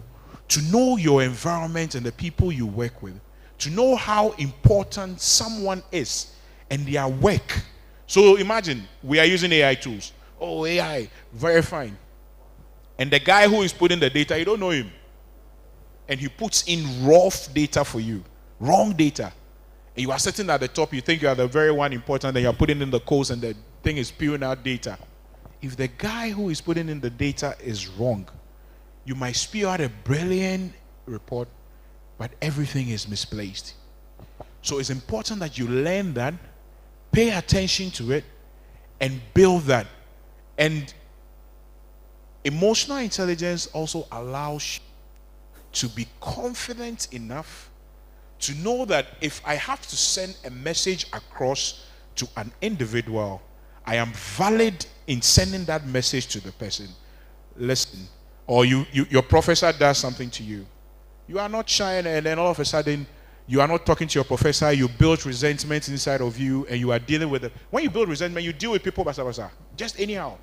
to know your environment and the people you work with, to know how important someone is and their work. So imagine we are using AI tools. Oh, AI, very fine. And the guy who is putting the data, you don't know him. And he puts in raw data for you, wrong data. And you are sitting at the top, you think you are the very one important, and you're putting in the codes and the thing is spewing out data. If the guy who is putting in the data is wrong, you might spew out a brilliant report, but everything is misplaced. So it's important that you learn that, pay attention to it, and build that. And emotional intelligence also allows you to be confident enough to know that if I have to send a message across to an individual, I am valid in sending that message to the person. Listen, or your professor does something to you. You are not shy, and then all of a sudden you are not talking to your professor. You build resentment inside of you, and you are dealing with it. When you build resentment, you deal with people basa basa, just anyhow.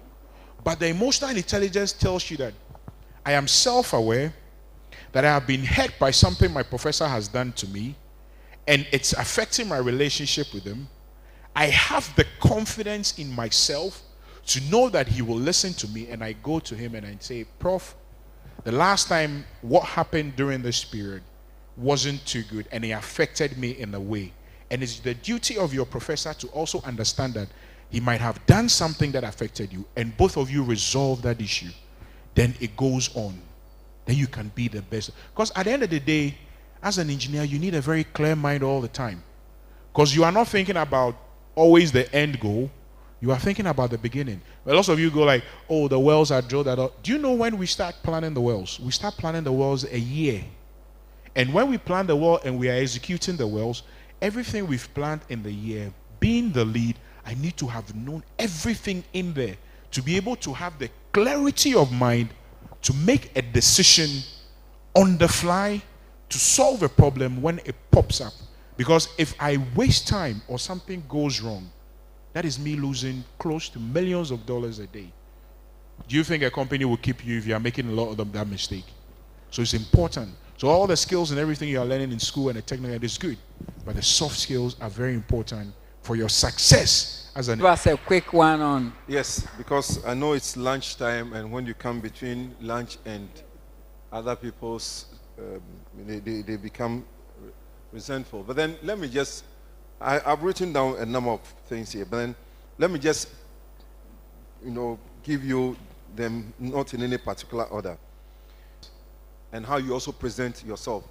But the emotional intelligence tells you that I am self-aware, that I have been hurt by something my professor has done to me, and it's affecting my relationship with him. I have the confidence in myself to know that he will listen to me, and I go to him and I say, Prof, the last time what happened during this period wasn't too good, and it affected me in a way. And it's the duty of your professor to also understand that he might have done something that affected you, and both of you resolve that issue. Then it goes on. Then you can be the best. Because at the end of the day, as an engineer, you need a very clear mind all the time. Because you are not thinking about always the end goal. You are thinking about the beginning. But lots of you go like, oh, the wells are drilled. Do you know when we start planning the wells? We start planning the wells a year. And when we plan the well and we are executing the wells, everything we've planned in the year, being the lead, I need to have known everything in there to be able to have the clarity of mind to make a decision on the fly to solve a problem when it pops up. Because if I waste time or something goes wrong, that is me losing close to millions of dollars a day. Do you think a company will keep you if you are making a lot of them that mistake? So it's important. So all the skills and everything you are learning in school and the technical is good, but the soft skills are very important for your success as an. Give us a quick one on. Yes, because I know it's lunchtime, and when you come between lunch and other people's, they become resentful. But then let me just, I've written down a number of things here, but then let me just, give you them not in any particular order, and how you also present yourself.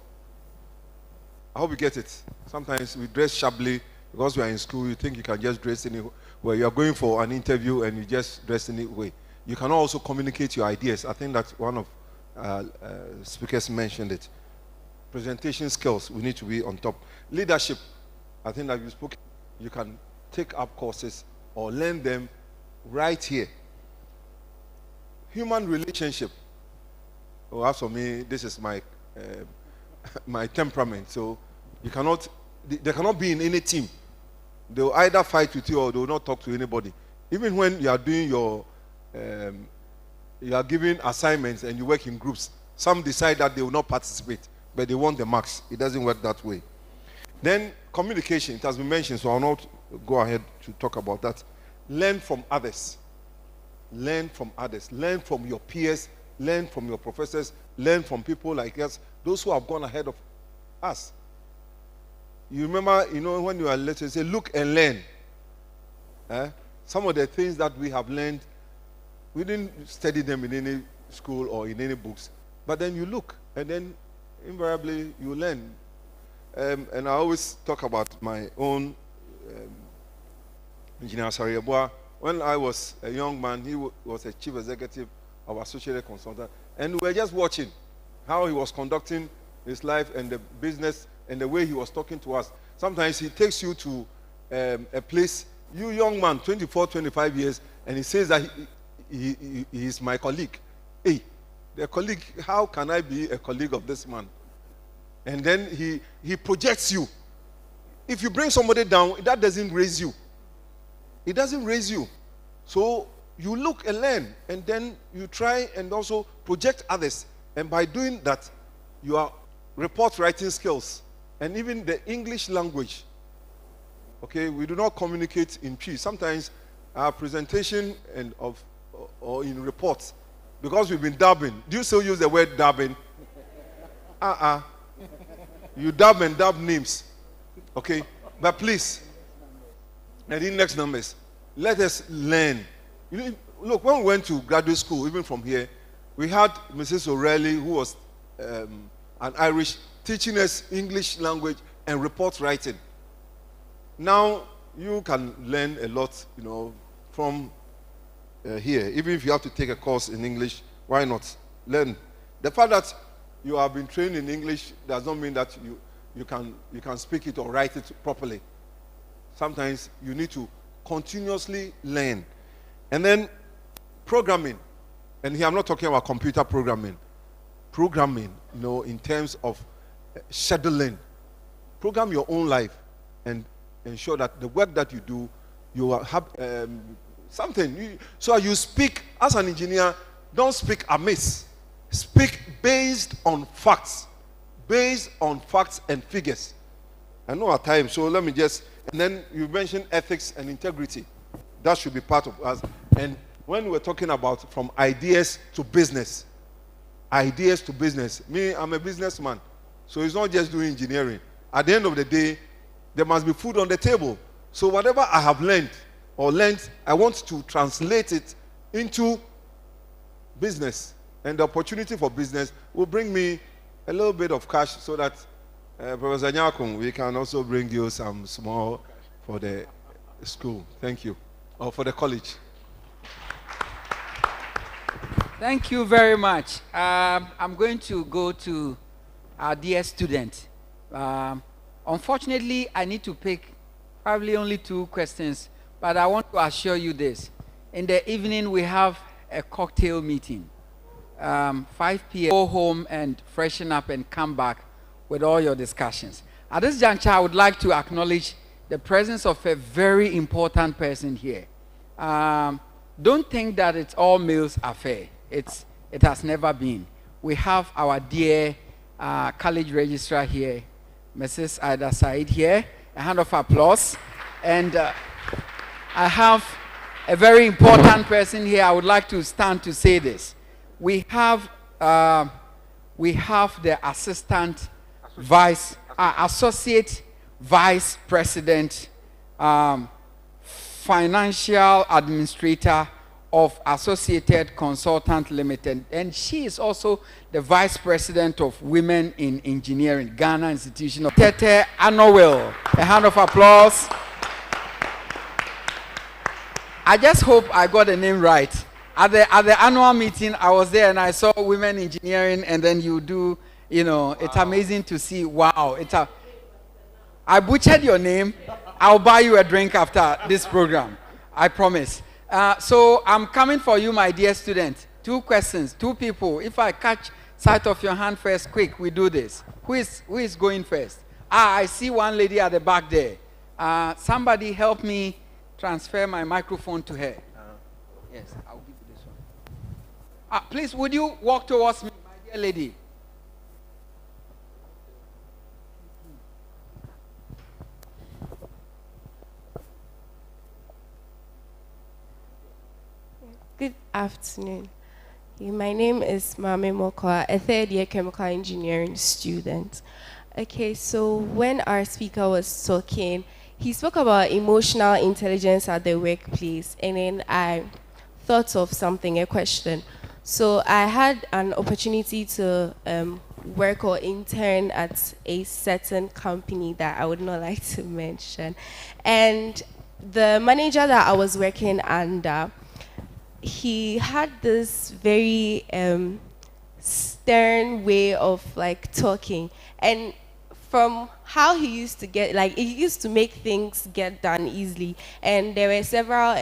I hope you get it. Sometimes we dress sharply because we are in school. You think you can just dress anywhere. You are going for an interview and you just dress anyway. You can also communicate your ideas. I think that one of speakers mentioned it. Presentation skills, we need to be on top. Leadership, I think that you spoke. You can take up courses or learn them right here. Human relationship. Oh, as for me, this is my my temperament. So you cannot, there cannot be in any team They will either fight with you or they will not talk to anybody. Even when you are doing you are giving assignments and you work in groups, some decide that they will not participate, but they want the marks. It doesn't work that way. Then communication, it has been mentioned, so I'll not go ahead to talk about that. Learn from others. Learn from others. Learn from your peers. Learn from your professors. Learn from people like us, those who have gone ahead of us. You remember, when you are little, say, look and learn. Some of the things that we have learned, we didn't study them in any school or in any books. But then you look, and then invariably you learn. And I always talk about my own engineer, Sariabua. When I was a young man, he was a chief executive of Associated Consultant. And we were just watching how he was conducting his life and the business and the way he was talking to us. Sometimes he takes you to a place, you young man, 24, 25 years, and he says that he is my colleague. Hey, the colleague, how can I be a colleague of this man? And then he projects you. If you bring somebody down, that doesn't raise you. It doesn't raise you. So you look and learn, and then you try and also project others. And by doing that, your report writing skills and even the English language. Okay, we do not communicate in peace. Sometimes our presentation or in reports, because we've been dubbing. Do you still use the word dubbing? You dub and dub names. Okay, but please, and in next numbers, let us learn. Look, when we went to graduate school, even from here, we had Mrs. O'Reilly, who was an Irish, teaching us English language and report writing. Now, you can learn a lot, from here. Even if you have to take a course in English, why not? Learn. The fact that you have been trained in English does not mean that you can speak it or write it properly. Sometimes you need to continuously learn. And then programming. And here I'm not talking about computer programming. Programming, in terms of scheduling. Program your own life and ensure that the work that you do, you have something. So you speak as an engineer, don't speak amiss. Speak based on facts. Based on facts and figures. I know our time, so let me just... And then you mentioned ethics and integrity. That should be part of us. And when we're talking about from ideas to business, ideas to business. Me, I'm a businessman. So it's not just doing engineering. At the end of the day, there must be food on the table. So whatever I have learned, I want to translate it into business. And the opportunity for business will bring me a little bit of cash so that, Professor Nyakung, we can also bring you some small for the school. Thank you. Or for the college. Thank you very much. I'm going to go to our dear student. Unfortunately, I need to pick probably only 2 questions, but I want to assure you this. In the evening, we have a cocktail meeting. 5 p.m. Go home and freshen up and come back with all your discussions. At this juncture, I would like to acknowledge the presence of a very important person here. Don't think that it's all males affair. It has never been. We have our dear college registrar here, Mrs. Ida Said here. A hand of applause. And I have a very important person here. I would like to stand to say this. We have the assistant associate vice president, financial administrator of Associated Consultant Limited, and she is also the vice president of Women in Engineering, Ghana Institution of Tete Anowil. A hand of applause. I just hope I got the name right. At the annual meeting, I was there and I saw Women Engineering, and then you do, it's amazing to see. Wow, I butchered your name. I'll buy you a drink after this program. I promise. So I'm coming for you, my dear student. 2 questions, 2 people. If I catch sight of your hand first, quick, we do this. Who is going first? I see one lady at the back there. Somebody help me transfer my microphone to her. Yes, I'll give you this one. Please, would you walk towards me, my dear lady? Good afternoon. My name is Mame Mokoa, a third-year chemical engineering student. Okay, so when our speaker was talking, he spoke about emotional intelligence at the workplace, and then I thought of something, a question. So I had an opportunity to work or intern at a certain company that I would not like to mention. And the manager that I was working under, he had this very stern way of like talking, and from how he used to get, like, he used to make things get done easily, and there were several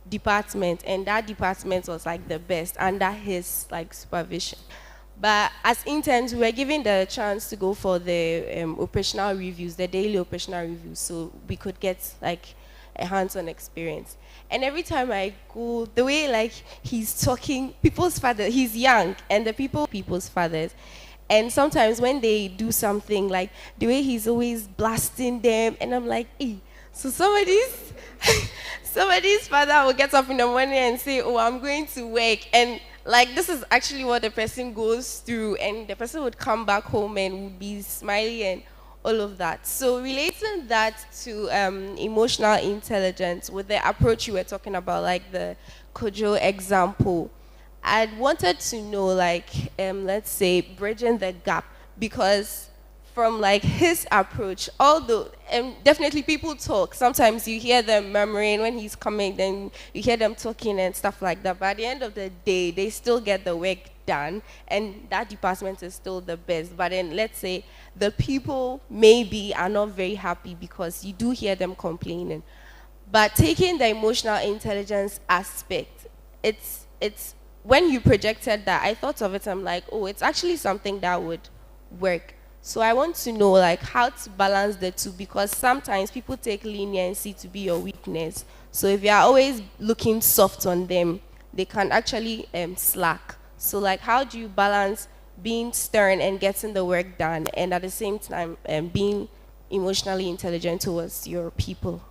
departments, and that department was like the best under his like supervision. But as interns, we were given the chance to go for the operational reviews, the daily operational reviews, so we could get like a hands-on experience. And every time I go, the way like he's talking, people's father, he's young, and the people's fathers. And sometimes when they do something, like the way he's always blasting them, and I'm like, eh. So somebody's father will get up in the morning and say, oh, I'm going to work. And like, this is actually what the person goes through, and the person would come back home and would be smiling and all of that. So relating that to emotional intelligence with the approach you were talking about, like the Kojo example, I wanted to know, like, let's say, bridging the gap, because from like his approach, although definitely people talk, sometimes you hear them murmuring when he's coming, then you hear them talking and stuff like that, but at the end of the day, they still get the work done, and that department is still the best. But then let's say the people maybe are not very happy because you do hear them complaining. But taking the emotional intelligence aspect, it's when you projected that, I thought of it, I'm like, oh, it's actually something that would work. So I want to know like how to balance the two, because sometimes people take leniency to be your weakness. So if you are always looking soft on them, they can actually slack. So like, how do you balance being stern and getting the work done, and at the same time being emotionally intelligent towards your people?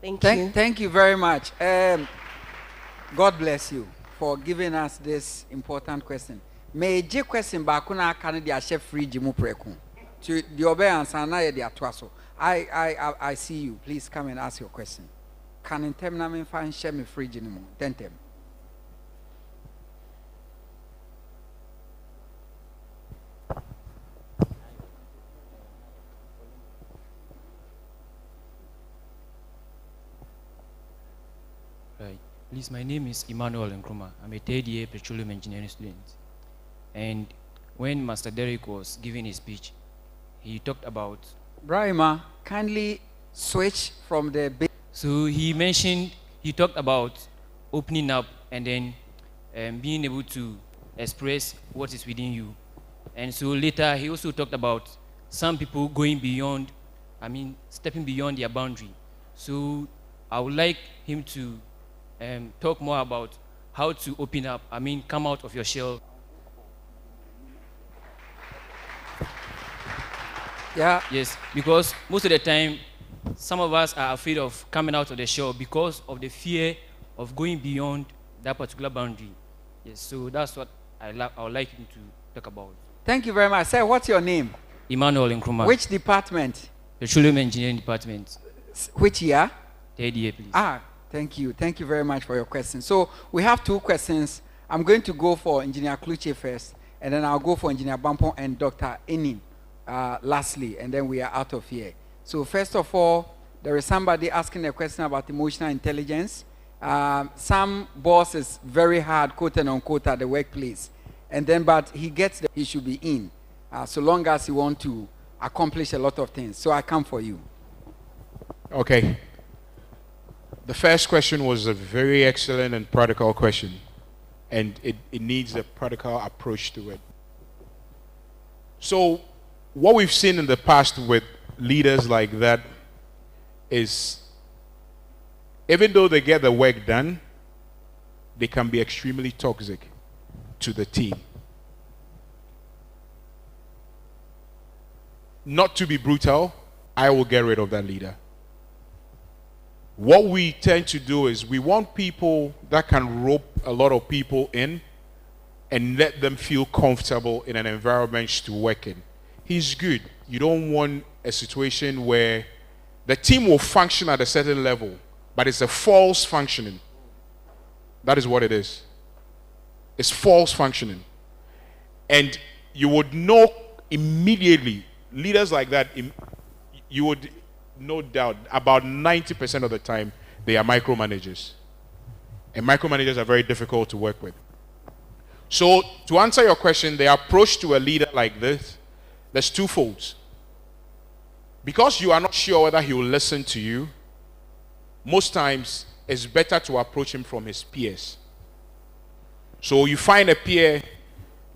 Thank you. Thank you very much. God bless you for giving us this important question. May je question bakuna Canada chef free jimu preku. To the obey answer na ye dia toaso. I see you. Please come and ask your question. Can in term na me fan share me free jimu. Tentem. Right. Please, my name is Emmanuel Nkrumah. I'm a third-year petroleum engineering student. And when Master Derek was giving his speech, he talked about... Brahima, kindly switch from the... So he talked about opening up and then being able to express what is within you. And so later, he also talked about some people going beyond, stepping beyond their boundary. So I would like him to talk more about how to open up, come out of your shell. Yeah. Yes, because most of the time, some of us are afraid of coming out of the shell because of the fear of going beyond that particular boundary. Yes, so that's what I would like him to talk about. Thank you very much. Sir, what's your name? Emmanuel Nkrumah. Which department? Petroleum Engineering Department. Which year? Third year, please. Thank you. Thank you very much for your question. So we have two questions. I'm going to go for Engineer Kluche first, and then I'll go for Engineer Bampon and Dr. Enin lastly, and then we are out of here. So first of all, there is somebody asking a question about emotional intelligence. Some boss is very hard, quote and unquote, at the workplace, and then but he gets that he should be in, so long as he want to accomplish a lot of things. So I come for you. Okay. The first question was a very excellent and practical question, and it needs a practical approach to it. So what we've seen in the past with leaders like that is, even though they get the work done, they can be extremely toxic to the team. Not to be brutal, I will get rid of that leader. What we tend to do is we want people that can rope a lot of people in and let them feel comfortable in an environment to work in. He's good. You don't want a situation where the team will function at a certain level, but it's a false functioning. That is what it is. It's false functioning. And you would know immediately, leaders like that, you would no doubt, about 90% of the time, they are micromanagers. And micromanagers are very difficult to work with. So, to answer your question, the approach to a leader like this, there's twofold. Because you are not sure whether he will listen to you, most times it's better to approach him from his peers. So you find a peer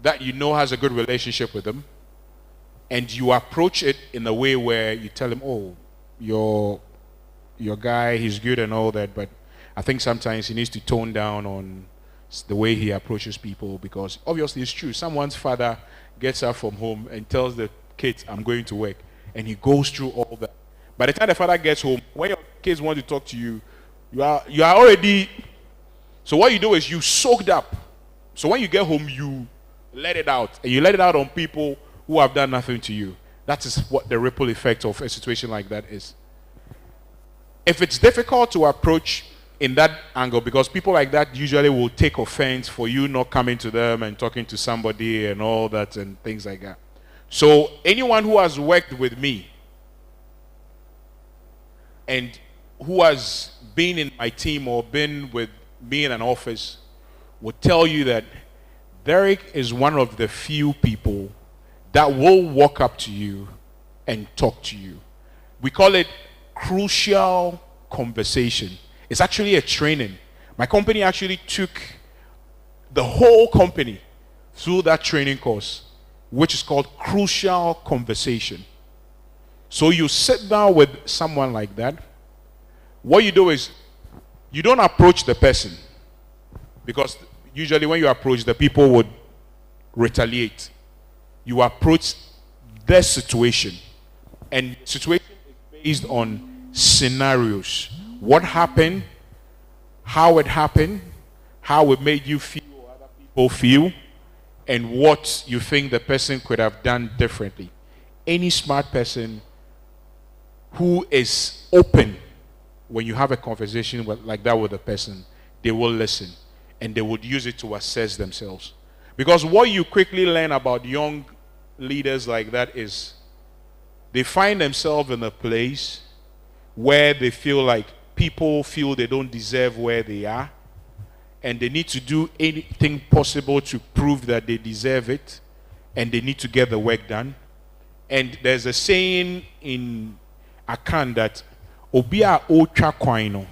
that you know has a good relationship with him, and you approach it in a way where you tell him, oh, your guy, he's good and all that, but I think sometimes he needs to tone down on the way he approaches people, because obviously it's true. Someone's father gets up from home and tells the kids, I'm going to work, and he goes through all that. By the time the father gets home, when your kids want to talk to you, you are already, so what you do is you soaked up. So when you get home, you let it out, and you let it out on people who have done nothing to you. That is what the ripple effect of a situation like that is. If it's difficult to approach in that angle, because people like that usually will take offense for you not coming to them and talking to somebody and all that and things like that. So anyone who has worked with me and who has been in my team or been with me in an office will tell you that Derek is one of the few people that will walk up to you and talk to you. We call it crucial conversation. It's actually a training. My company actually took the whole company through that training course, which is called crucial conversation. So you sit down with someone like that. What you do is you don't approach the person, because usually when you approach, the people would retaliate. You approach their situation, and the situation is based on scenarios. What happened, how it happened, how it made you feel or other people feel, and what you think the person could have done differently. Any smart person who is open when you have a conversation like that with a person, they will listen, and they would use it to assess themselves. Because what you quickly learn about young leaders like that is they find themselves in a place where they feel like people feel they don't deserve where they are, and they need to do anything possible to prove that they deserve it, and they need to get the work done. And there's a saying in Akan that Obia Ocha Kwaino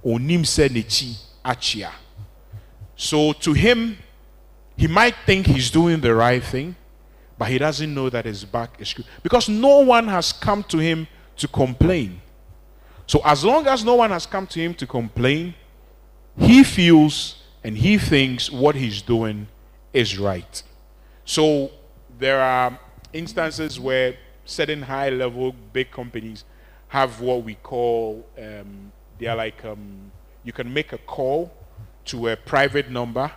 Onim se nechi achia. So to him, he might think he's doing the right thing, but he doesn't know that his back is screwed. Because no one has come to him to complain. So as long as no one has come to him to complain, he feels and he thinks what he's doing is right. So there are instances where certain high-level big companies have what we call, they are like, you can make a call to a private number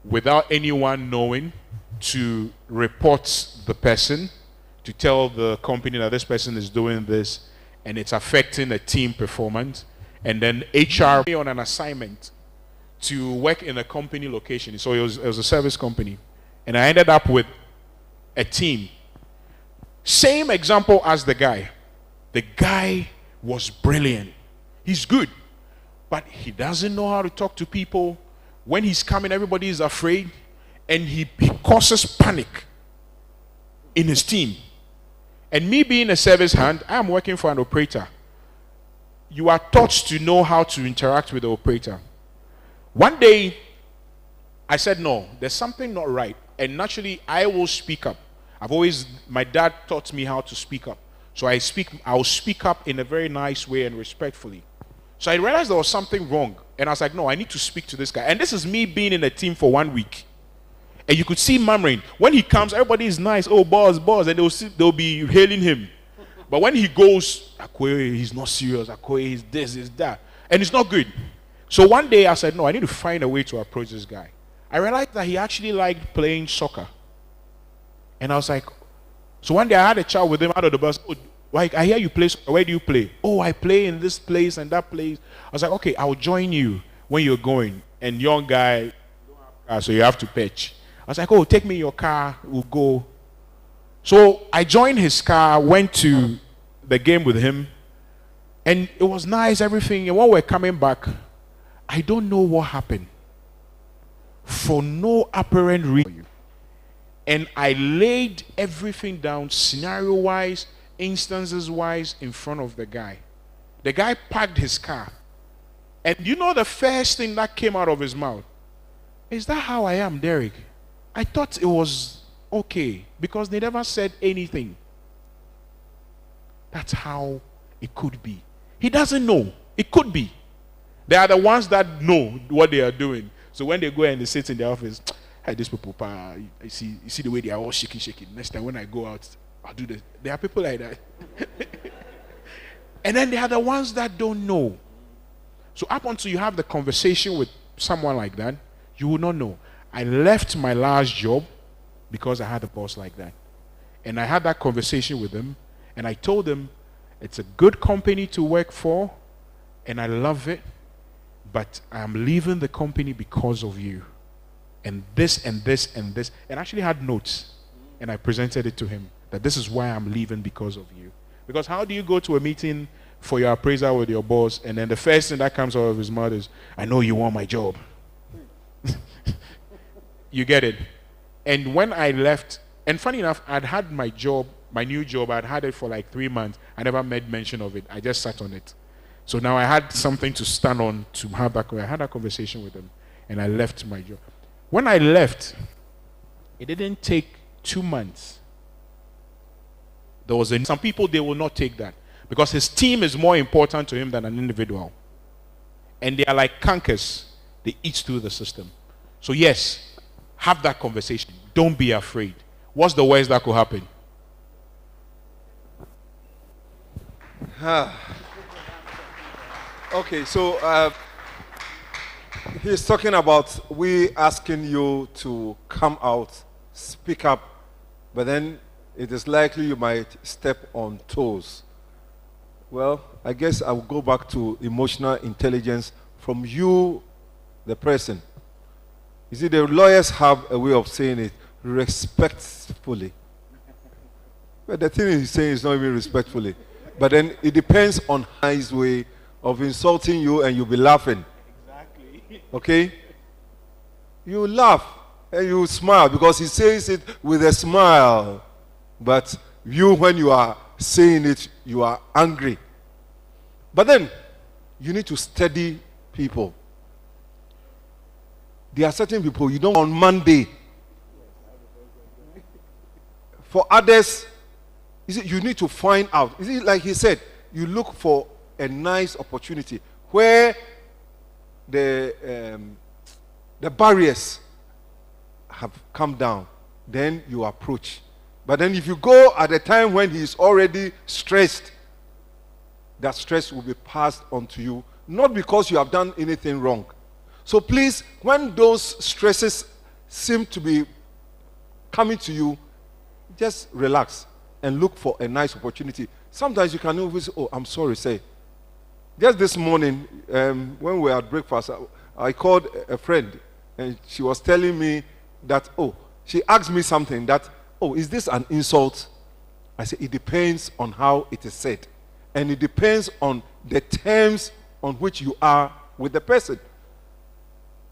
without anyone knowing to report the person, to tell the company that this person is doing this and it's affecting the team performance. And then HR on an assignment to work in a company location. So it was a service company. And I ended up with a team. Same example as the guy. The guy was brilliant. He's good. But he doesn't know how to talk to people. When he's coming, everybody is afraid. And he causes panic in his team. And me being a service hand, I am working for an operator. You are taught to know how to interact with the operator. One day, I said, no, there's something not right. And naturally, I will speak up. My dad taught me how to speak up. So I'll speak up in a very nice way and respectfully. So I realized there was something wrong. And I was like, no, I need to speak to this guy. And this is me being in a team for 1 week. And you could see murmuring. When he comes, everybody is nice. Oh, boss. And they'll be hailing him. But when he goes, Akwe, he's not serious. Akwe, he's this, he's that. And it's not good. So one day I said, no, I need to find a way to approach this guy. I realized that he actually liked playing soccer. And I was like, so one day I had a chat with him out of the bus. Oh, like, I hear you play soccer. Where do you play? Oh, I play in this place and that place. I was like, okay, I'll join you when you're going. And young guy, so you have to pitch. I was like, oh, take me in your car. We'll go. So I joined his car, went to the game with him. And it was nice, everything. And when we're coming back, I don't know what happened. For no apparent reason. And I laid everything down, scenario-wise, instances-wise, in front of the guy. The guy parked his car. And you know the first thing that came out of his mouth? Is that how I am, Derek? I thought it was okay, because they never said anything. That's how it could be. He doesn't know. It could be. They are the ones that know what they are doing. So when they go and they sit in the office, hey, these people, you see the way they are all shaking. Next time when I go out, I'll do this. There are people like that. And then there are the ones that don't know. So up until you have the conversation with someone like that, you will not know. I left my last job because I had a boss like that. And I had that conversation with him, and I told him, it's a good company to work for, and I love it, but I'm leaving the company because of you. And this and this and this. And I actually had notes, and I presented it to him, that this is why I'm leaving, because of you. Because how do you go to a meeting for your appraisal with your boss, and then the first thing that comes out of his mouth is, I know you want my job. You get it? And when I left, and funny enough, I'd had my job, my new job, I'd had it for like 3 months. I never made mention of it. I just sat on it. So now I had something to stand on to have that. I had a conversation with him, and I left my job. When I left, it didn't take 2 months. There was some people, they will not take that, because his team is more important to him than an individual. And they are like cankers. They eat through the system. So yes, have that conversation. Don't be afraid. What's the worst that could happen? Okay, so he's talking about we asking you to come out, speak up, but then it is likely you might step on toes. Well, I guess I will go back to emotional intelligence from you, the person. You see, the lawyers have a way of saying it respectfully. But the thing he's saying is not even respectfully. But then it depends on his way of insulting you, and you'll be laughing. Exactly. Okay? You laugh and you smile because he says it with a smile. But you, when you are saying it, you are angry. But then you need to study people. There are certain people you don't on Monday. For others, you need to find out. Like he said, you look for a nice opportunity where the barriers have come down. Then you approach. But then if you go at a time when he is already stressed, that stress will be passed on to you, not because you have done anything wrong. So please, when those stresses seem to be coming to you, just relax and look for a nice opportunity. Sometimes you can always, oh, I'm sorry, say. Just this morning, when we were at breakfast, I called a friend, and she was telling me that, oh, she asked me something that, oh, is this an insult? I said, it depends on how it is said. And it depends on the terms on which you are with the person.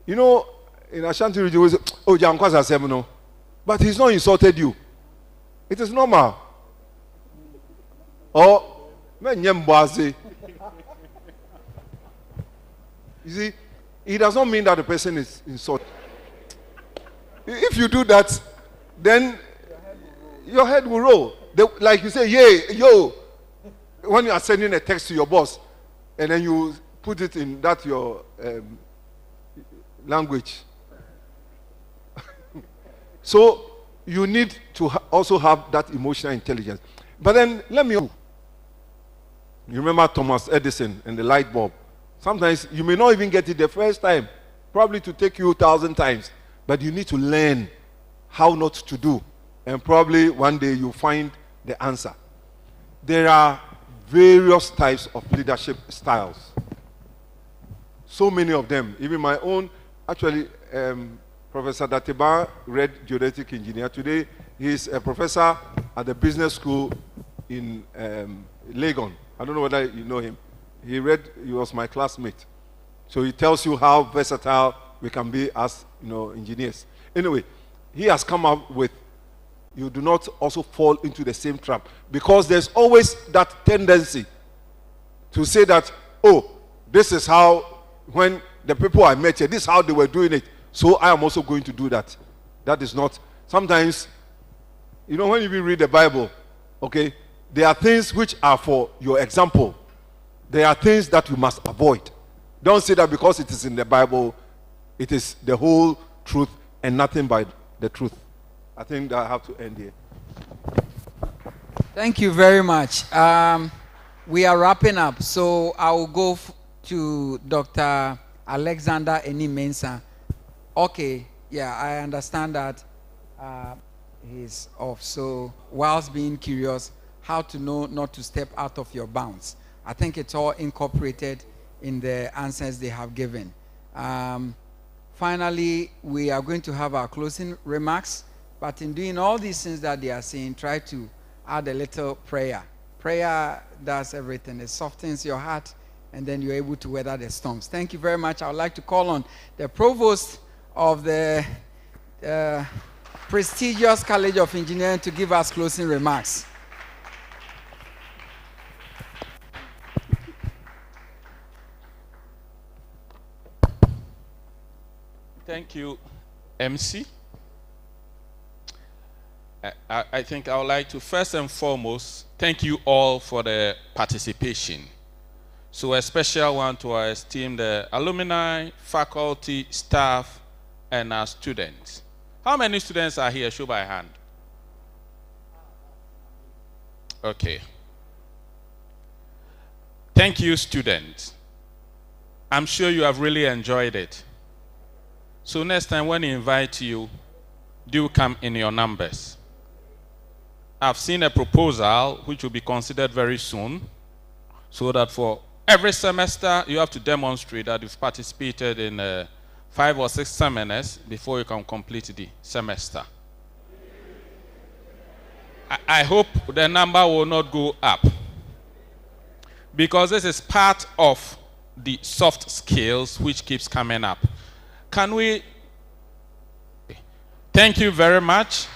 You know, in Ashanti region, we say, oh, Jankwaza Semino. But he's not insulted you. It is normal. Or, you see, it does not mean that the person is insulted. If you do that, then your head will roll. Like you say, yeah, yo, when you are sending a text to your boss, and then you put it in that your language. So you need to also have that emotional intelligence. But then let me. You remember Thomas Edison and the light bulb? Sometimes you may not even get it the first time, probably to take you 1,000 times, but you need to learn how not to do, and probably one day you'll find the answer. There are various types of leadership styles. So many of them. Even my own, actually, Professor Dateba read geodetic engineer. Today, he is a professor at the business school in Legon. I don't know whether you know him. He was my classmate. So he tells you how versatile we can be as engineers. Anyway, he has come up with, you do not also fall into the same trap, because there's always that tendency to say that, oh, this is how, when the people I met here, this is how they were doing it, so I am also going to do that. That is not. Sometimes, when you read the Bible, okay, there are things which are for your example. There are things that you must avoid. Don't say that because it is in the Bible, it is the whole truth and nothing but the truth. I think that I have to end here. Thank you very much. We are wrapping up, so I will go to Dr. Alexander Eni Mensah. Okay, yeah, I understand that he's off. So whilst being curious, how to know not to step out of your bounds. I think it's all incorporated in the answers they have given. Finally, we are going to have our closing remarks, but in doing all these things that they are saying, try to add a little prayer. Prayer does everything. It softens your heart, and then you're able to weather the storms. Thank you very much. I would like to call on the provost of the prestigious College of Engineering to give us closing remarks. Thank you, MC. I think I would like to first and foremost thank you all for the participation. So a special one to our esteemed alumni, faculty, staff, and our students. How many students are here? Show by hand. Okay. Thank you, students. I'm sure you have really enjoyed it. So next time when I invite you, do come in your numbers. I've seen a proposal which will be considered very soon, so that for every semester you have to demonstrate that you've participated in 5 or 6 seminars before you can complete the semester. I hope the number will not go up, because this is part of the soft skills which keeps coming up. Can we? Thank you very much.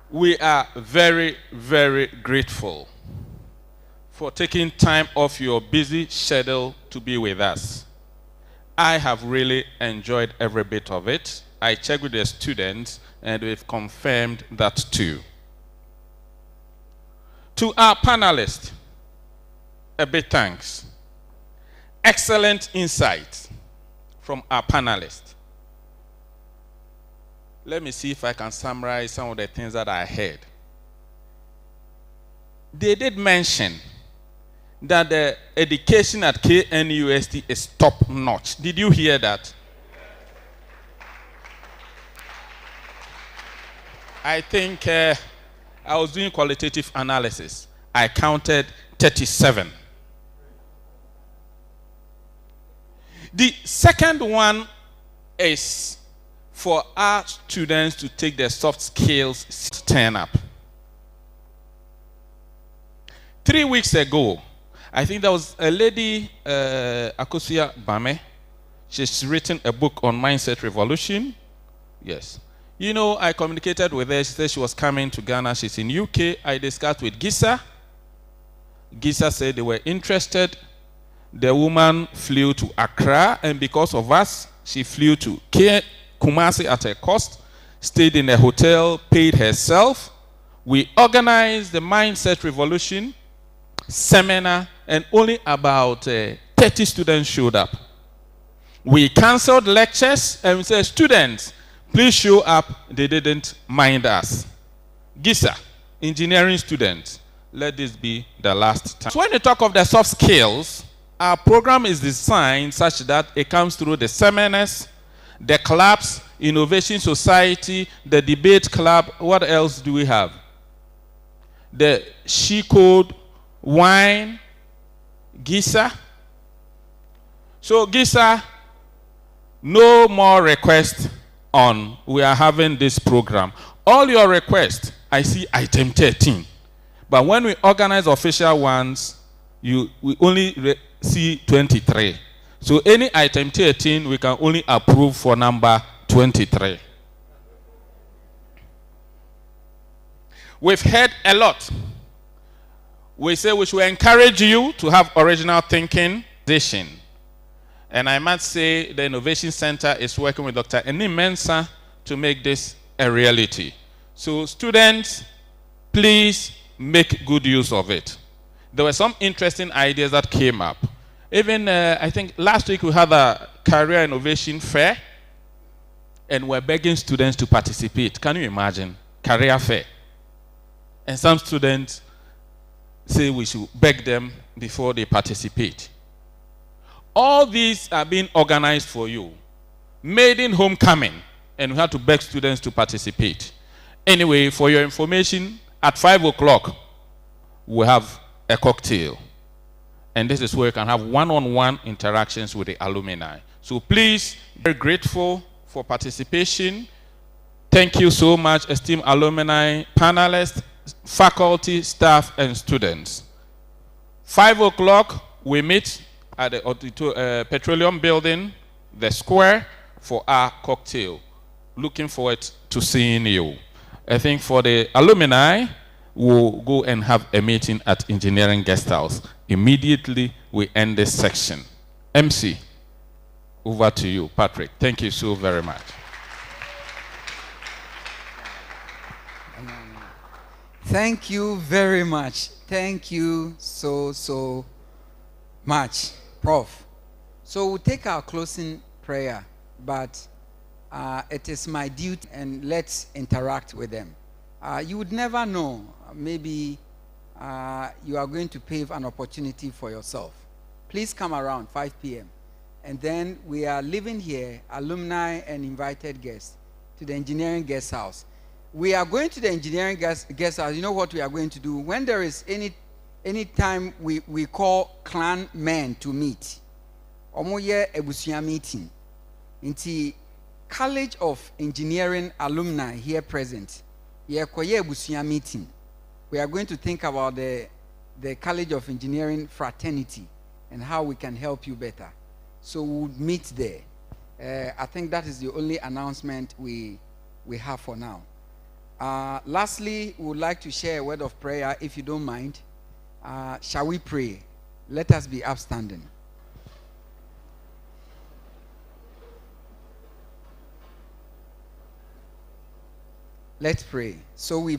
We are very, very grateful for taking time off your busy schedule to be with us. I have really enjoyed every bit of it. I checked with the students and we've confirmed that too. To our panelists, a big thanks. Excellent insight from our panelists. Let me see if I can summarize some of the things that I heard. They did mention that the education at KNUST is top-notch. Did you hear that? I think I was doing qualitative analysis. I counted 37. The second one is for our students to take their soft skills to turn up. 3 weeks ago, I think there was a lady, Akosia Bame. She's written a book on mindset revolution. Yes. You know, I communicated with her. She said she was coming to Ghana. She's in UK. I discussed with Gisa. Gisa said they were interested. The woman flew to Accra, and because of us, she flew to Kumasi at a cost. stayed in a hotel, paid herself. We organized the Mindset Revolution seminar, and only about 30 students showed up. We canceled lectures and we said, students, please show up. They didn't mind us. GISA, engineering students, let this be the last time. So when you talk of the soft skills, our program is designed such that it comes through the seminars, the clubs, Innovation Society, the debate club. What else do we have? The She Code, wine, GISA. So GISA, no more requests on we are having this program. All your requests, I see item 13. But when we organize official ones, we only see 23. So any item 13, we can only approve for number 23. We've heard a lot. We say we should encourage you to have original thinking. And I must say the Innovation Center is working with Dr. Enim Mensah to make this a reality. So students, please make good use of it. There were some interesting ideas that came up. Even, I think last week we had a career innovation fair, and we're begging students to participate. Can you imagine? Career fair. And some students say we should beg them before they participate. All these are being organized for you. Maiden Homecoming, and we have to beg students to participate. Anyway, for your information, at 5 o'clock, we have a cocktail. And this is where you can have one-on-one interactions with the alumni. So please, very grateful for participation. Thank you so much, esteemed alumni, panelists, faculty, staff, and students. 5 o'clock, we meet at the Petroleum Building, the square, for our cocktail. Looking forward to seeing you. I think for the alumni, we'll go and have a meeting at Engineering Guest House. Immediately, we end this section. MC, over to you, Patrick. Thank you so very much. Thank you very much. Thank you so much, Prof. So we'll take our closing prayer, but it is my duty, and let's interact with them. You would never know. Maybe you are going to pave an opportunity for yourself. Please come around 5 p.m. And then we are leaving here, alumni and invited guests, to the Engineering Guest House. We are going to the Engineering Guest House. You know what we are going to do? When there is any time we call clan men to meet. Omoye ebusuya meeting. Inti College of Engineering alumni here present. Yekoye ebusuya meeting. We are going to think about the College of Engineering fraternity and how we can help you better. So we'll meet there. I think that is the only announcement we have for now. Lastly, we would like to share a word of prayer, if you don't mind. Shall we pray? Let us be upstanding. Let's pray. So we